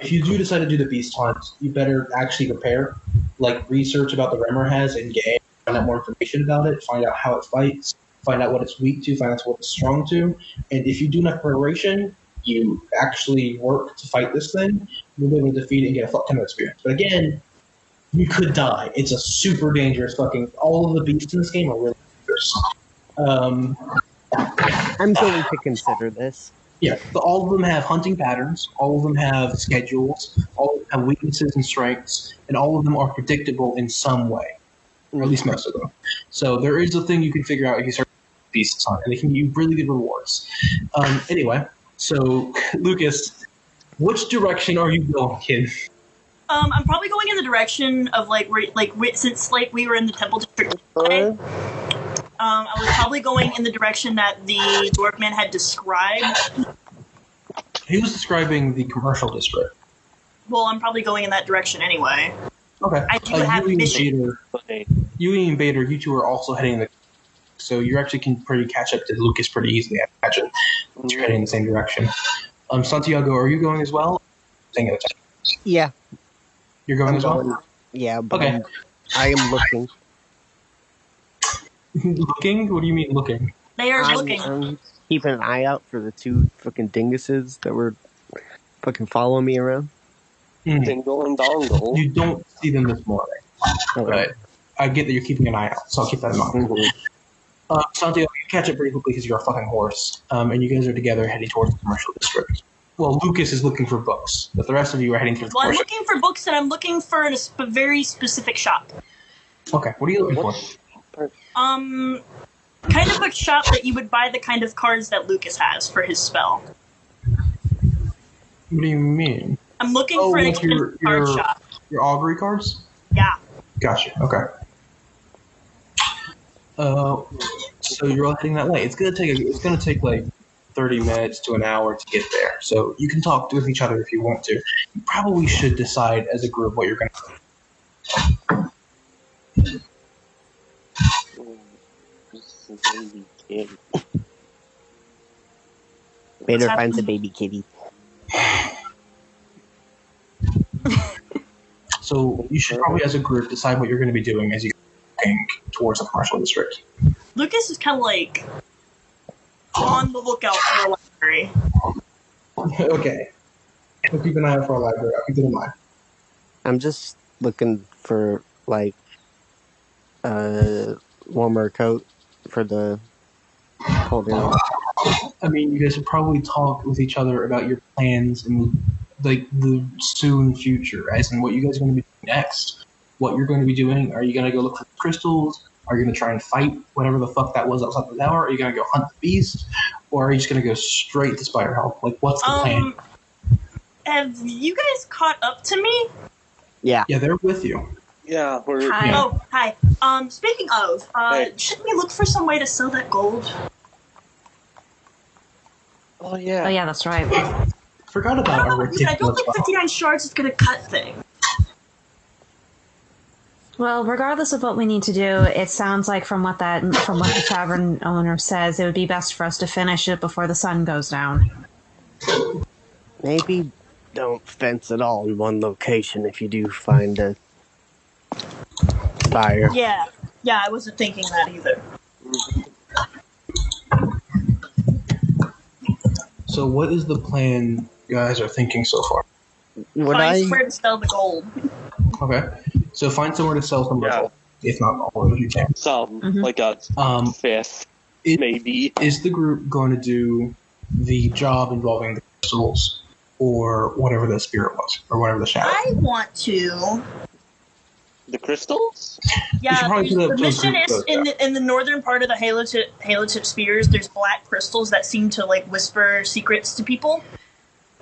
If you do decide to do the beast hunt, you better actually prepare. Like, research about the Remmerhans in game, find out more information about it, find out how it fights, find out what it's weak to, find out what it's strong to. And if you do enough preparation, you actually work to fight this thing, you'll be able to defeat it and get a fuck ton of experience. But again, you could die. It's a super dangerous fucking... All of the beasts in this game are really dangerous. I'm going to consider this. Yeah, but all of them have hunting patterns, all of them have schedules, all of them have weaknesses and strengths, and all of them are predictable in some way. Or at least most of them. So there is a thing you can figure out if you start beasts on, and they can give you really good rewards. Anyway, so Lucas, which direction are you going in? I'm probably going in the direction of since we were in the temple district today, I was probably going in the direction that the Dwarfman had described. He was describing the commercial district. Well, I'm probably going in that direction anyway. Okay. I do have a mission. You and Bader, you two are also heading so you actually can pretty catch up to Lucas pretty easily, I imagine. You're heading in the same direction. Santiago, are you going as well? Yeah. You're going as well? Yeah, but Okay. I am looking. Looking? What do you mean looking? They are looking. I'm keeping an eye out for the two fucking dinguses that were fucking following me around. Dingle and dongle. You don't see them this morning. Okay. But I get that you're keeping an eye out, so I'll keep that in mind. Santiago, you catch it pretty quickly because you're a fucking horse, and you guys are together heading towards the commercial district. Well, Lucas is looking for books, but the rest of you are heading towards the Well, I'm commercial. looking for books, and I'm looking for a very specific shop. Okay, what are you looking for? Kind of a shop that you would buy the kind of cards that Lucas has for his spell. What do you mean? I'm looking for an like expensive card shop. Your augury cards? Yeah. Gotcha. Okay. So you're all heading that way. It's gonna take like 30 minutes to an hour to get there. So you can talk with each other if you want to. You probably should decide as a group what you're gonna do. Baby kitty. Vader finds a baby kitty. So you should probably, as a group, decide what you're going to be doing as you go towards the commercial district. Lucas is kind of like on the lookout for a library. Okay. We'll keep an eye out for a library. I'll keep it in mind. I'm just looking for like a warmer coat for the cold air. I mean, you guys have probably talked with each other about your plans and like the soon future, as in what you guys are going to be doing next. What you're going to be doing? Are you going to go look for crystals? Are you going to try and fight whatever the fuck that was outside the tower? Are you going to go hunt the beast? Or are you just going to go straight to Spirehelm? Like, what's the plan? Have you guys caught up to me? Yeah. Yeah, they're with you. Yeah, we're. Hi. Yeah. Oh, hi. Speaking of, Hey. shouldn't we look for some way to sell that gold? Oh yeah. Oh yeah, that's right. Forgot about our I don't ridiculous think 59 shards is gonna cut things. Well, regardless of what we need to do, it sounds like from what the tavern owner says, it would be best for us to finish it before the sun goes down. Maybe don't fence it all in one location if you do find a buyer. Yeah, I wasn't thinking that either. So what is the plan you guys are thinking so far? Find somewhere to sell the gold. Okay. So find somewhere to sell some gold, if not all of it, you can. Some Mhm. like a fifth, maybe. Is the group going to do the job involving the crystals or whatever the spirit was, or whatever the shadow? I want to. The crystals? Yeah, probably the put up to a mission group is vote, in the northern part of the Halotip spheres. There's black crystals that seem to like whisper secrets to people,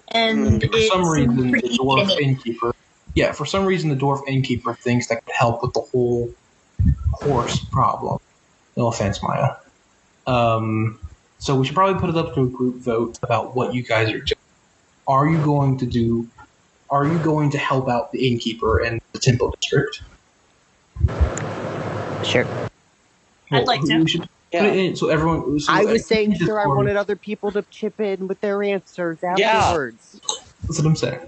and For some reason, the pretty dwarf easy. innkeeper. Yeah, for some reason, the dwarf innkeeper thinks that could help with the whole horse problem. No offense, Maya. So we should probably put it up to a group vote about what you guys are doing. Are you going to help out the innkeeper and the temple district? Sure. I'd like to. We should put it in so everyone. So I was saying just sure I form- wanted other people to chip in with their answers Yeah. afterwards. That's what I'm saying.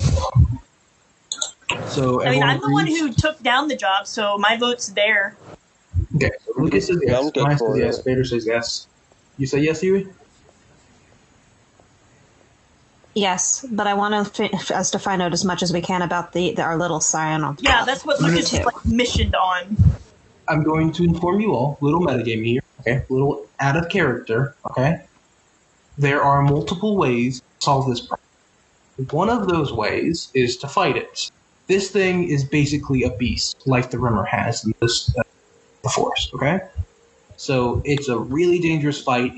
So I mean, everyone I'm the one agrees? who took down the job, so my vote's there. Okay, so Lucas says Yeah, I'm yes. good Maya for says it. yes. Vader says yes. You say yes, Yui? Yes, but I want us to find out as much as we can about our little scion on Yeah, that's what Lucas is like missioned on. I'm going to inform you all, little metagame here, okay? Little out of character, okay? There are multiple ways to solve this problem. One of those ways is to fight it. This thing is basically a beast, like the Rimmer has in this the forest, okay? So it's a really dangerous fight.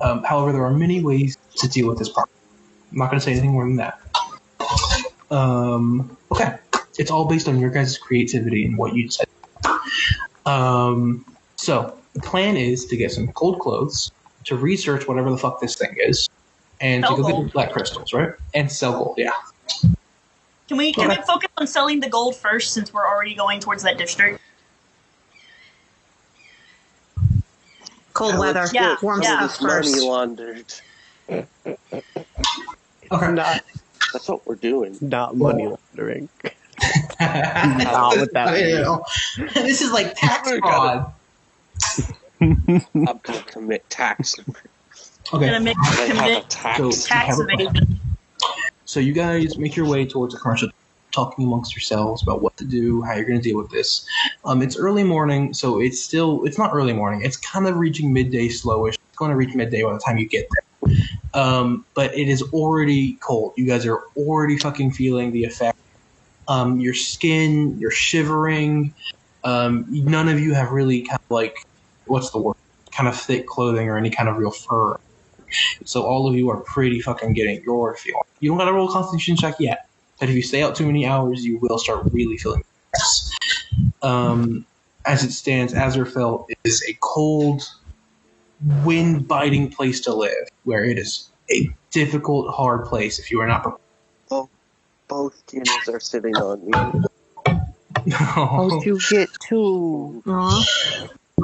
However, there are many ways to deal with this problem. I'm not going to say anything more than that. Okay. It's all based on your guys' creativity and what you said. So the plan is to get some cold clothes, to research whatever the fuck this thing is, and Sell to go get gold. the black crystals, right? And sell gold, yeah. Can we focus on selling the gold first, since we're already going towards that district? cold weather. Yeah, warm yeah. stuff Money first. laundered. Okay. That's what we're doing. Not money laundering. Not with that. This is like tax We're fraud. I'm gonna commit tax. Okay. Gonna make I have a commit tax. So- tax evasion. So you guys make your way towards the commercial. talking amongst yourselves about what to do, how you're going to deal with this. It's early morning, so it's not early morning. It's kind of reaching midday slowish. It's going to reach midday by the time you get there. But it is already cold. You guys are already fucking feeling the effect. Your skin, you're shivering. None of you have really kind of like, what's the word? Kind of thick clothing or any kind of real fur. So all of you are pretty fucking getting your feeling. You don't got to roll a constitution check yet. But if you stay out too many hours, you will start really feeling this. As it stands, Azerfelt is a cold, wind-biting place to live, where it is a difficult, hard place if you are not prepared. Both humans are sitting on me. How'd you get two? Oh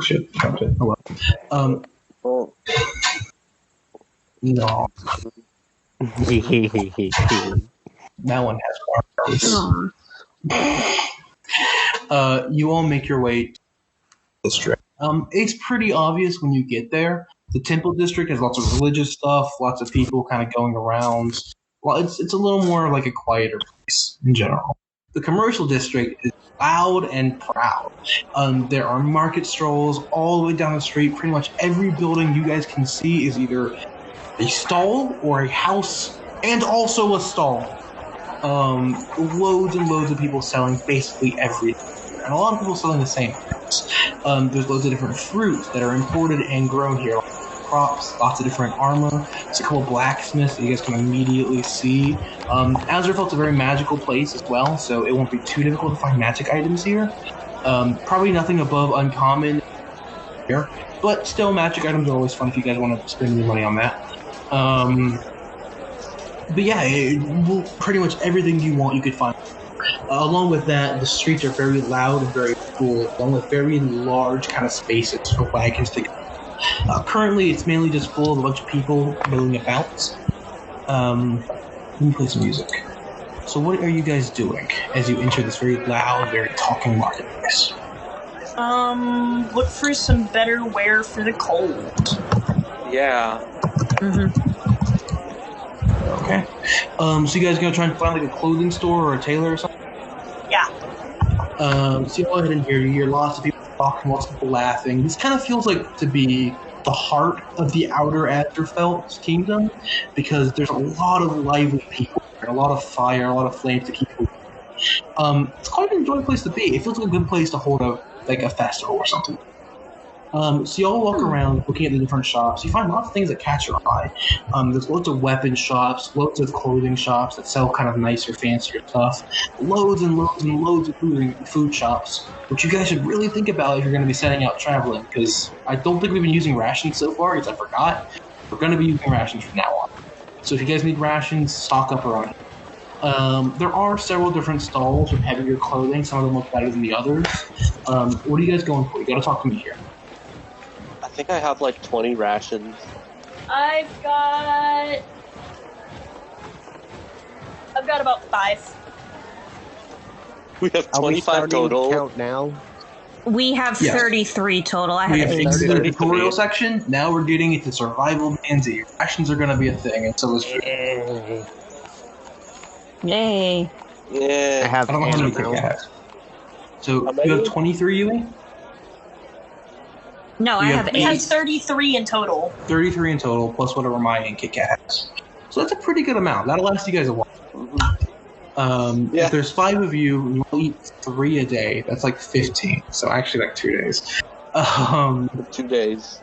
shit! Dropped it. Oh well. Oh. No. That one has arms. You all make your way to the district. It's pretty obvious when you get there. The temple district has lots of religious stuff, lots of people kind of going around. Well, it's a little more like a quieter place in general. The commercial district is loud and proud. There are market strolls all the way down the street. Pretty much every building you guys can see is either a stall or a house and also a stall. Loads and loads of people selling basically everything. And a lot of people selling the same things. There's loads of different fruits that are imported and grown here. Like crops, lots of different armor. There's a couple blacksmiths that you guys can immediately see. Azerfelt's a very magical place as well, so it won't be too difficult to find magic items here. Probably nothing above uncommon here, but still magic items are always fun if you guys want to spend your money on that. But yeah, pretty much everything you want you could find. Along with that, the streets are very loud and very cool, along with very large kind of spaces for wagons to go. Currently, it's mainly just full of a bunch of people milling about. Let me play some music. So what are you guys doing as you enter this very loud, very talking marketplace? Look for some better wear for the cold. Yeah. Okay. So you guys gonna try and find like a clothing store or a tailor or something? Yeah. So you go ahead and hear lots of people talking, lots of people laughing. This kind of feels like to be the heart of the outer Azerfelt kingdom, because there's a lot of lively people, a lot of fire, a lot of flames to keep moving. It's quite an enjoyable place to be. It feels like a good place to hold a festival or something. So y'all walk around looking at the different shops. You find lots of things that catch your eye. There's loads of weapon shops, loads of clothing shops that sell kind of nicer, fancier stuff. Loads and loads and loads of food shops, which you guys should really think about if you're going to be setting out traveling, because I don't think we've been using rations so far, because I forgot. We're going to be using rations from now on. So if you guys need rations, stock up around here. There are several different stalls with heavier clothing. Some of them look better than the others. What are you guys going for? You got to talk to me here. I think I have like 20 rations. I've got about 5. We have Are we 25 starting total. to count now? We have 33 total. I We have have 8. exited the tutorial section. Now we're getting into survival danzy. Rations are going to be a thing, and so is food. Yay. I Yeah. have I don't know how many ammo. Kit Kat has. So How you have many? 23, Yui? No, I You have have We have 8. 33 in total. 33 in total, plus whatever my and Kit Kat has. So that's a pretty good amount. That'll last you guys a while. Yeah. If there's 5 of you, and you only eat 3 a day, that's like 15. So actually like 2 days. 2 days.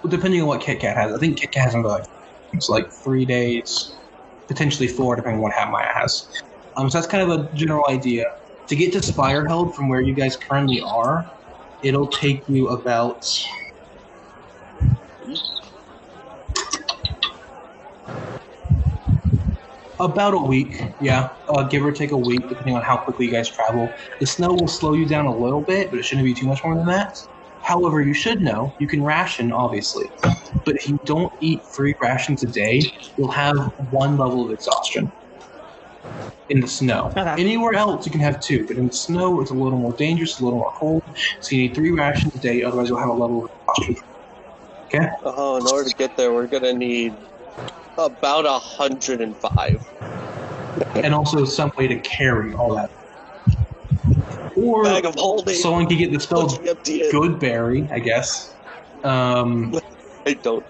Depending on what Kit Kat has. I think Kit Kat has another like 3 days, potentially 4, depending on what hat Maya has. So that's kind of a general idea. To get to Spireheld from where you guys currently are, it'll take you about a week, yeah, give or take a week, depending on how quickly you guys travel. The snow will slow you down a little bit, but it shouldn't be too much more than that. However, you should know, you can ration, obviously, but if you don't eat 3 rations a day, you'll have 1 level of exhaustion in the snow. Okay. Anywhere else, you can have 2, but in the snow, it's a little more dangerous, a little more cold, so you need 3 rations a day, otherwise you'll have a level of exhaustion. Okay? Oh, in order to get there, we're gonna need about 105. and also some way to carry all that. Or Bag of holding. someone could get the spell Once you empty it. Goodberry, I guess. I don't.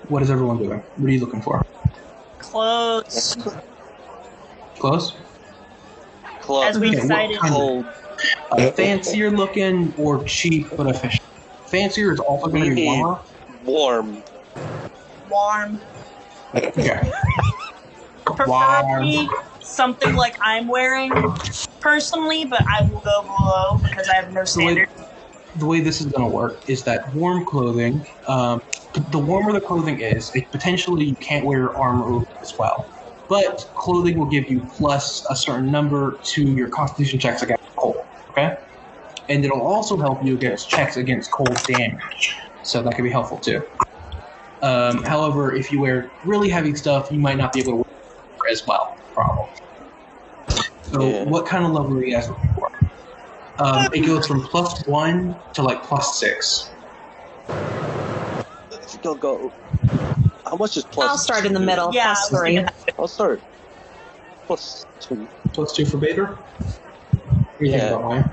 What is everyone doing? What are you looking for? Clothes. Close? Club. As we Okay, what decided. kind of- Cold. Fancier looking or cheap but efficient? Fancier is also going to be warmer. Warm. Warm. Okay. Preferably something like I'm wearing personally, but I will go below because I have no standard. The way this is going to work is that warm clothing, the warmer the clothing is, potentially you can't wear armor over it as well. But clothing will give you plus a certain number to your constitution checks against cold, okay? And it'll also help you against checks against cold damage. So that can be helpful too. However, if you wear really heavy stuff, you might not be able to wear as well, probably. So what kind of level are you guys looking for? It goes from +1 to like +6. I think I'll go. How much is plus? I'll start in the middle. Yeah, Plus I was 3. thinking I'll start. +2. +2 for Bader? What do you think Yeah. about Maya?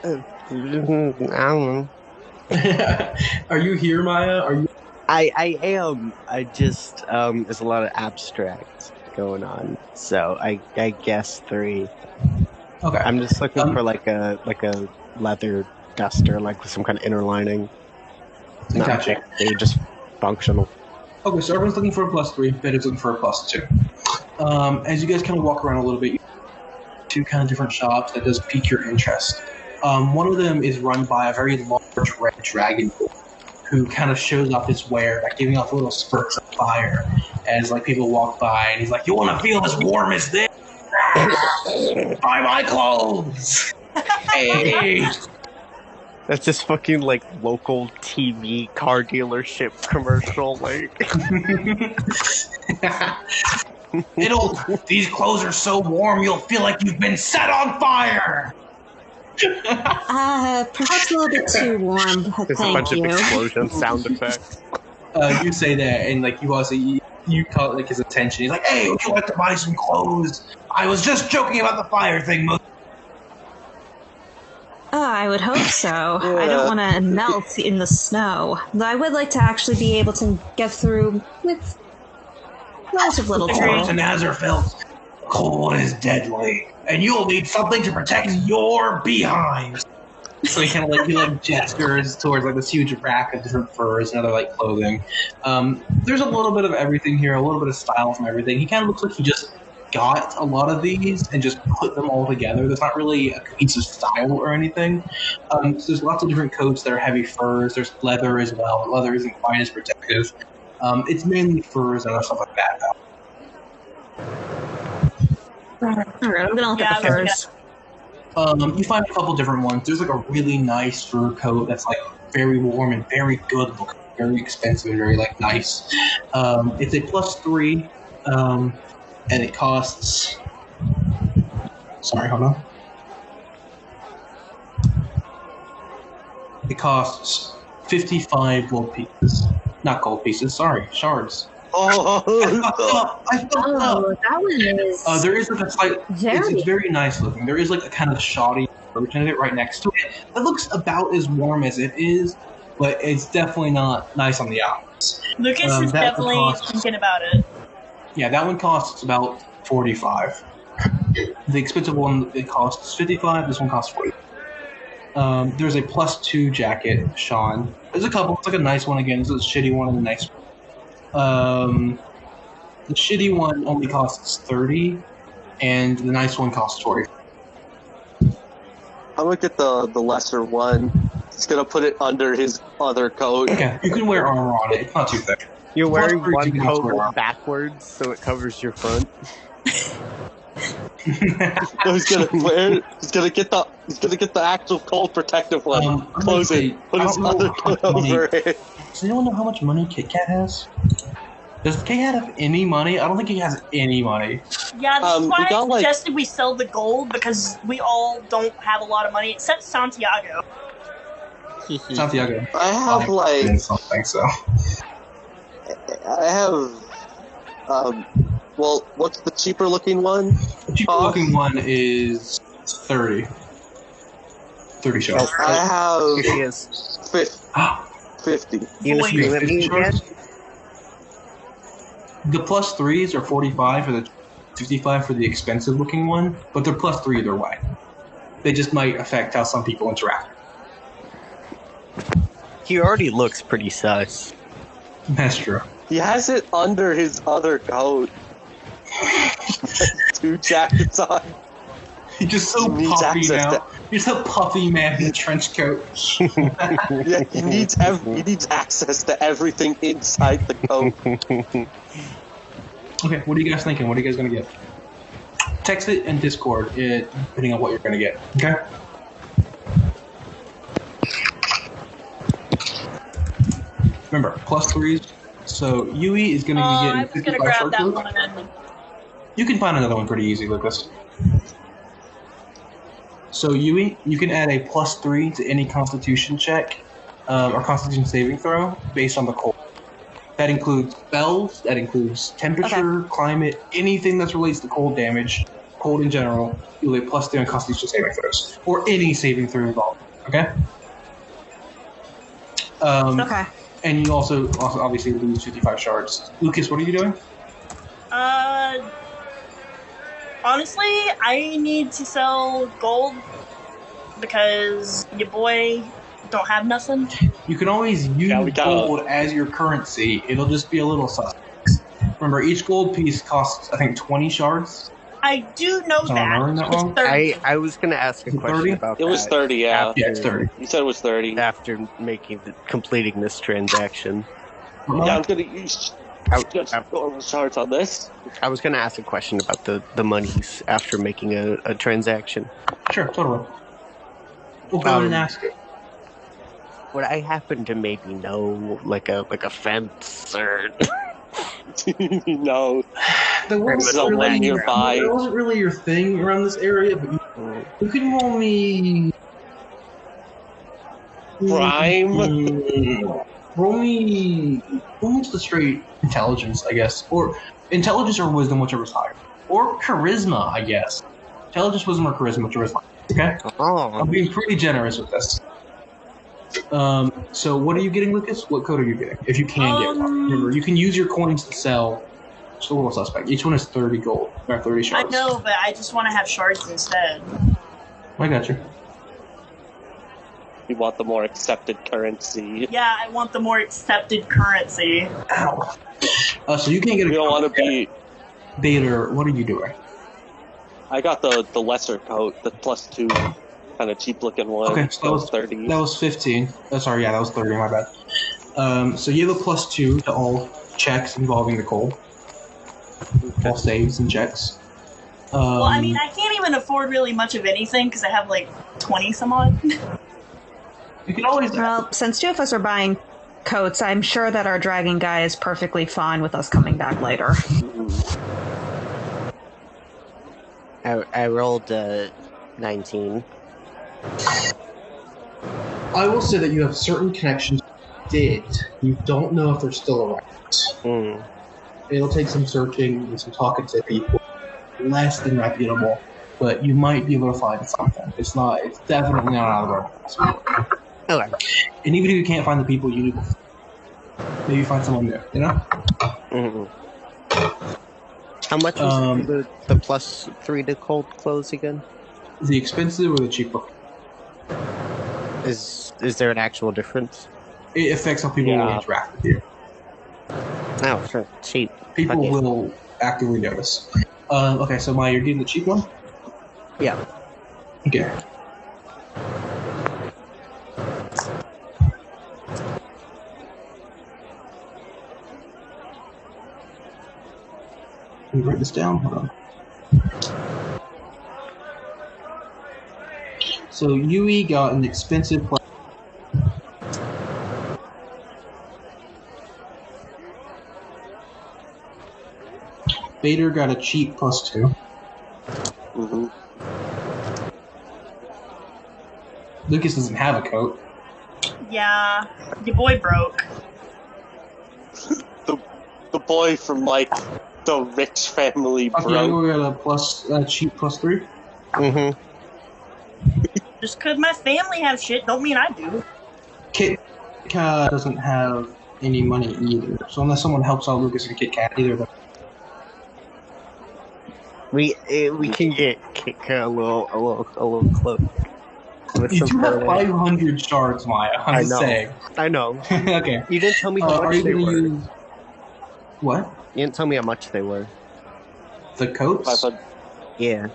I don't know. Are you here, Maya? Are you? I am. I just there's a lot of abstract going on, so I guess 3. Okay. I'm just looking for like a leather duster, like with some kind of inner lining. Not Gotcha. they're just functional. Okay, so everyone's looking for a +3. Bader's looking for a +2. As you guys kind of walk around a little bit, you see 2 kind of different shops that does pique your interest. One of them is run by a very large red dragon who kind of shows off his wear by giving off little spurts of fire as like people walk by, and he's like, "You want to feel as warm as this? Buy my clothes!" Hey. That's just fucking like local TV car dealership commercial, like. These clothes are so warm, you'll feel like you've been set on fire. Perhaps a little bit too warm, but There's a thank bunch of you. explosion sound effects. You say that, and like you caught like his attention. He's like, "Hey, would you like to buy some clothes? I was just joking about the fire thing." I would hope so. I don't want to melt in the snow. Though I would like to actually be able to get through with relative little Welcome to trouble. Azerfelt. Cold is deadly, and you'll need something to protect your behind. So he kind of like gestures towards like this huge rack of different furs and other like clothing. There's a little bit of everything here, a little bit of style from everything. He kind of looks like he just got a lot of these and just put them all together. There's not really a cohesive style or anything. So there's lots of different coats that are heavy furs. There's leather as well. Leather isn't quite as protective. It's mainly furs and stuff like that. Alright, I'm gonna look at the furs. You find a couple different ones. There's like a really nice fur coat that's like very warm and very good looking, very expensive and very like nice. It's a +3, and it costs. Sorry, hold on. It costs 55 gold pieces. Not gold pieces. Sorry, shards. I fucked up. That one is There is like a slight. very. It's very nice looking. There is like a kind of shoddy version of it right next to it. It looks about as warm as it is, but it's definitely not nice on the eyes. Lucas is that definitely costs- thinking about it. Yeah, that one costs about 45. The expensive one, it costs 55. This one costs 40. There's a +2 jacket, Sean. There's a couple. It's like a nice one again. This is a shitty one and a nice one. The shitty one only costs 30, and the nice one costs 40. I'm gonna get the lesser one. He's gonna put it under his other coat. Okay, you can wear armor on it. It's not too thick. You're wearing Plus, one you can also wear coat armor. backwards so it covers your front. He's gonna wear. He's gonna get the actual cold protective one. I'm gonna Close say, it. Put I his don't know other how coat much money- over it. Does anyone know how much money Kit Kat has? Does Kit Kat have any money? I don't think he has any money. Yeah, this is We why I got, like- suggested we sell the gold because we all don't have a lot of money except Santiago. Santiago. I have like something, so. I have Well, what's the cheaper looking one? The cheaper looking one is 30. 30 shards. I have Here she is. 50. You gonna scream at me 50 again? shards? The plus 3s are 45 for the 55 for the expensive looking one, but they're plus 3 either way. They just might affect how some people interact. He already looks pretty sus. That's true. He has it under his other coat. 2 jackets on. He's just so He needs puffy access now. He's a puffy man in a trench coat. Yeah, he needs access to everything inside the coat. Okay, what are you guys thinking? What are you guys going to get? Text it in Discord, depending on what you're going to get. Okay? Remember, plus 3s. So Yui is going to be I getting was gonna 55 grab shards. that one. And You can find another one pretty easy, Lucas. So Yui, you can add a plus 3 to any Constitution check or Constitution saving throw based on the cold. That includes spells, that includes temperature, climate, anything that relates to cold damage, cold in general. You'll get plus 3 on Constitution saving throws, or any saving throw involved. Okay. Okay. And you also obviously lose 55 shards. Lucas, what are you doing? Honestly, I need to sell gold because your boy don't have nothing. You can always use Yeah, we got gold as your currency. It'll just be a little suspect. Remember, each gold piece costs, I think, 20 shards. I do know Am I remembering that that. It's wrong? 30. I was gonna ask a Is it question 30? about It that. was 30, yeah. Yeah, it's 30. You said it was 30. After completing this transaction. Yeah, I'm gonna use shards on this. I was gonna ask a question about the monies after making a transaction. Sure, totally. We'll go ahead and ask it. Would I happen to maybe know like a fence or No. There wasn't Someone really, nearby. There wasn't really your thing around this area, but you can roll me. Crime? Roll me just a straight intelligence, I guess, or intelligence or wisdom, whichever's higher, or charisma, I guess. Intelligence, wisdom, or charisma, whichever's higher. Okay, I'm oh being pretty generous with this. So what are you getting, Lucas? What code are you getting? If you can get one. Remember, you can use your coins to sell. Just a little suspect. Each one is 30 gold, or 30 I shards. know, but I just want to have shards instead. I got you. You want the more accepted currency. Yeah, I want the more accepted currency. Ow. So you can't get a We don't want to code be... yet. Bader, what are you doing? I got the lesser coat, the plus 2 kind of cheap looking one. Okay, so that was 30. That was 15. Oh, sorry, yeah, that was 30, my bad. So you have a plus 2 to all checks involving the cold. All saves and checks. Well, I mean, I can't even afford really much of anything because I have like 20 some odd. You can always... Well, since two of us are buying coats, I'm sure that our dragon guy is perfectly fine with us coming back later. I rolled 19. I will say that you have certain connections did. You don't know if they're still around. It'll take some searching and some talking to people. Less than reputable, but you might be able to find something. It's definitely not out of the realm. Okay. And even if you can't find the people you need, maybe find someone new, you know? How much was the plus 3 to cold clothes again? The expensive or the cheaper? Is there an actual difference? It affects how people will interact with you. Oh, sure. Cheap. People Okay. will actively notice. Okay, so Maya, you're getting the cheap one? Yeah. Okay. Let me write this down. Hold on. So Yui got an expensive plus. Bader got a cheap plus 2. Lucas doesn't have a coat. Yeah, your boy broke. The boy from like The rich family, Okay, bro. we're at a plus cheap +3. Mm-hmm. Just because my family have shit, don't mean I do. Kit Kat doesn't have any money either, so unless someone helps out Lucas and Kit Kat, either of them. We can get Kit Kat a little close. With You some do have further- 500 shards, Maya. I'm I just know. saying. I know. Okay. You didn't tell me how Are much you they going to were. use what? You didn't tell me how much they were. The coats? 500. Yeah.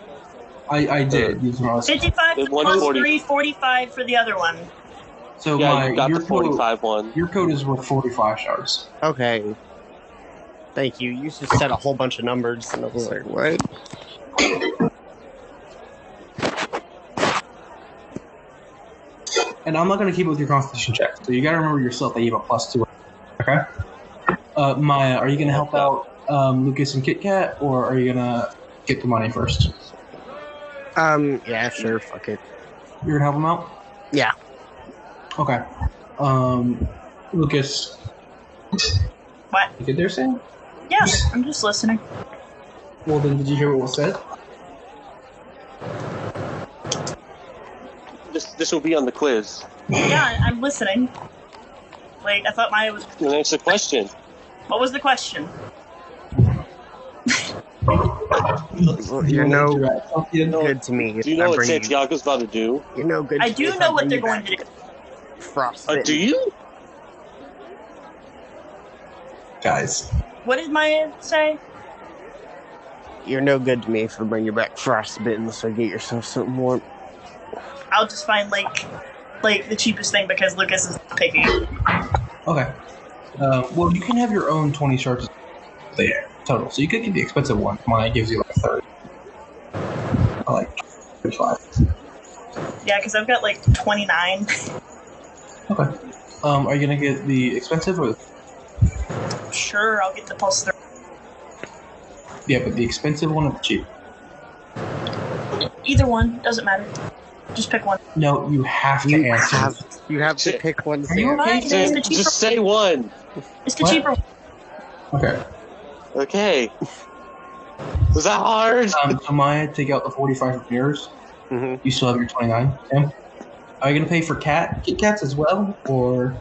I did. Use my 55 It plus 140. 3, 45 for the other one. So Yeah, my you got your the 45 one. Coat, your coat is worth 45 shards. Okay. Thank you. You just said a whole bunch of numbers, and I was like, what? And I'm not going to keep it with your constitution check. So you got to remember yourself that you have a +2. Okay? Maya, are you going to help out Lucas and Kit Kat, or are you going to get the money first? Yeah, sure, fuck it. You're going to help them out? Yeah. Okay. Lucas. What? You good there, Sam? Yeah, I'm just listening. Well, then, did you hear what was said? This will be on the quiz. Yeah, I'm listening. Like, I thought Maya was... You answer the question. What was the question? You're no You know, good to me. Do you know what Santiago's about to do? You're no good. I to do me if know I what bring they're you going back to do. Frostbitten. Do you? guys. What did Maya say? You're no good to me if I bring you back frostbitten, so get yourself something warm. I'll just find, like the cheapest thing because Lucas is picky. Okay. Well, you can have your own 20 shards there total, so you could get the expensive one. Mine gives you like a third. I like 35. Yeah, because I've got, like, 29. Okay. Are you gonna get the expensive or? Sure, I'll get the +3. Yeah, but the expensive one or the cheap? Either one, doesn't matter. Just pick one. No, you have to answer. You have to pick one. Are you okay? Fine, Sam? it's the cheaper. Just say one. It's the What? cheaper one. Okay. Okay. Was that hard? So Maya, take out the 45 from yours. Mm-hmm. You still have your 29. Sam? Are you gonna pay for Kit Kats as well, or?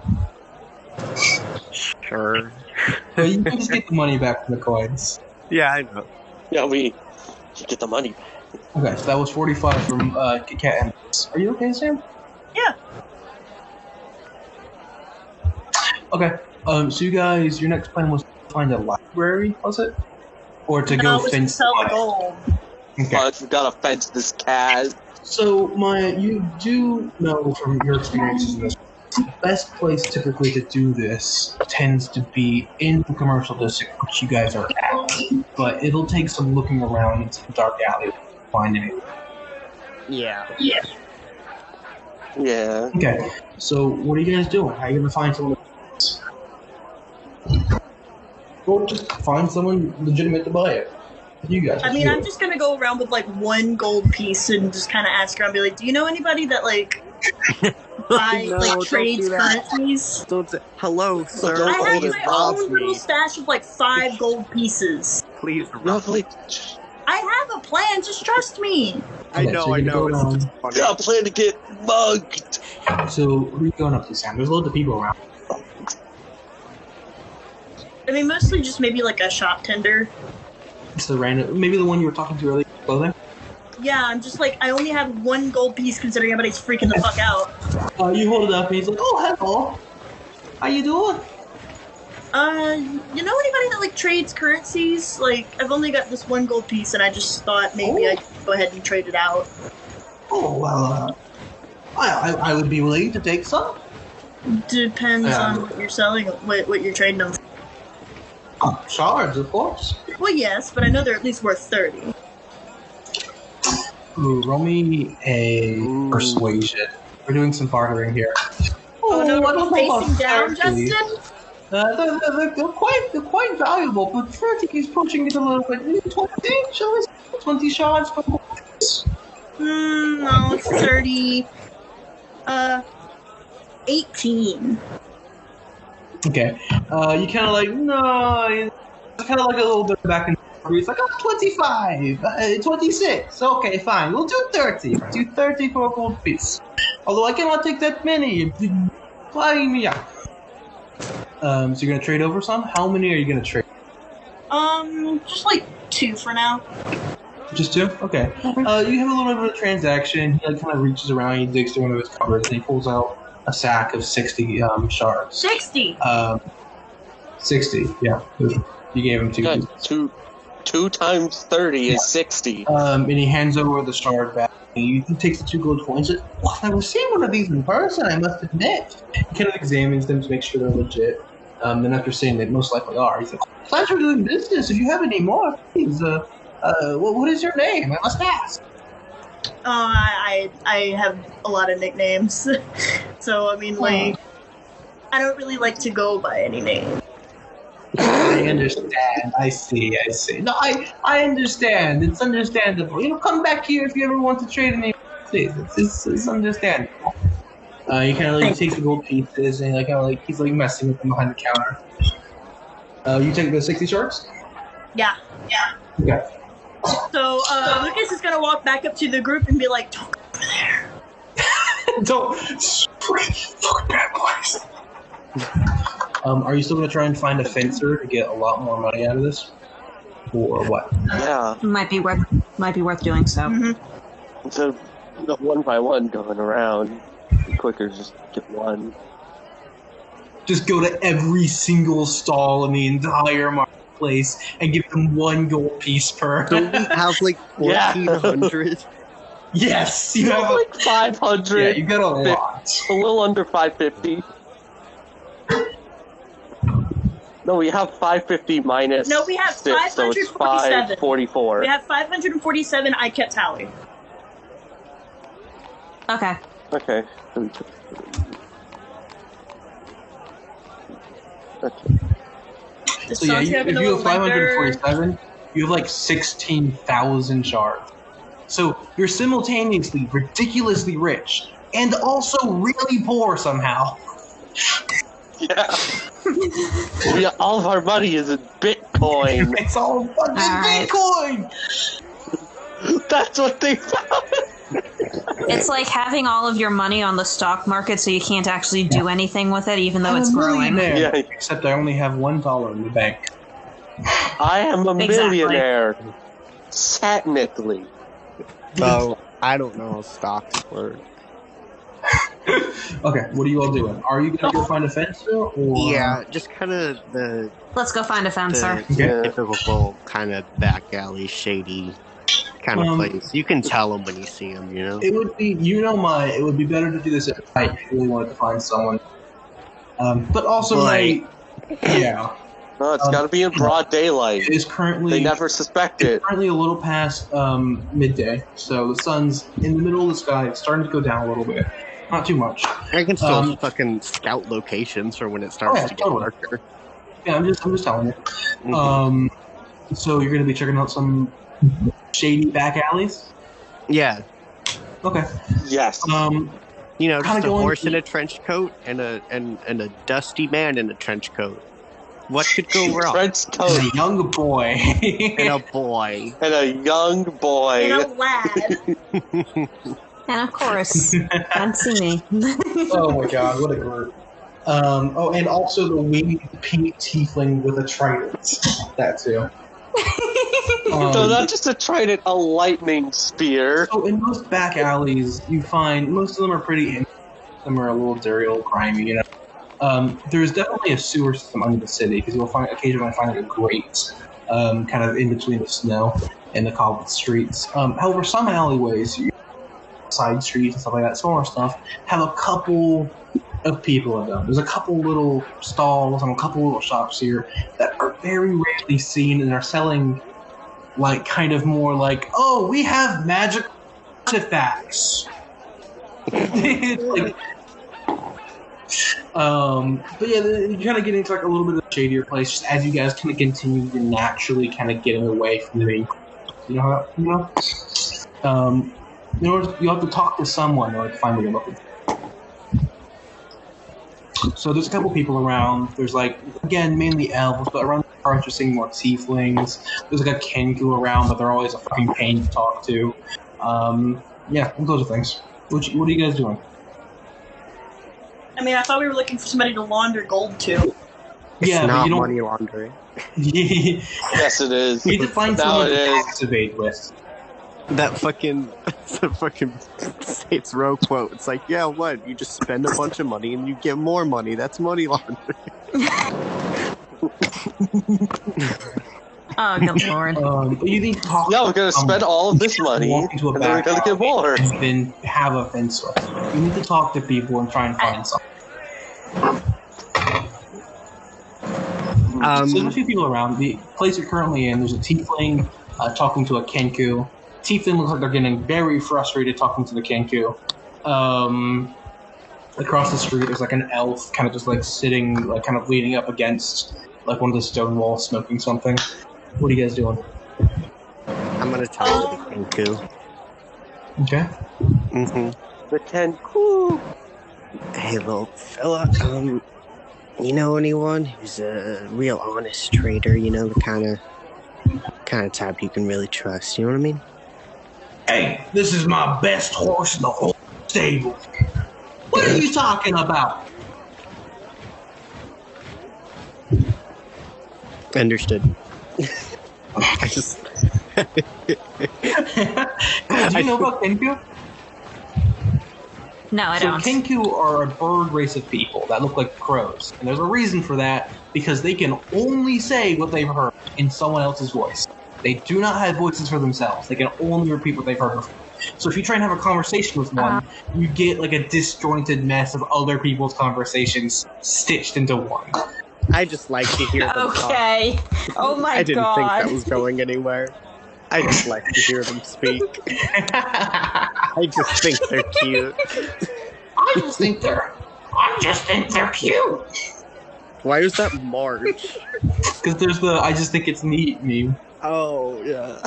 Sure. Well, you can just get the money back from the coins. Yeah, I know. Yeah, you get the money back. Okay, so that was 45 from Kit Kat and. Are you okay, Sam? Yeah. Okay. So you guys, your next plan was to find a library, was it? Or to No, go it was to fence sell the the gold. Okay. But we gotta fence this cat. So, Maya, you do know from your experiences in this, the best place typically to do this tends to be in the commercial district, which you guys are at. But it'll take some looking around in some dark alley to find anything. Yeah. Yeah. Yeah. Okay. So, what are you guys doing? How are you going to find someone? Well, just find someone legitimate to buy it. You guys. I mean, I'm just gonna go around with, like, one gold piece and just kind of ask around, be like, do you know anybody that, like, buy, No, like, don't trades do that. currencies? Don't say, hello, sir. Don't I have hold my it Rob own little me. stash of, like, 5 gold pieces. Please, No, Rob. I have a plan, just trust me. I Okay, know, so I you're know. gonna go It's just funny. I plan to get mugged. So, who are you going up to, Sam? There's loads of people around. I mean, mostly just maybe, like, a shop tender. It's the random, maybe the one you were talking to earlier, clothing. Yeah, I'm just like, I only have 1 gold piece considering everybody's freaking the fuck out. You hold it up, and he's like, "Oh, hello. How you doing?" You know anybody that, like, trades currencies? Like, I've only got this 1 gold piece, and I just thought maybe I could go ahead and trade it out. Oh well, I would be willing to take some. Depends on what you're selling, what you're trading them for. Shards, of course. Well, yes, but I know they're at least worth 30. Ooh, roll me a persuasion. We're doing some bartering here. Oh no, I don't we're know facing down, about 30. Justin? They're quite valuable, but 30 is pushing it a little bit. Maybe 20, shall we say? 20 shards for boys. No, it's 30. 18. Okay. You kind of like, no, kind of like a little bit back and forth. He's like, oh, 25, 26. Okay, fine. We'll do 30. Do 30 for a gold piece. Although I cannot take that many. Fly me out. So you're gonna trade over some? How many are you gonna trade? Just like 2 for now. Just 2? Okay. You have a little bit of a transaction. He like kind of reaches around, he digs through one of his cupboards, and he pulls out a sack of 60 shards. 60. 60. Yeah. You gave him 2. Yeah, 2 times 30 is 60. And he hands over the shard back. He takes the 2 gold coins. Well, I've never seen one of these in person, I must admit. He kind of examines them to make sure they're legit. Then after saying they most likely are, he's like, pleasure doing business. If you have any more, please, what is your name? I must ask. I have a lot of nicknames. So, I mean, like, I don't really like to go by any name. I understand. I see. No, I understand. It's understandable. Come back here if you ever want to trade any. Please, it's understandable. He kind of like takes the gold pieces and he's like messing with them behind the counter. You take the 60 shards? Yeah. Okay. So Lucas is gonna walk back up to the group and be like, "Don't go over there." Don't. Fucking bad boys. Are you still going to try and find a fencer to get a lot more money out of this? Or what? Yeah. Might be worth doing so. Mm-hmm. Instead of the 1 by 1 going around, the quicker just get one. Just go to every single stall in the entire marketplace and give them 1 gold piece per. Don't we have like 1,400? Yes, you have like 500. Yeah, you got a lot. A little under 550. No, we have 550 minus. No, we have 6, so it's 547. 544. We have 547. I kept tally. Okay. Okay. The So yeah, sun's if getting a you little have lighter. 547, you have like 16,000 shards. So you're simultaneously ridiculously rich and also really poor somehow. Yeah. Yeah, all of our money is in Bitcoin. It's all fucking Bitcoin! That's what they found. It's like having all of your money on the stock market so you can't actually do anything with it even though it's growing. Yeah. Except I only have $1 in the bank. I am a Exactly. millionaire. Technically. So, I don't know how stocks work. Okay, what are you all doing? Are you going to go find a fencer? Or... Yeah, just kind of the Let's go find a fencer. typical kind of back alley, shady kind of place. You can tell them when you see them, you know? It would be, it would be better to do this at night if you really wanted to find someone. But also Right. yeah. No, it's got to be in broad daylight. It is currently... They never suspect It's it. currently a little past midday, so the sun's in the middle of the sky. It's starting to go down a little bit. Not too much. I can still fucking scout locations for when it starts to get darker. Yeah, I'm just telling you. Mhm. So you're going to be checking out some shady back alleys? Yeah. Okay. Yes. You know, Kinda just a going horse to- in a trench coat and a dusty man in a trench coat. What could go wrong? Trench coat A young boy. And a boy. and a young boy. And a lad. And of course, fancy me. Oh my god, what a group. And also the winged pink tiefling with a trident. That too. So not just a trident, a lightning spear. So in most back alleys, you find most of them are pretty. Some are a little dirty, a little grimy, you know. There's definitely a sewer system under the city because you'll occasionally find like a grate, kind of in between the snow and the cobbled streets. However, some alleyways, side streets and stuff like that, smaller stuff, have a couple of people in them. There's a couple little stalls and a couple little shops here that are very rarely seen and are selling like kind of more like, oh, we have magic artifacts. It's like, but yeah, you kind of get into like a little bit of a shadier place just as you guys kind of continue to naturally kind of getting away from the main. You know. You have to talk to someone or find what you're looking for. So there's a couple people around. There's like, again, mainly elves, but around purchasing more tieflings. There's like a Kenku around, but they're always a fucking pain to talk to. Yeah, those are things. What are you guys doing? I mean, I thought we were looking for somebody to launder gold to. It's Yeah, but not you don't. money laundering. Yes, it is. You need to find Now someone it to is. tax evade with. That fucking Saints Row quote. It's like, yeah, what? You just spend a bunch of money and you get more money. That's money laundering. Oh, good lord. But you need to talk. Yeah, we're gonna spend all of this money, walk into a and then we're gonna back get more. and then have a fence with. You need to talk to people and try and find something. So there's a few people around. The place you're currently in, there's a tiefling talking to a Kenku. Tiefling looks like they're getting very frustrated talking to the Kenku. Across the street, there's like an elf kind of just like sitting, like kind of leaning up against like one of the stone walls, smoking something. What are you guys doing? I'm gonna talk to the Kenku. Okay. Mm-hmm. The Kenku. Hey, little fella. You know anyone who's a real honest trader? You know, the kind of type you can really trust. You know what I mean? Hey, this is my best horse in the whole stable. What are you talking about? Understood. I just. Do you know about Kenku? No, I don't. Kenku are a bird race of people that look like crows. And there's a reason for that, because they can only say what they've heard in someone else's voice. They do not have voices for themselves. They can only repeat what they've heard before. So if you try and have a conversation with one, you get like a disjointed mess of other people's conversations stitched into one. I just like to hear them talk. Okay. Oh my I didn't god. think that was going anywhere. I just like to hear them speak. I just think they're cute. I just think they're cute. Why is that March? Because there's the I just think it's neat meme. Oh, yeah.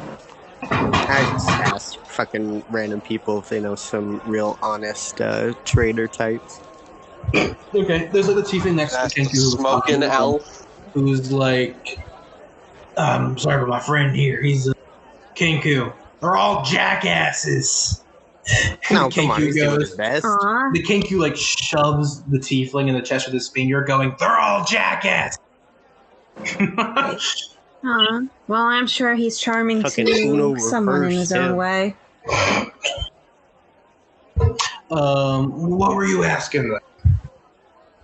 I just asked fucking random people if they know some real honest trader types. Okay, there's like a tiefling next to That's Kenku smoking elf. who's like, sorry, but my friend here, he's a Kenku. They're all jackasses. No, The come on, Kenku he's doing goes- his best. Aw. The Kenku like shoves the tiefling in the chest with his finger, going, "They're all jackasses." Aw. Well, I'm sure he's charming Fucking Uno to someone in his reversed own him. way. What were you asking them?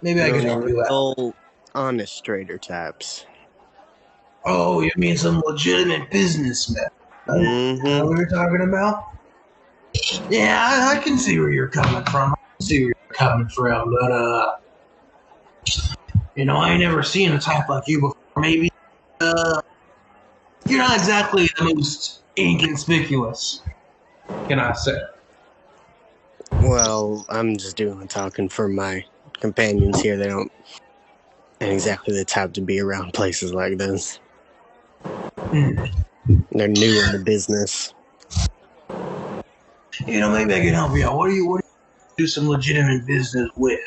Maybe I can help you out. Real honest trader types. Oh, you mean some legitimate businessmen? What Mm-hmm. we were talking about? Yeah, I can see where you're coming from. But I ain't never seen a type like you before. Maybe you're not exactly the most inconspicuous, can I say? Well, I'm just doing the talking for my companions here. They don't ain't exactly the type to be around places like this. They're new in the business. Maybe I can help you out. What do you do some legitimate business with?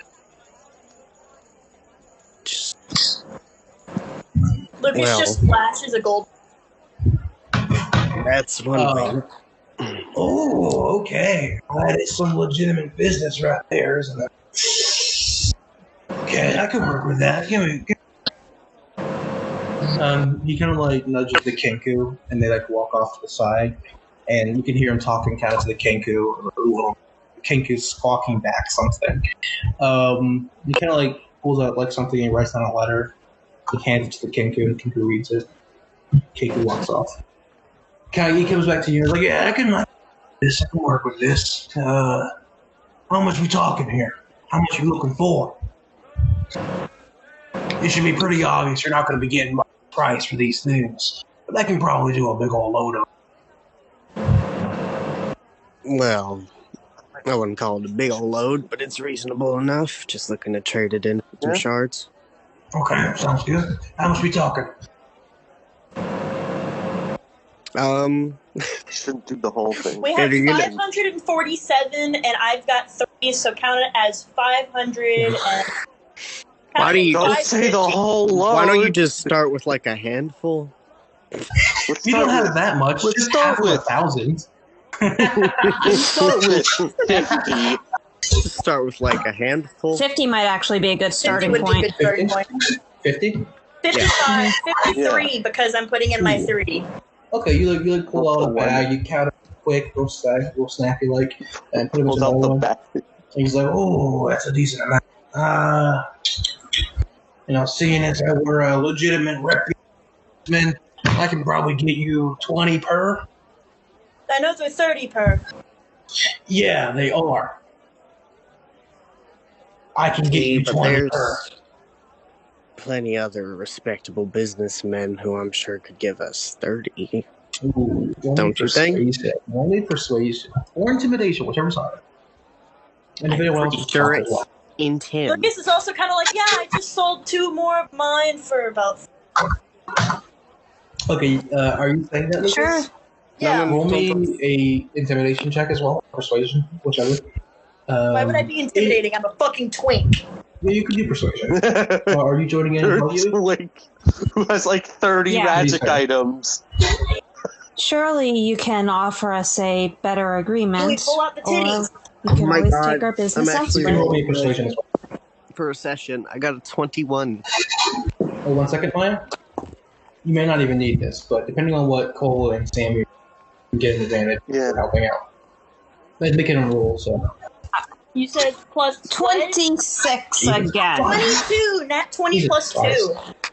Just, Lucas Well. just flashes a gold. that's one thing. Oh, okay. That is some legitimate business right there, isn't it? Okay, I can work with that. He kind of like nudges the Kenku, and they like walk off to the side, and you can hear him talking kind of to the Kenku. Kenku's squawking back something. He kind of like pulls out like something and writes down a letter. He hands it to the Kenku, and the Kenku reads it. Kenku walks off. He comes back to you. He's like, yeah, I can work with this. How much we talking here? How much you looking for? It should be pretty obvious you're not going to be getting much price for these things. But I can probably do a big old load of Well, I wouldn't call it a big old load, but it's reasonable enough. Just looking to trade it in for some Yeah. shards. Okay, sounds good. How much we talking? Shouldn't do the whole thing. We have You're gonna- 547, and I've got 30, so count it as 500. And Why do you Don't say the whole load. Why don't you just start with like a handful? Let's You don't start have that much. let's Just start half of with- 1,000. Let's start with 50. Just start with like a handful. 50 might actually be a good 50 starting would be a point. good starting point. 50? 55, 53, because I'm putting in my 3. Okay, you pull out a bag, you count it quick, real snappy like, and put it Pulls into out another the one. back. And he's like, oh, that's a decent amount. Seeing as that we're a legitimate reputation, I can probably get you 20 per. I know they're 30 per. Yeah, they are. I can get you But 20 there's per. plenty other respectable businessmen who I'm sure could give us 30. Ooh, Don't you think? Only persuasion. Or intimidation, whichever side. And if I'm anyone else pretty is sure talking, it's in 10. Lucas is also kind of like, yeah, I just sold 2 more of mine for about. okay, are you saying that, Lucas? Sure. Yeah. Roll me a intimidation check as well, persuasion, whichever. Why would I be intimidating? I'm a fucking twink. Yeah, you can do persuasion. Are you joining in? You're Both of you? like, who has like 30 Yeah. magic Okay. items. Surely you can offer us a better agreement. Can we pull out the or titties? we can Oh my always God, take our business I'm actually You can roll elsewhere. me a persuasion as well. For a session, I got a 21. Oh, 1 second, Maya. You may not even need this, but depending on what Cole and Sammy get an advantage Yeah. for helping out. Let's make it a rule, so. You said plus 26 Jesus again. 22, not 20 Jesus plus Christ.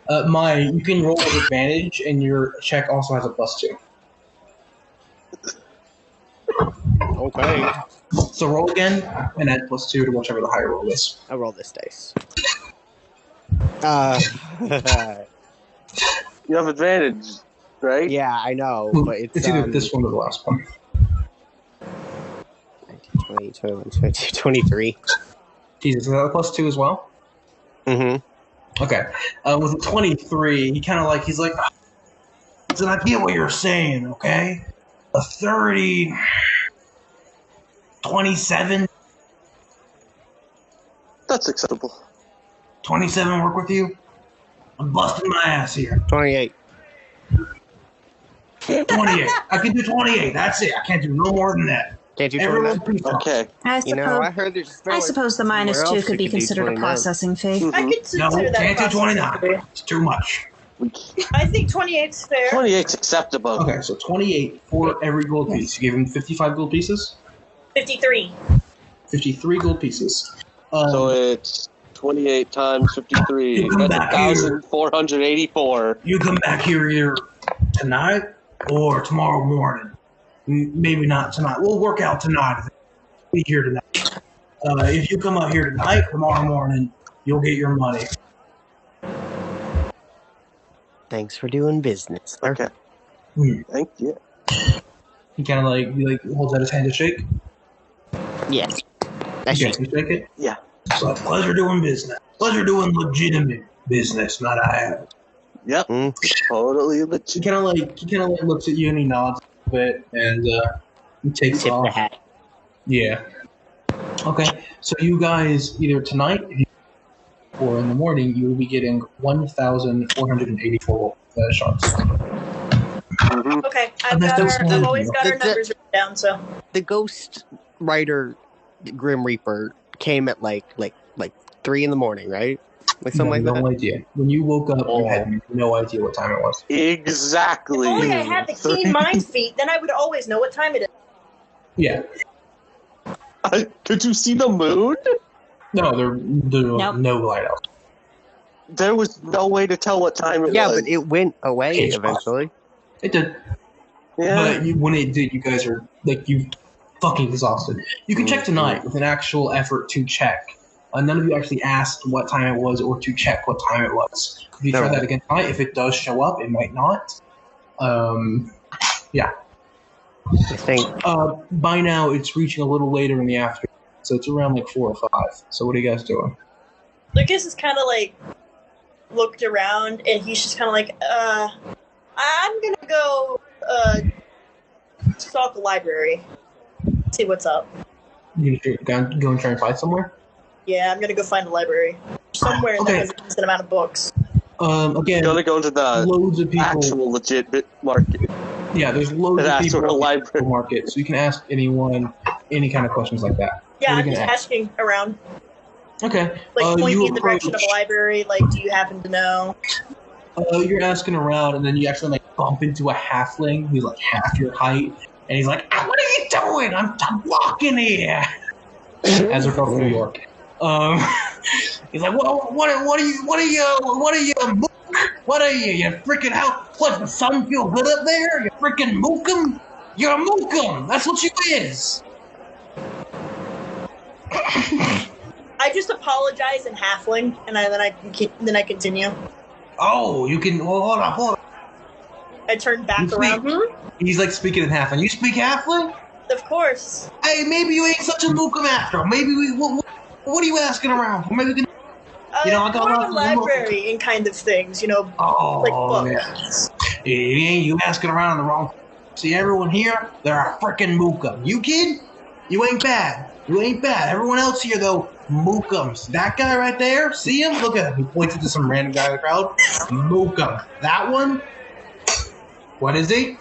2. Maya, you can roll with advantage, and your check also has a +2. Okay. So roll again, and add +2 to whichever the higher roll is. I roll this dice. You have advantage, right? Yeah, I know, but it's either this one or the last one. 20, 21, 22, 23. Jesus, is that a +2 as well? Mm-hmm. Okay. With a 23, he's like, so I get what you're saying, okay? A 30, 27, That's acceptable. 27 work with you? I'm busting my ass here. 28. 28. I can do 28. That's it. I can't do no more than that. Can't you Everyone's 29? pretty far. Okay. I You know, I suppose, heard there's I suppose the minus somewhere 2 else could you be could do considered a 29. processing fee. I Mhm. could No, consider that a can't do processing 29. fee. It's too much. I think 28's fair. 28's acceptable. Okay, so 28 for every gold piece. You give him 55 gold pieces? 53. 53 gold pieces. So it's 28 times 53. You come That's back here. 1,484. You come back here either tonight or tomorrow morning. Maybe not tonight. We'll work out tonight. Be here tonight. If you come out here tonight, tomorrow morning, you'll get your money. Thanks for doing business. sir. Okay. Hmm. Thank you. He kind of he holds out his hand to shake. Yes. You guys can shake it. Yeah. So pleasure doing business. Pleasure doing legitimate business, not I have. Yep. Mm. Totally He legit. kind of looks at you and he nods a bit and he takes Tip the off. hat. Yeah. Okay. So you guys either tonight or in the morning you will be getting 1,484 shards. Mhm. Okay, Unless I've always got our the- numbers written down, so. The ghost rider, Grim Reaper, came at like 3 in the morning, right? Like something like no that. idea. When you woke up, you had no idea what time it was. Exactly. If only I had the keen mind feat, then I would always know what time it is. Yeah. Could you see the moon? No, there Nope. no light out. There was no way to tell what time it Yeah, was. but it went away It's eventually. It did. Yeah. But when it did, you guys are you fucking exhausted. You can check tonight with an actual effort to check. None of you actually asked what time it was or to check what time it was. If you try that again tonight, if it does show up, it might not. Yeah. I think. By now, it's reaching a little later in the afternoon, so it's around 4 or 5. So what are you guys doing? Lucas is kind of looked around, and he's just kind of I'm gonna go stalk the library. See what's up. You go and try and find somewhere? Yeah, I'm gonna go find a library. Somewhere that has a decent amount of books. Again, Gonna go into the loads of people. actual legit market. Yeah, there's loads An of people actual at the library. market, so you can ask anyone any kind of questions like that. Yeah, What are I'm you just gonna ask? asking around. Okay. Like, point you me in the approach- direction of a library. Like, do you happen to know? You're asking around, and then you actually like bump into a halfling who's like half your height, and he's like, "Ah, "What are you doing? I'm walking here." Azerfelt, New York. He's like, What are you? What are you? You freaking how? What? The sun feel good up there? You freaking mookum? You're a mookum. That's what you is." I just apologize in halfling, and then I continue. Oh, you can. Well, hold on. I turn back You around. speak- He's like speaking in halfling. You speak halfling? Of course. Hey, maybe you ain't such a mookum after all. Maybe we. What are you asking around for? Maybe we can. You know, I got more of lots a of library and kind of things. You know, Oh, like books. yeah. You asking around the wrong. See, everyone here, they're a freaking mookum. You kid? You ain't bad. You ain't bad. Everyone else here, though, mookums. That guy right there, see him? Look at him. He points to some random guy in the crowd. Mookum. That one? What is he?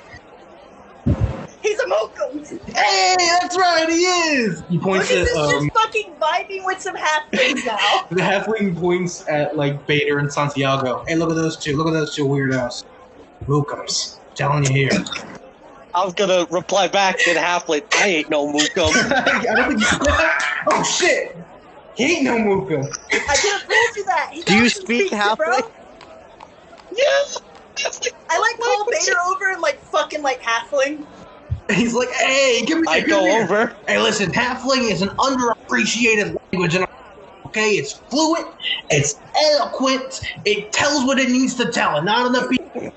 He's a mokum. Hey, that's right, he is. He points Lucas at is just fucking vibing with some halflings now. the halfling points at like Bader and Santiago. Hey, look at those two. Look at those two weirdos. Mookums. Telling you here. I was gonna reply back in halfling. I ain't no mookum. I don't think you Oh shit! He ain't no mookum. I could have told you that. Do you speak halfling? Yeah. I like call Bader over and like fucking like halfling. He's like, hey, give me. I go over. Hey, listen, halfling is an underappreciated language, okay? It's fluent, it's eloquent, it tells what it needs to tell, and not enough people.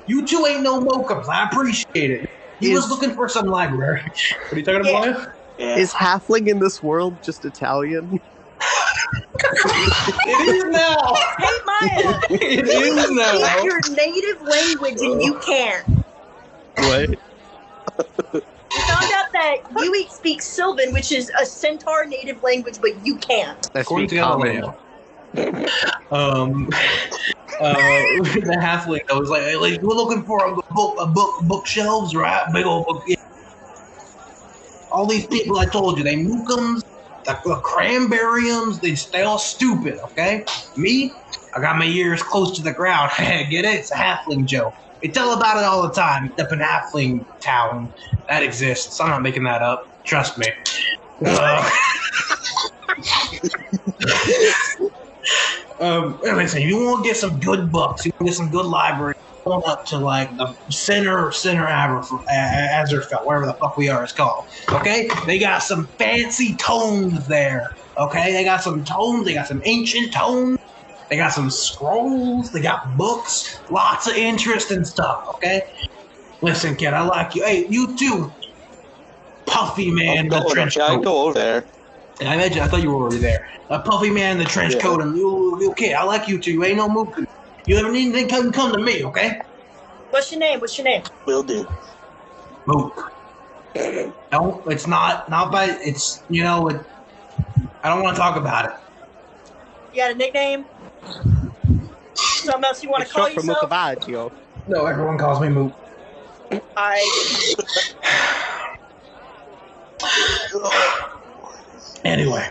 You two ain't no mookums. I appreciate it. He was looking for some library. What are you talking about? Yeah. Is halfling in this world just Italian? It is now. Hey Maya, It you is now. speak your native language and you can't. What? We found out that you speak Sylvan, which is a centaur native language, but you can't. I According speak to common. Galileo. The halfling, I was like, we're looking for a bookshelves, right? Big old book. Yeah. All these people I told you, they mookums, the cranberryums, they all stupid, okay? Me, I got my ears close to the ground. Get it? It's a halfling joke. They tell about it all the time up in Halfling Town. That exists. I'm not making that up. Trust me. Listen, if you want to get some good books, you want to get some good library, go up to like the center Azerfelt, wherever the fuck we are, it's called. Okay? They got some fancy tomes there. Okay? They got some tomes, they got some ancient tomes, they got some scrolls, they got books, lots of interesting stuff, okay? Listen, kid, I like you. Hey, you too. Puffy man in the trench I coat. go over there. And I thought you were already there. A puffy man in the trench Yeah. coat, and you okay, I like you too. You ain't no mookie. You ever need anything, come to me, okay? What's your name? What's your name? Will do. Mook. No, it's not by, it's, I don't want to talk about it. You got a nickname? Something else you want to It's call short for yourself? Mucavaggio. No, everyone calls me Mook. Anyway.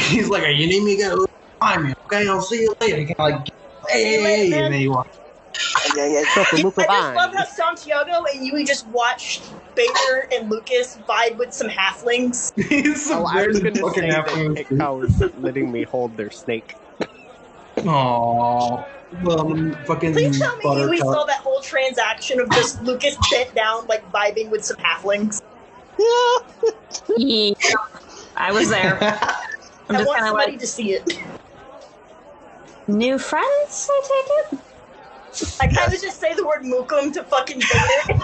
He's like, you need me to go find me, okay? I'll see you later. He kind of like, hey, and then you walk. Short for I just love how Mucavaggio. Santiago and Yui just watched Bader and Lucas vibe with some halflings. He's some Oh, I was random going to fucking say that halfling. Pickow was letting me hold their snake. Aww. Fucking Please tell me Yui saw buttercup. that whole transaction of just Lucas bent down, like vibing with some halflings. Yeah, I was there. I'm I just want kind of somebody like, to see it. new friends, I take it? I kind of just say the word Mukum to fucking Bader.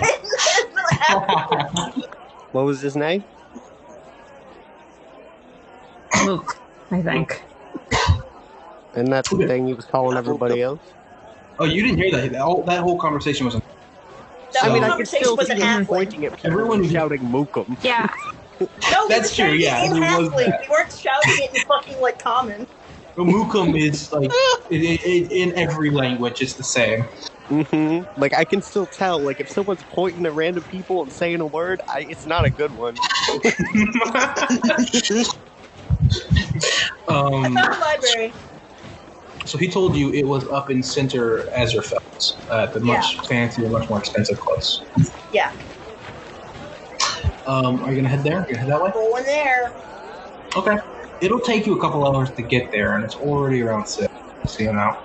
What was his name? Mook, I think. And that's the thing he was calling everybody else? Oh, you didn't hear that? That whole conversation was. That So- whole I can conversation still was see an him halfling. pointing at people Everyone and who- shouting "Mookum." Yeah. No, we That's were true, saying yeah, it in there was halfling. that. We weren't shouting it in fucking like common. Mukum is like in every language. It's the same. Like I can still tell. Like if someone's pointing at random people and saying a word, it's not a good one. I found a library. So he told you it was up in center Azerfelt at the much fancier, much more expensive place. Yeah. Are you gonna head there? You gonna head that way? Going there. Okay. It'll take you a couple hours to get there, and it's already around 6. So you know.